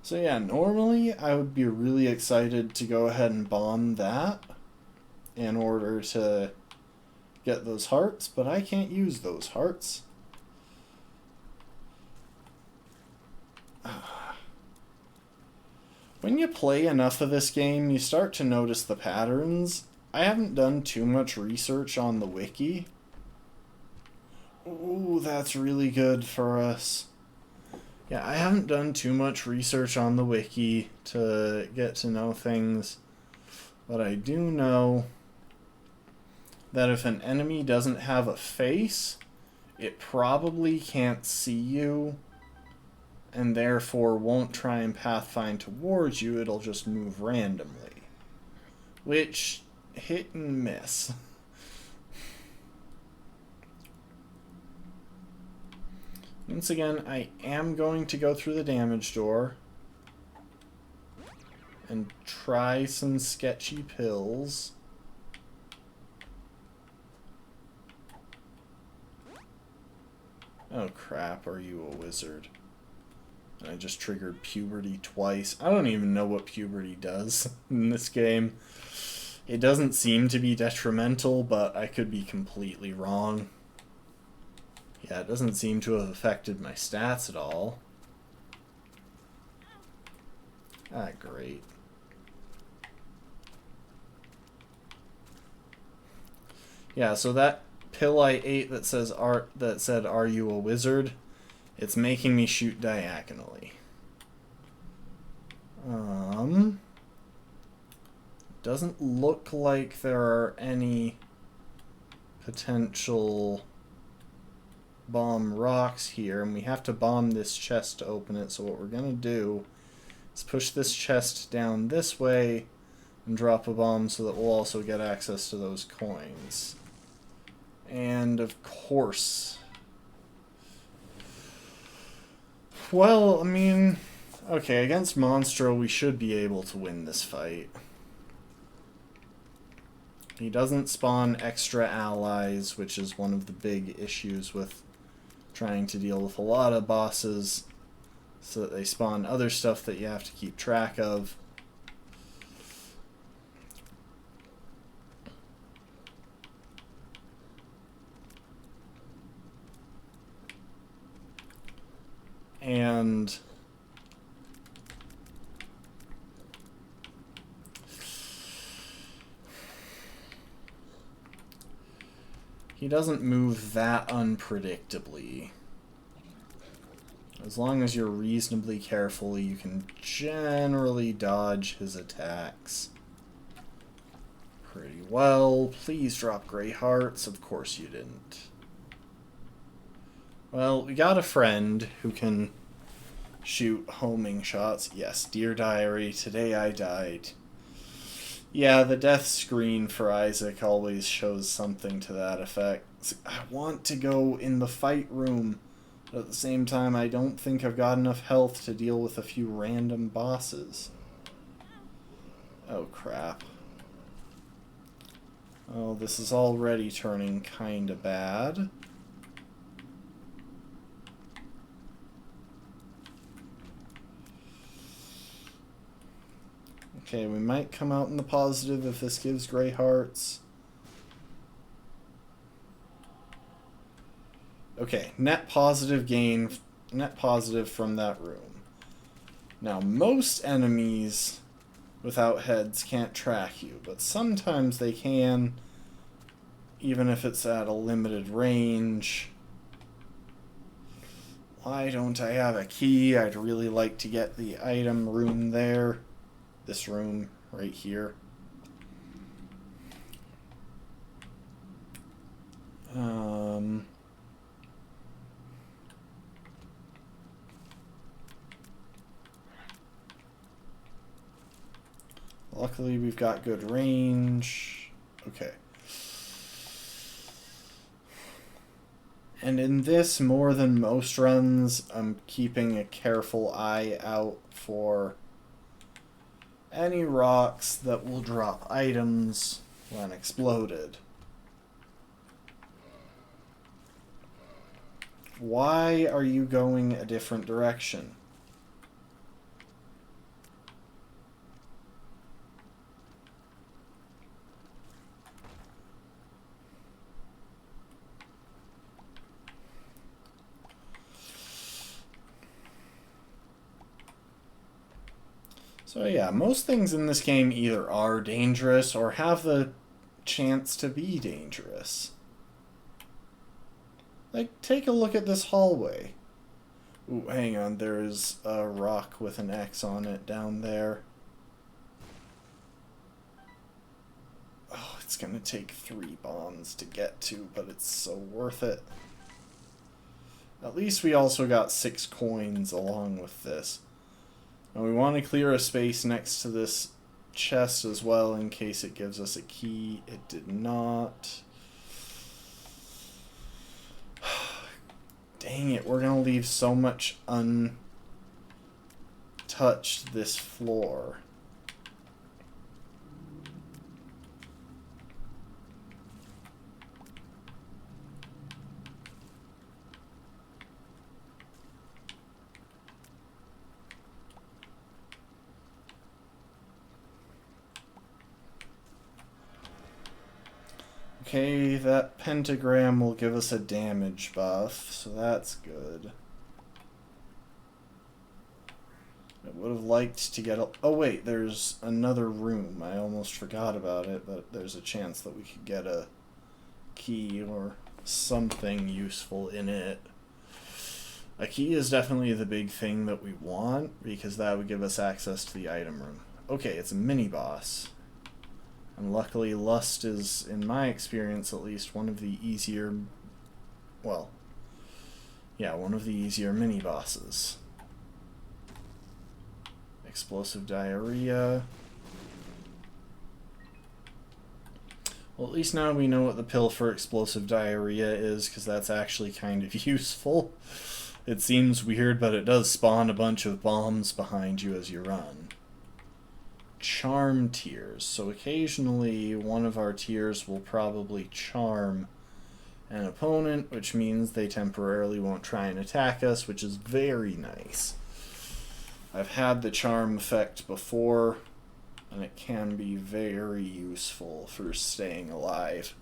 So yeah, normally I would be really excited to go ahead and bomb that in order to get those hearts, but I can't use those hearts. When you play enough of this game, you start to notice the patterns. I haven't done too much research on the wiki. Ooh, that's really good for us. Yeah, I haven't done too much research on the wiki to get to know things, but I do know that if an enemy doesn't have a face, it probably can't see you, and therefore won't try and pathfind towards you, it'll just move randomly. Which, hit and miss. Once again, I am going to go through the damage door and try some sketchy pills. Oh crap, are you a wizard? And I just triggered puberty twice. I don't even know what puberty does in this game. It doesn't seem to be detrimental, but I could be completely wrong. Yeah, it doesn't seem to have affected my stats at all. Ah, great. Yeah, so that pill I ate that said, "Are you a wizard?" It's making me shoot diagonally. Doesn't look like there are any potential bomb rocks here, and we have to bomb this chest to open it. So what we're gonna do is push this chest down this way and drop a bomb so that we'll also get access to those coins. And of course, well, I mean, okay, against Monstro we should be able to win this fight. He doesn't spawn extra allies, which is one of the big issues with trying to deal with a lot of bosses, so that they spawn other stuff that you have to keep track of. And he doesn't move that unpredictably. As long as you're reasonably careful, you can generally dodge his attacks pretty well. Please drop gray hearts. Of course you didn't. Well, we got a friend who can shoot homing shots. Yes, Dear Diary, today I died. Yeah, the death screen for Isaac always shows something to that effect. I want to go in the fight room, but at the same time, I don't think I've got enough health to deal with a few random bosses. Oh, crap. Oh, this is already turning kinda bad. Okay, we might come out in the positive if this gives gray hearts. Okay, net positive gain, net positive from that room. Now, most enemies without heads can't track you, but sometimes they can, even if it's at a limited range. Why don't I have a key? I'd really like to get the item room there. This room right here. Luckily, we've got good range. Okay. And in this, more than most runs, I'm keeping a careful eye out for any rocks that will drop items when exploded. Why are you going a different direction? So yeah, most things in this game either are dangerous or have the chance to be dangerous. Like, take a look at this hallway. Ooh, hang on, there's a rock with an X on it down there. Oh, it's gonna take 3 bombs to get to, but it's so worth it. At least we also got 6 coins along with this. And we want to clear a space next to this chest as well in case it gives us a key. It did not. Dang it, we're going to leave so much untouched this floor. Okay, that pentagram will give us a damage buff, so that's good. I would have liked to get a... Oh wait, there's another room. I almost forgot about it, but there's a chance that we could get a key or something useful in it. A key is definitely the big thing that we want, because that would give us access to the item room. Okay, it's a mini-boss. And luckily, Lust is, in my experience at least, one of the easier... Well, yeah, one of the easier mini-bosses. Explosive diarrhea. Well, at least now we know what the pill for explosive diarrhea is, because that's actually kind of useful. It seems weird, but it does spawn a bunch of bombs behind you as you run. Charm tiers. So occasionally one of our tiers will probably charm an opponent, which means they temporarily won't try and attack us, which is very nice. I've had the charm effect before, and it can be very useful for staying alive.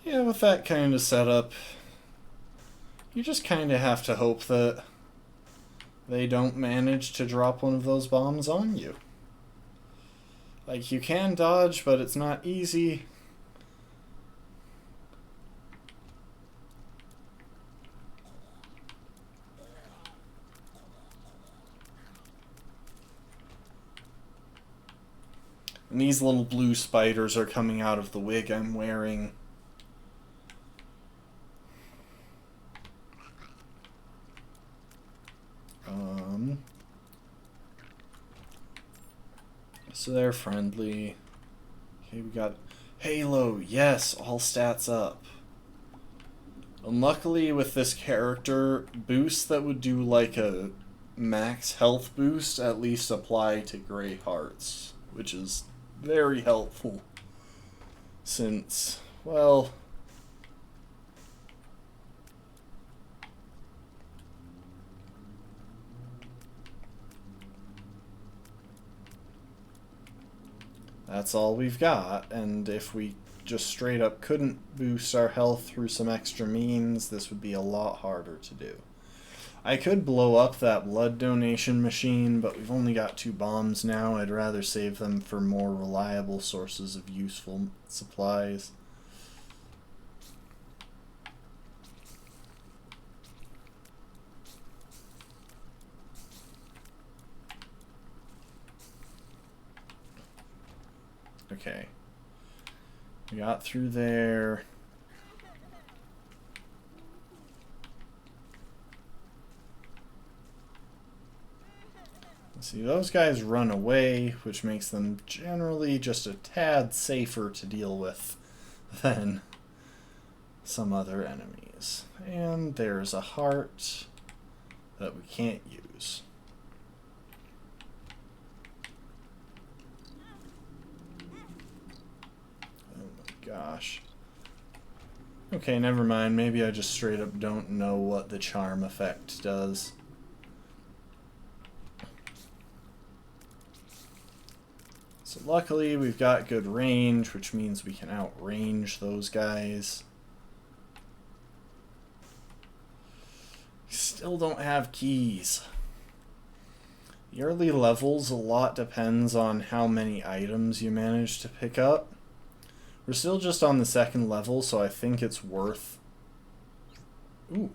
Yeah, with that kind of setup, you just kind of have to hope that they don't manage to drop one of those bombs on you. Like, you can dodge, but it's not easy. And these little blue spiders are coming out of the wig I'm wearing. So they're friendly. Okay, we got Halo. Yes, all stats up. And luckily with this character, boosts that would do like a max health boost at least apply to Grey Hearts, which is very helpful. Since, well... that's all we've got, and if we just straight up couldn't boost our health through some extra means, this would be a lot harder to do. I could blow up that blood donation machine, but we've only got 2 bombs now. I'd rather save them for more reliable sources of useful supplies. Okay. We got through there. See, those guys run away, which makes them generally just a tad safer to deal with than some other enemies. And there's a heart that we can't use. Oh my gosh. Okay, never mind. Maybe I just straight up don't know what the charm effect does. So luckily we've got good range, which means we can outrange those guys. Still don't have keys. The early levels, a lot depends on how many items you manage to pick up. We're still just on the 2nd level, so I think it's worth... Ooh.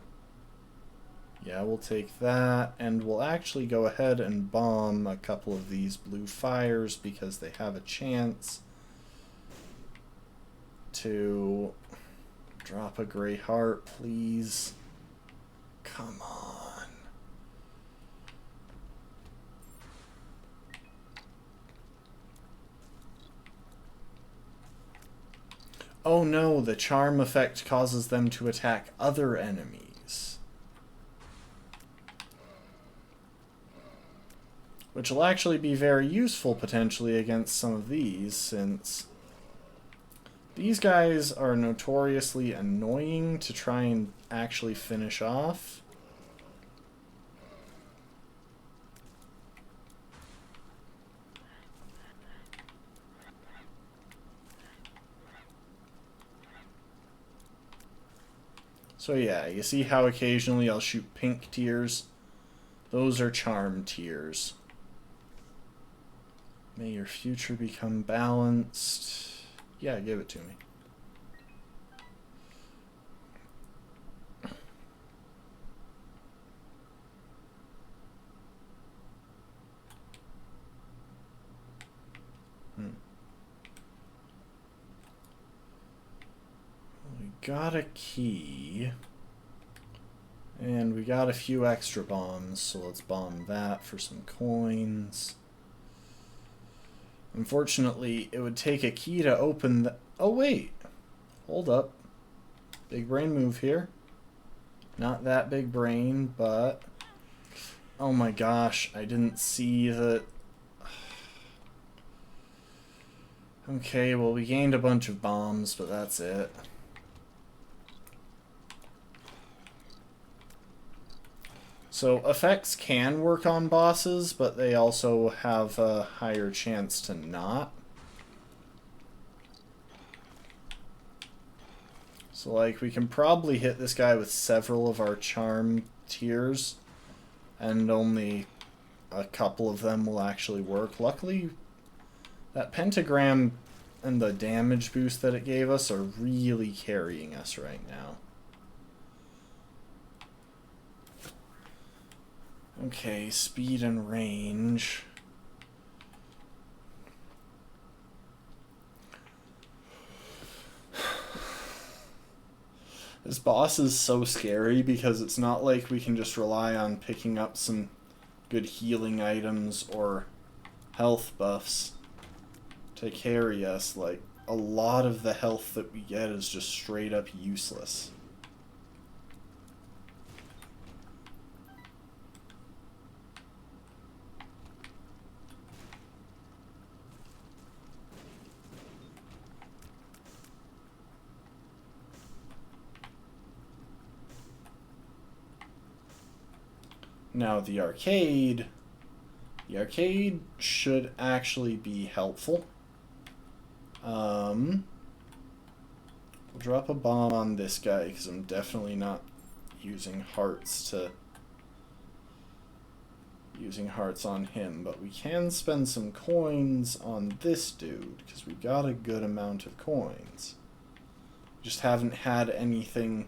Yeah, we'll take that, and we'll actually go ahead and bomb a couple of these blue fires because they have a chance to drop a Grey Heart, please. Come on. Oh no, the charm effect causes them to attack other enemies. Which will actually be very useful potentially against some of these, since these guys are notoriously annoying to try and actually finish off. So yeah, you see how occasionally I'll shoot pink tears? Those are charm tears. May your future become balanced. Yeah, give it to me. We got a key. And we got a few extra bombs, so let's bomb that for some coins. Unfortunately, it would take a key to open the... Oh, wait. Hold up. Big brain move here. Not that big brain, but... Oh my gosh, I didn't see that... Okay, well, we gained a bunch of bombs, but that's it. So effects can work on bosses, but they also have a higher chance to not. So like we can probably hit this guy with several of our charm tiers, and only a couple of them will actually work. Luckily, that pentagram and the damage boost that it gave us are really carrying us right now. Okay, speed and range. This boss is so scary because it's not like we can just rely on picking up some good healing items or health buffs to carry us. Like, a lot of the health that we get is just straight up useless. Now the arcade should actually be helpful. We'll drop a bomb on this guy because I'm definitely not using hearts on him, but we can spend some coins on this dude because we got a good amount of coins. We just haven't had anything.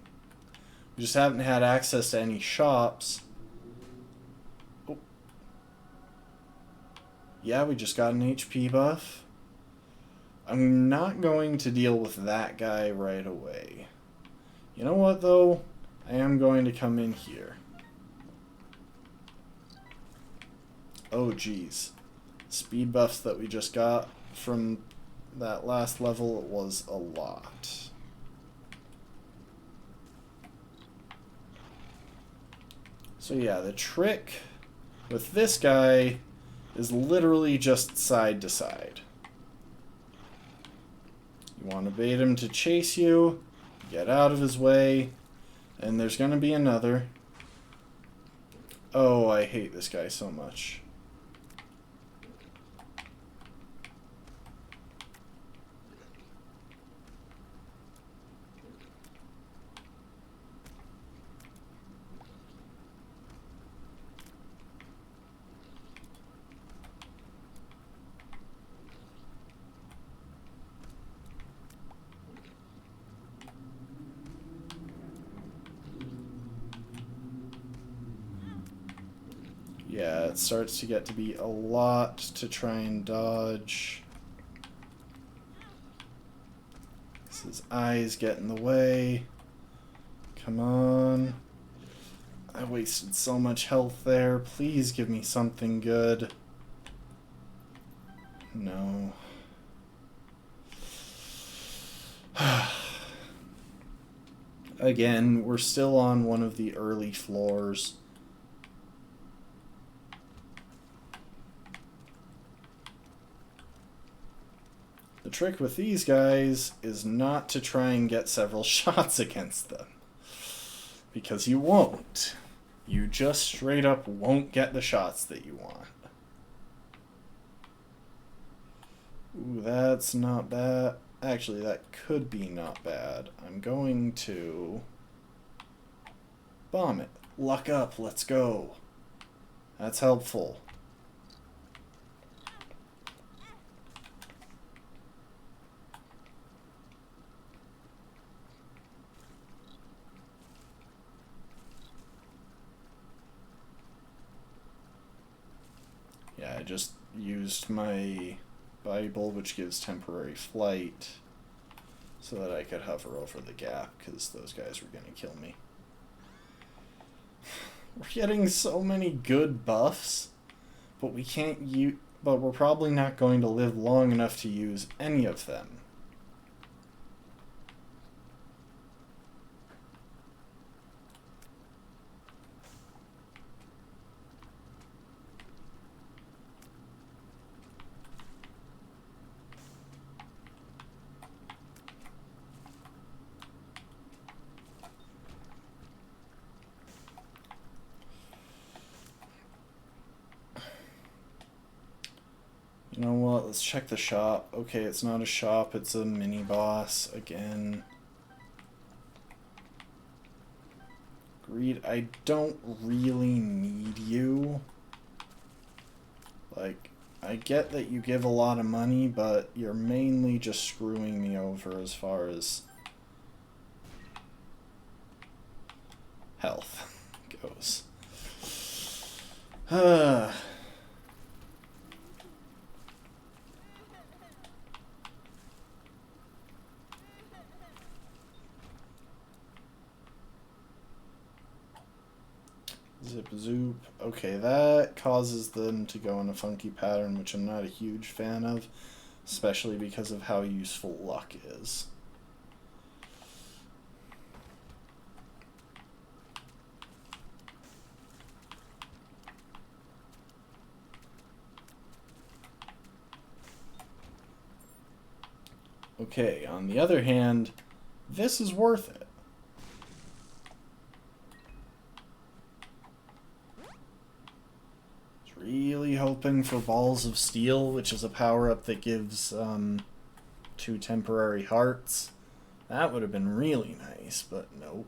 We just haven't had access to any shops. Oh. Yeah, we just got an HP buff. I'm not going to deal with that guy right away. You know what, though? I am going to come in here. Oh, geez. Speed buffs that we just got from that last level was a lot. So yeah, the trick with this guy is literally just side to side. You want to bait him to chase you, get out of his way, and there's going to be another. Oh, I hate this guy so much. Yeah, it starts to get to be a lot to try and dodge. His eyes get in the way. Come on. I wasted so much health there. Please give me something good. No. Again, we're still on one of the early floors. The trick with these guys is not to try and get several shots against them. Because you won't. You just straight up won't get the shots that you want. Ooh, that's not bad. Actually, that could be not bad. I'm going to bomb it. Luck up, let's go. That's helpful. Yeah, I just used my Bible, which gives temporary flight, so that I could hover over the gap, because those guys were going to kill me. We're getting so many good buffs, but we can't use. But we're probably not going to live long enough to use any of them. You know what, let's check the shop. Okay, it's not a shop, it's a mini-boss again. Greed, I don't really need you. Like, I get that you give a lot of money, but you're mainly just screwing me over as far as health goes. Zip zoop. Okay, that causes them to go in a funky pattern, which I'm not a huge fan of, especially because of how useful luck is. Okay, on the other hand, this is worth it. Really hoping for Balls of Steel, which is a power-up that gives 2 temporary hearts. That would have been really nice, but nope.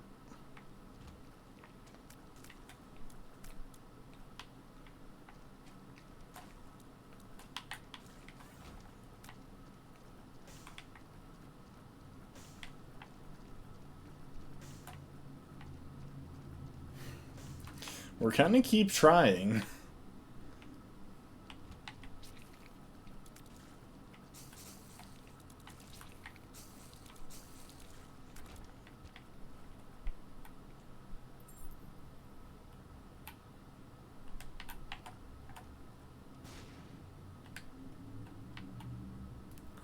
We're gonna keep trying.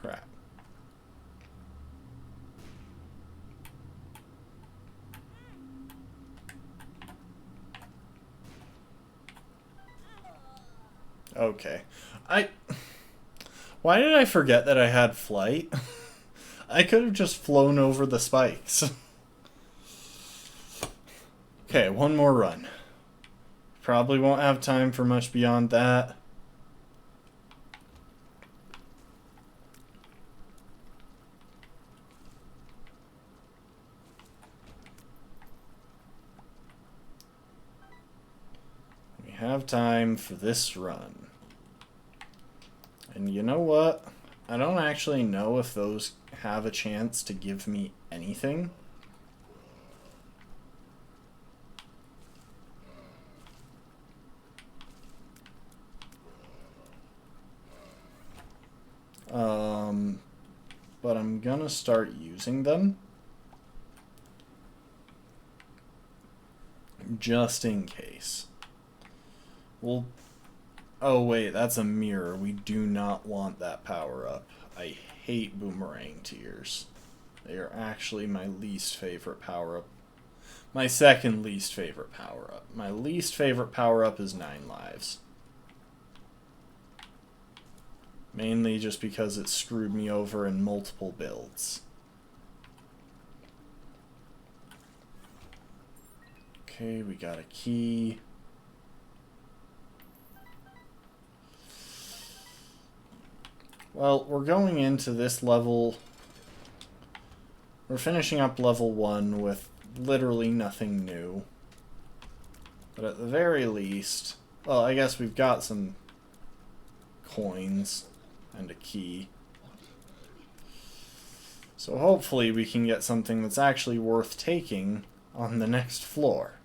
Crap. Okay. Why did I forget that I had flight? I could have just flown over the spikes. Okay, one more run. Probably won't have time for much beyond that. We have time for this run. And you know what? I don't actually know if those have a chance to give me anything. But I'm gonna start using them. Just in case. Well, oh wait, that's a mirror. We do not want that power up. I hate boomerang tears. They are actually my least favorite power up. My second least favorite power up. My least favorite power up is 9 lives. Mainly just because it screwed me over in multiple builds. Okay, we got a key. Well, we're going into this level. We're finishing up level 1 with literally nothing new. But at the very least, well, I guess we've got some coins and a key. So hopefully we can get something that's actually worth taking on the next floor.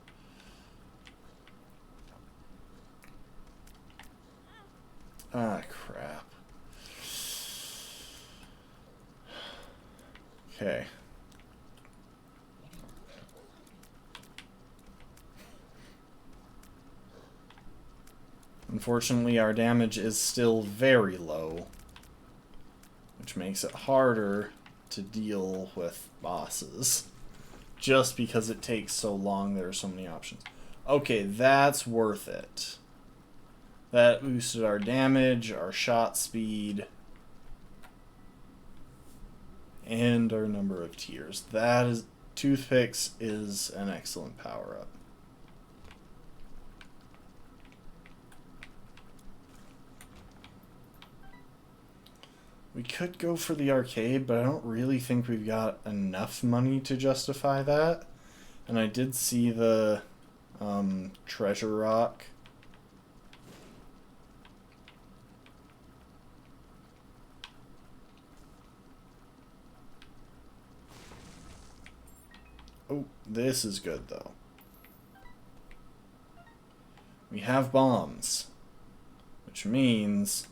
Ah, crap. Okay. Unfortunately, our damage is still very low, which makes it harder to deal with bosses. Just because it takes so long, there are so many options. Okay, that's worth it. That boosted our damage, our shot speed, and our number of tiers. That is... Toothpicks is an excellent power-up. We could go for the arcade, but I don't really think we've got enough money to justify that. And I did see the treasure rock. Oh, this is good, though. We have bombs, which means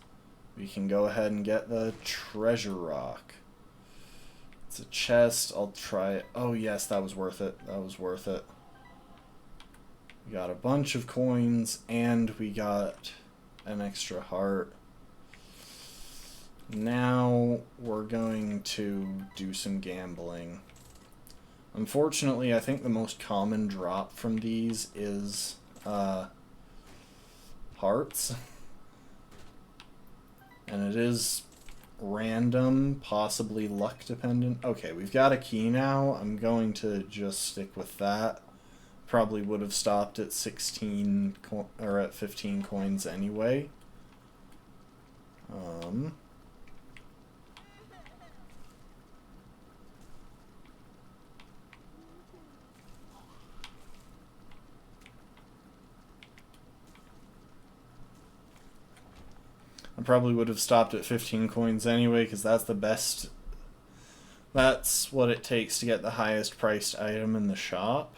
we can go ahead and get the treasure rock. It's a chest. I'll try it. Oh, yes, that was worth it. That was worth it. We got a bunch of coins, and we got an extra heart. Now we're going to do some gambling. Unfortunately, I think the most common drop from these is hearts. And it is random, possibly luck dependent. Okay, we've got a key now. I'm going to just stick with that. Probably would have stopped at 16 or at 15 coins anyway. I probably would have stopped at 15 coins anyway, because that's the best. That's what it takes to get the highest priced item in the shop.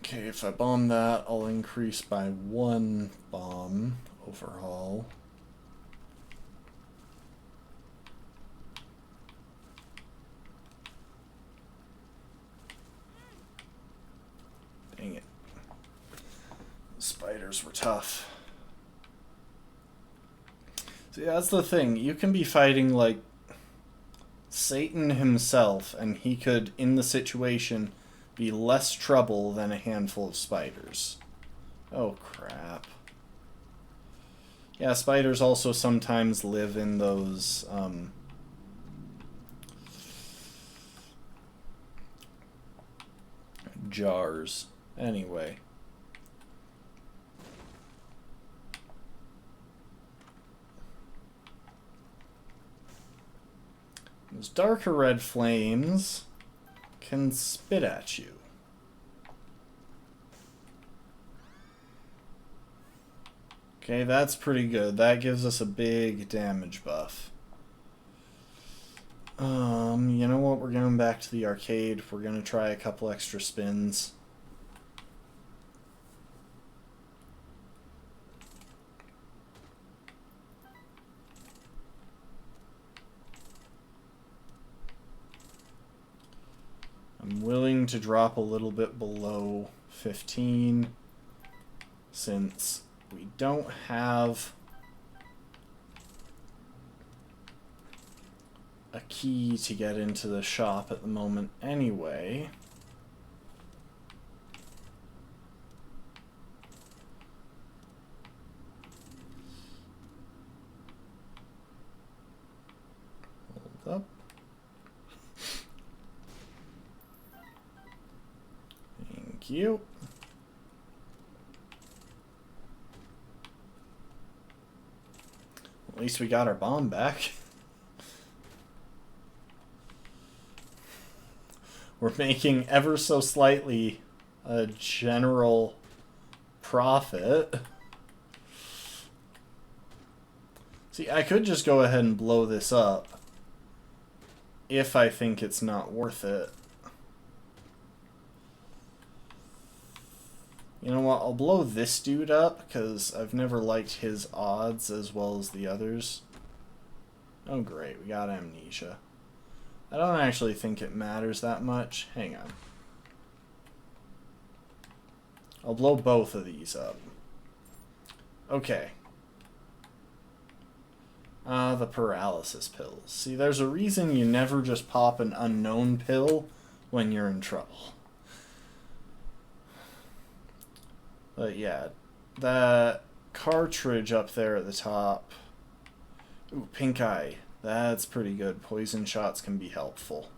Okay, if I bomb that, I'll increase by 1 bomb overall. Dang it. Spiders were tough. See, that's the thing. You can be fighting, like, Satan himself, and he could, in the situation, be less trouble than a handful of spiders. Oh, crap. Yeah, spiders also sometimes live in those, jars. Anyway. Those darker red flames can spit at you. Okay, that's pretty good. That gives us a big damage buff. You know what? We're going back to the arcade. We're going to try a couple extra spins. I'm willing to drop a little bit below 15 since we don't have a key to get into the shop at the moment anyway. Hold up. Thank you. At least we got our bomb back. We're making ever so slightly a general profit. See, I could just go ahead and blow this up if I think it's not worth it. You know what, I'll blow this dude up, because I've never liked his odds as well as the others. Oh great, we got amnesia. I don't actually think it matters that much. Hang on. I'll blow both of these up. Okay. The paralysis pills. See, there's a reason you never just pop an unknown pill when you're in trouble. But yeah, that cartridge up there at the top. Ooh, pink eye. That's pretty good. Poison shots can be helpful.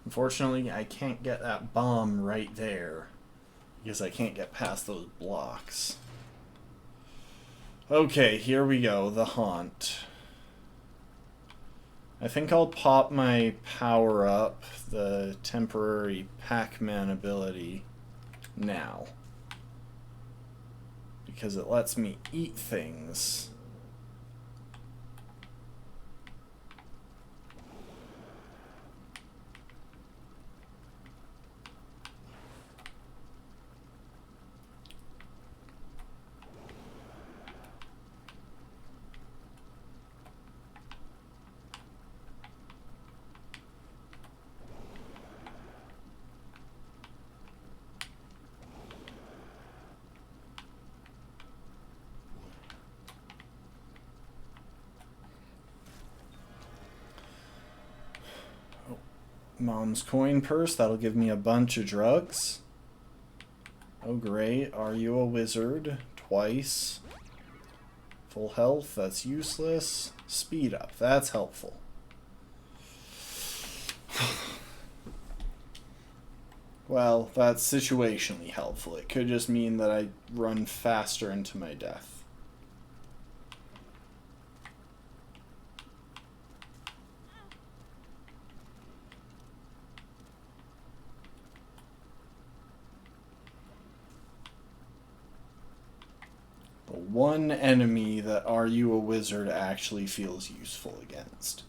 Unfortunately, I can't get that bomb right there, because I can't get past those blocks. Okay, here we go, the haunt. I think I'll pop my power up, the temporary Pac-Man ability, now. Because it lets me eat things. Mom's coin purse, that'll give me a bunch of drugs. Oh great, are you a wizard? Twice. Full health, that's useless. Speed up, that's helpful. Well, that's situationally helpful. It could just mean that I run faster into my death. The one enemy that Are You a Wizard actually feels useful against.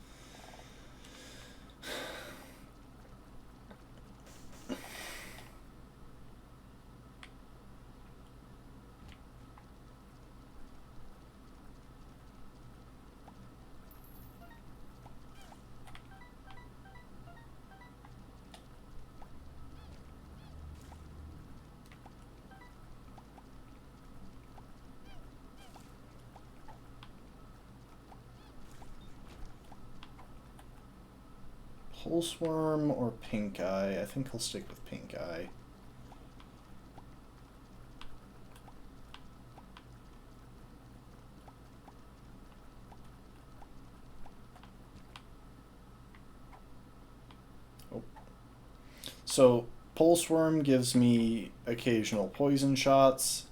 Pulseworm or Pink Eye? I think I'll stick with Pink Eye. Oh. So, Pulseworm gives me occasional poison shots.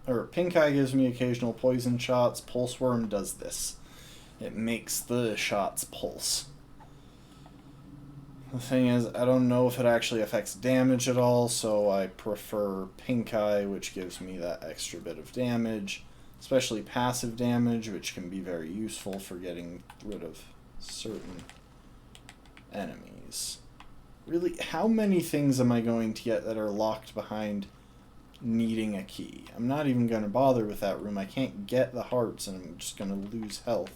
Or Pink Eye gives me occasional poison shots. Pulseworm does this. It makes the shots pulse. The thing is, I don't know if it actually affects damage at all, so I prefer Pink Eye, which gives me that extra bit of damage, especially passive damage, which can be very useful for getting rid of certain enemies. Really, how many things am I going to get that are locked behind needing a key? I'm not even going to bother with that room. I can't get the hearts, and I'm just going to lose health.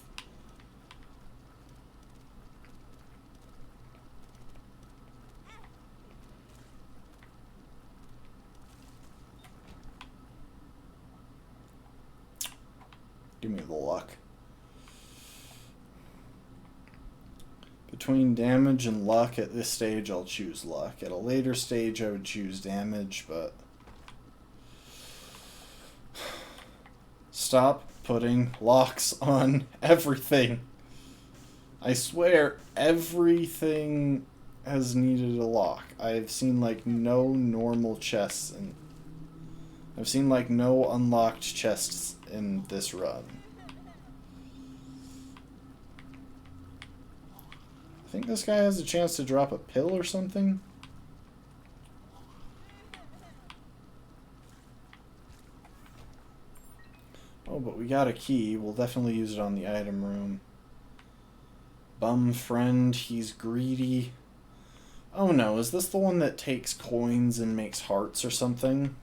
Give me the luck. Between damage and luck, at this stage I'll choose luck. At a later stage I would choose damage, but... Stop putting locks on everything. I swear, everything has needed a lock. I've seen like no normal chests, and I've seen like no unlocked chests in this run. I think this guy has a chance to drop a pill or something. Oh, but we got a key. We'll definitely use it on the item room. Bum friend, he's greedy. Oh no, is this the one that takes coins and makes hearts or something?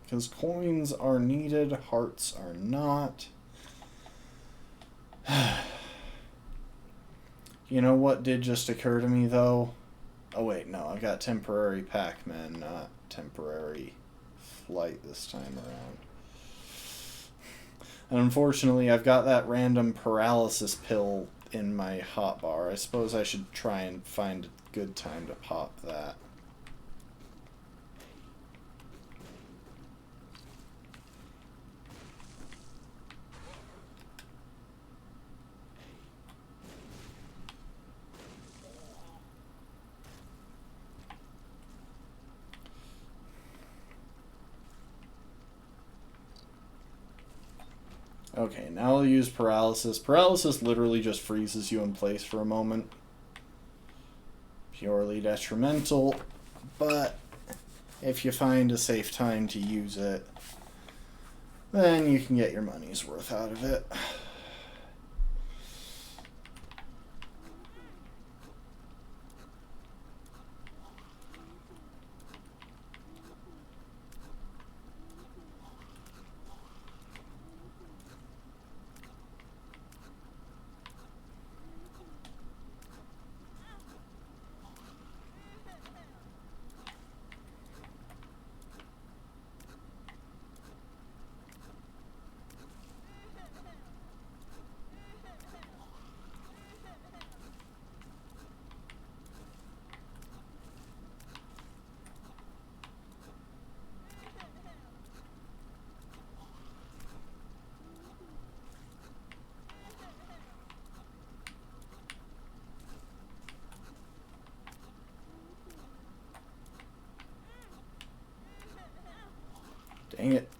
Because coins are needed, hearts are not. You know what did just occur to me, though? Oh, wait, no. I got temporary Pac-Man, not temporary flight this time around. And unfortunately, I've got that random paralysis pill in my hotbar. I suppose I should try and find a good time to pop that. Okay, now I'll use paralysis. Paralysis literally just freezes you in place for a moment. Purely detrimental, but if you find a safe time to use it, then you can get your money's worth out of it.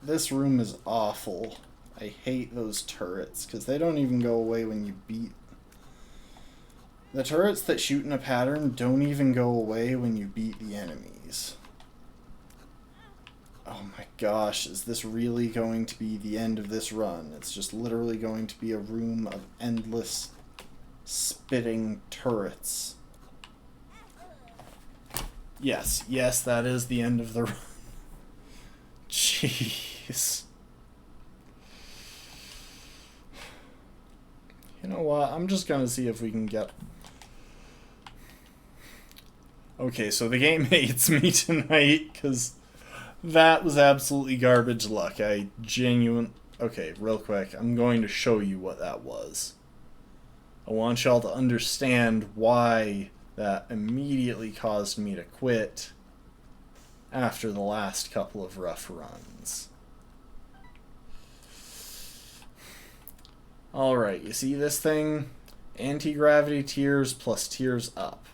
this room is awful. I hate those turrets, because they don't even go away when you beat... The turrets that shoot in a pattern don't even go away when you beat the enemies. Oh my gosh, is this really going to be the end of this run? It's just literally going to be a room of endless spitting turrets. Yes, that is the end of the run. Jeez. You know what? I'm just gonna see if we can get... Okay, so the game hates me tonight, because that was absolutely garbage luck. Okay, real quick. I'm going to show you what that was. I want y'all to understand why that immediately caused me to quit after the last couple of rough runs. Alright, you see this thing? Anti-gravity tears plus tears up.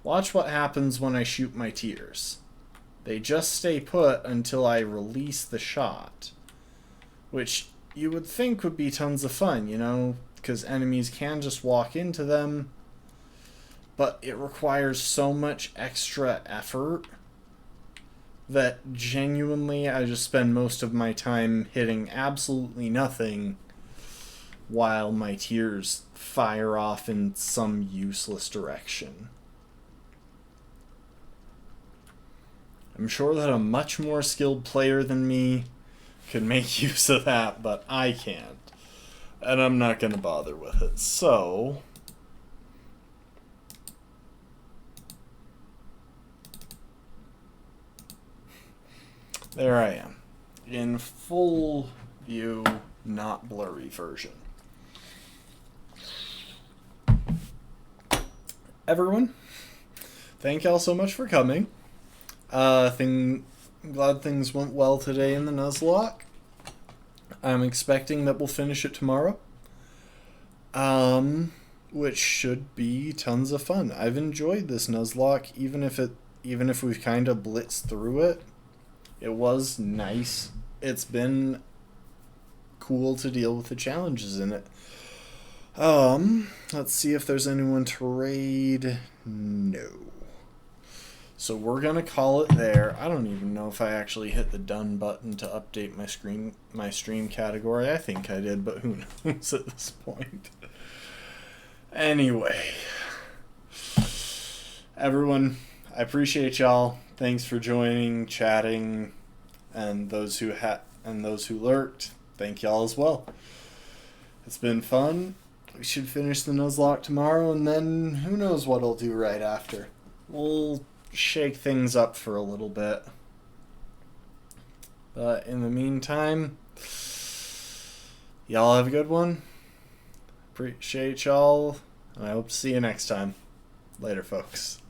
Watch what happens when I shoot my tears. They just stay put until I release the shot. Which you would think would be tons of fun, you know? Because enemies can just walk into them. But it requires so much extra effort that genuinely I just spend most of my time hitting absolutely nothing while my tears fire off in some useless direction. I'm sure that a much more skilled player than me could make use of that, but I can't. And I'm not going to bother with it. So... there I am. In full view, not blurry version. Everyone, thank y'all so much for coming. I'm glad things went well today in the Nuzlocke. I'm expecting that we'll finish it tomorrow. Which should be tons of fun. I've enjoyed this Nuzlocke, even if we've kind of blitzed through it. It was nice. It's been cool to deal with the challenges in it. Let's see if there's anyone to raid. No. So we're gonna call it there. I don't even know if I actually hit the done button to update my stream category. I think I did, but who knows at this point. Anyway, everyone, I appreciate y'all. Thanks for joining, chatting, and those who lurked. Thank y'all as well. It's been fun. We should finish the Nuzlocke tomorrow, and then who knows what I'll do right after. We'll shake things up for a little bit. But in the meantime, y'all have a good one. Appreciate y'all, and I hope to see you next time. Later, folks.